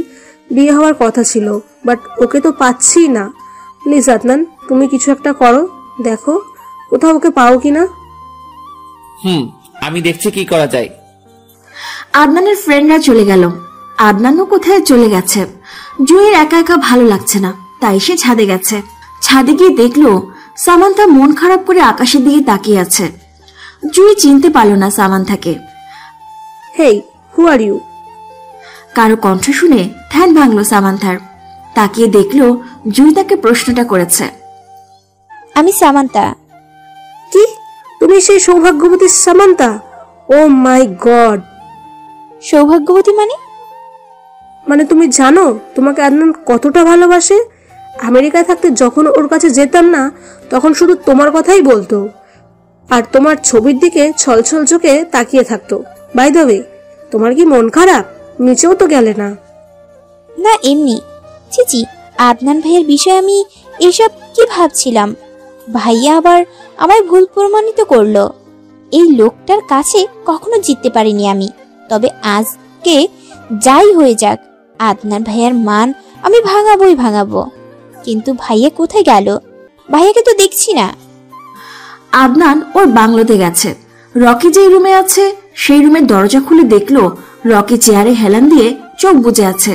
বিয়ে হওয়ার কথা ছিল, বাট ওকে তো পাচ্ছি না। প্লিজ আদনান, তুমি কিছু একটা করো, দেখো কোথাও ওকে পাও কিনা।
আমি দেখছি কি করা যায়।
আদনানের ফ্রেন্ডরা চলে গেল। আদনানও কোথায় চলে গেছে। জুইয়ের একা একা ভালো লাগছে না, তাই সে ছাদে গেছে। ছাদে গিয়ে দেখলো সামান্থা মন খারাপ করে আকাশের দিকে তাকিয়ে আছে। জুই চিনতে পারল না সামান্থাকে।
হেই, হু আর ইউ?
কারো কণ্ঠ শুনে ধ্যান ভাঙলো সামান্থার। তাকিয়ে দেখলো জুই তাকে প্রশ্নটা করেছে।
আমি সামান্থা।
কি, তুমি সেই সৌভাগ্যবতী সামান্থা? ও মাই গড!
সৌভাগ্যবতী মানে
তুমি জানো তোমাকে আদনান কতটা ভালোবাসে? আমেরিকায় থাকতে যখন ওর কাছে যেতাম না, তখন শুধু তোমার কথাই বলতো, আর তোমার ছবির দিকে ছলছল চোখে তাকিয়ে থাকতো। বাই দ্য ওয়ে, তোমার কি মন খারাপ? নিচেও তো গেলে না।
না এমনি। চিচি, আদনান ভাইয়ের বিষয়ে আমি এসব কি ভাবছিলাম। ভাইয়া আবার আমায় ভুল প্রমাণিত করলো। এই লোকটার কাছে কখনো জিততে পারিনি আমি, তবে আজকে যাই হয়ে যাক, আদনান ভাইয়ার মান আমি ভাঙাবো। কিন্তু ভাইয়া কোথায় গেল? ভাইয়াকে তো দেখছি না।
আদনান ওর বাংলোতে গেছে। রকি যে রুমে আছে সেই রুমের দরজা খুলে দেখলো রকি চেয়ারে হেলান দিয়ে চোখ বুজে আছে।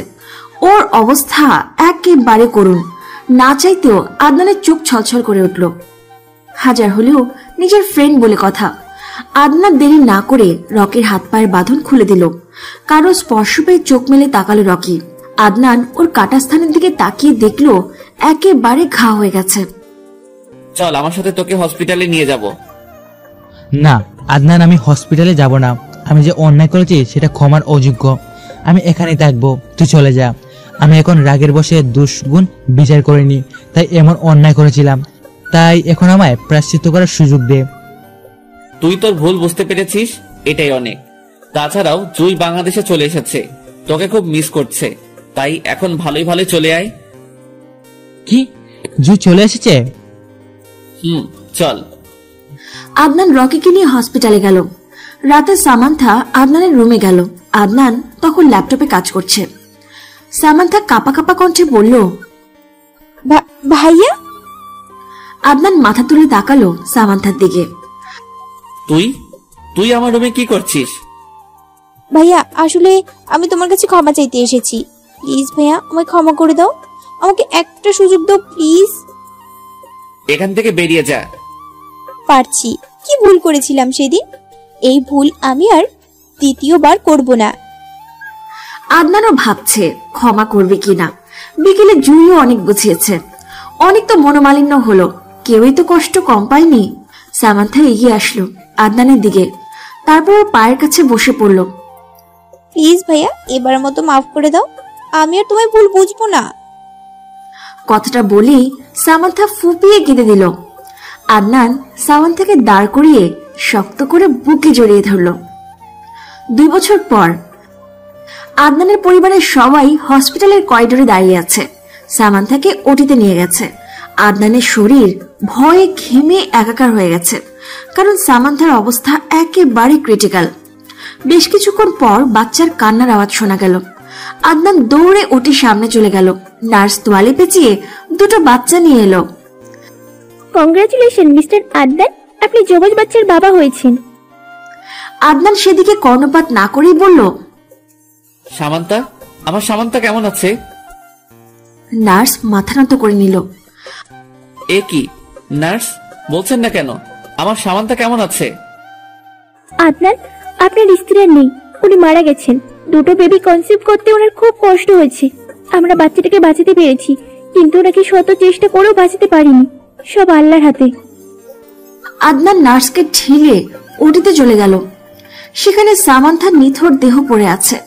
ওর অবস্থা একেবারে করুণ। না চাইতেও আদনানের চোখ ছলছল করে উঠল। হাজার হলেও নিজের ফ্রেন্ড বলে কথা। আদনান দেরি না করে রকির হাত পায়ের বাঁধন খুলে দিল। কারো স্পর্শ পেয়ে চোখ মেলে তাকালো রকি। আদনান ওর কাটা স্থানের দিকে তাকিয়ে দেখলো একেবারে ঘা হয়ে গেছে।
চল আমার সাথে, তোকে হসপিটালে নিয়ে যাব।
না আদনান, আমি হসপিটালে যাব না। আমি যে অন্যায় করেছি সেটা ক্ষমার অযোগ্য। আমি এখানেই থাকবো, তুই চলে যা। আমি এখন রাগের বসে দুষ্গুণ বিচার করিনি, তাই এমন অন্যায় করেছিলাম, তাই এখন আমায় প্রায়শ্চিত্ত করার সুযোগ দে।
তুই তোর ভুল বুঝতে পেরেছিস, এটাই অনেক। তাছাড়াও জুই বাংলাদেশে চলে এসেছে, তোকে খুব মিস করছে, তাই এখন ভালোই ভালোই চলে আয়।
কি, জুই চলে এসেছে?
চল।
আদনান রকিকে নিয়ে হসপিটালে গেল। রাতে সামান্থা আদনানের রুমে গেল। আদনান তখন ল্যাপটপে কাজ করছে। সামান্থা কাপা কাপা কণ্ঠে বলল,
ভাইয়া।
আদনান মাথা তুলে তাকালো সামান্থার দিকে।
তুই তুই আমার রুমে কি করছিস?
ভাইয়া, আসলে আমি তোমার কাছে ক্ষমা চাইতে এসেছি। প্লিজ ভাইয়া, আমায় ক্ষমা করে দাও, আমাকে একটা সুযোগ দাও প্লিজ।
এখান থেকে বেরিয়ে যা।
পারছি, কি ভুল করেছিলাম সেদিন, এই ভুল আমি আর দ্বিতীয়বার করব না।
আদনানও ভাবছে ক্ষমা করবে কিনা। বিকেলে জুইও অনেক বুঝিয়েছে, অনেক তো মনোমালিন্য হলো, কেউই তো কষ্ট কম পায়নি। সামান্থা এগিয়ে আসলো আদনানের দিকে, তারপর পায়ের কাছে বসে পড়ল।
প্লিজ ভাইয়া, এবার মতো মাফ করে দাও, আমি আর তোমায় ভুল বুঝবো না।
কথাটা বলেই সামান্থা ফুপিয়ে কেঁদে দিল। আদনান সামান্থাকে দাঁড় করিয়ে শক্ত করে বুকে জড়িয়ে ধরল। 2 বছর পর আদনানের পরিবারের সবাই হসপিটালের করিডোরে দাঁড়িয়ে আছে। সামান্থাকে ওটিতে নিয়ে গেছে। আদনানের শরীর ভয়ে ঘেমে একাকার হয়ে গেছে, কারণ সামান্থার অবস্থা একেবারে ক্রিটিক্যাল। বেশ কিছুক্ষণ পর বাচ্চার কান্নার আওয়াজ শোনা গেল। আদনান দৌড়ে ওটির সামনে চলে গেল। নার্স তোয়ালে পেঁচিয়ে 2টো বাচ্চা নিয়ে এলো।
কংগ্রাচুলেশন মিস্টার আদনান, আপনি জোবাজ বাচ্চার বাবা হয়েছেন।
আদনান সেদিকে কর্ণপাত না করেই বলল,
সামান্তা, আমার সামান্তা কেমন আছে?
নার্স মাথা নত করে নিল।
এ কি নার্স, বলছেন না কেন? আমার সামান্তা কেমন আছে?
আদনান, আপনার স্ত্রী আর নেই, উনি মারা গেছেন। 2টো বেবি কনসিভ করতে ওনার খুব কষ্ট হয়েছে। আমরা বাচ্চাটাকে বাঁচাতে পেরেছি, কিন্তু ওনাকে শত চেষ্টা করেও বাঁচাতে পারিনি, সব আল্লাহর হাতে।
আদনান নার্সকে ঠেলে ওটিতে চলে গেল। সেখানে সামান্থার নিথর দেহ পড়ে আছে,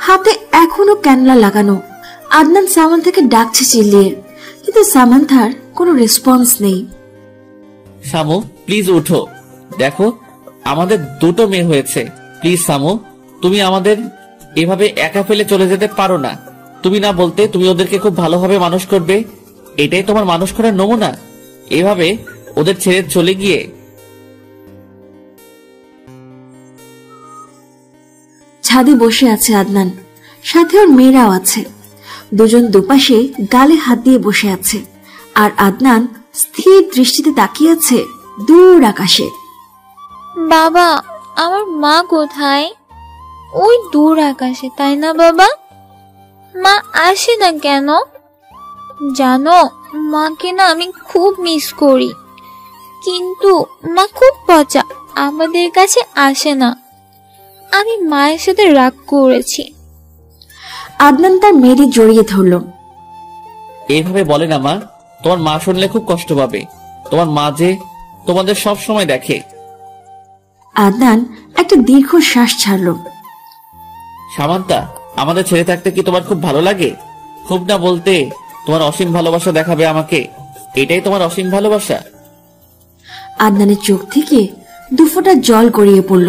হাতে এখনো ক্যানলা লাগানো। আদনান সামান্থাকে ডাকছে চিল্লিয়ে, কিন্তু সামান্থার কোনো রেসপন্স নেই।
সামু, প্লিজ উঠো, দেখো আমাদের 2টো মেয়ে হয়েছে। প্লিজ সামু, তুমি আমাদের এভাবে একা ফেলে চলে যেতে পারো না। তুমি না বলতে তুমি ওদেরকে খুব ভালোভাবে মানুষ করবে, এটাই তোমার মানুষ করার নমুনা। এভাবে ওদের ছেড়ে চলে গিয়ে।
ছাদে বসে আছে আদনান, সাথে ওর মেয়েরাও আছে। দুজন দুপাশে গালে হাত দিয়ে বসে আছে, আর আদনান স্থির দৃষ্টিতে তাকিয়ে আছে দূর আকাশে।
বাবা, আমার মা কোথায়? ওই দূর আকাশে, তাই না বাবা? মা আসে না কেন? জানো, মাকে না আমি খুব মিস করি, কিন্তু মা খুব পচা, আমাদের কাছে আসে না। আমি মায়ের সাথে রাগ করেছি।
আদনান তার মেয়েদের জড়িয়ে ধরল।
এইভাবে বলে না মা, তোমার মা শুনলে খুব কষ্ট পাবে। তোমার মা যে তোমাদের সব সময় দেখে।
আদনান একটা দীর্ঘ শ্বাস ছাড়ল।
সামান্তা, আমাদের ছেড়ে থাকতে কি তোমার খুব ভালো লাগে? খুব না বলতে তোমার অসীম ভালোবাসা দেখাবে আমাকে, এটাই তোমার অসীম ভালোবাসা?
আদনানের চোখ থেকে 2 ফোঁটা জল গড়িয়ে পড়ল।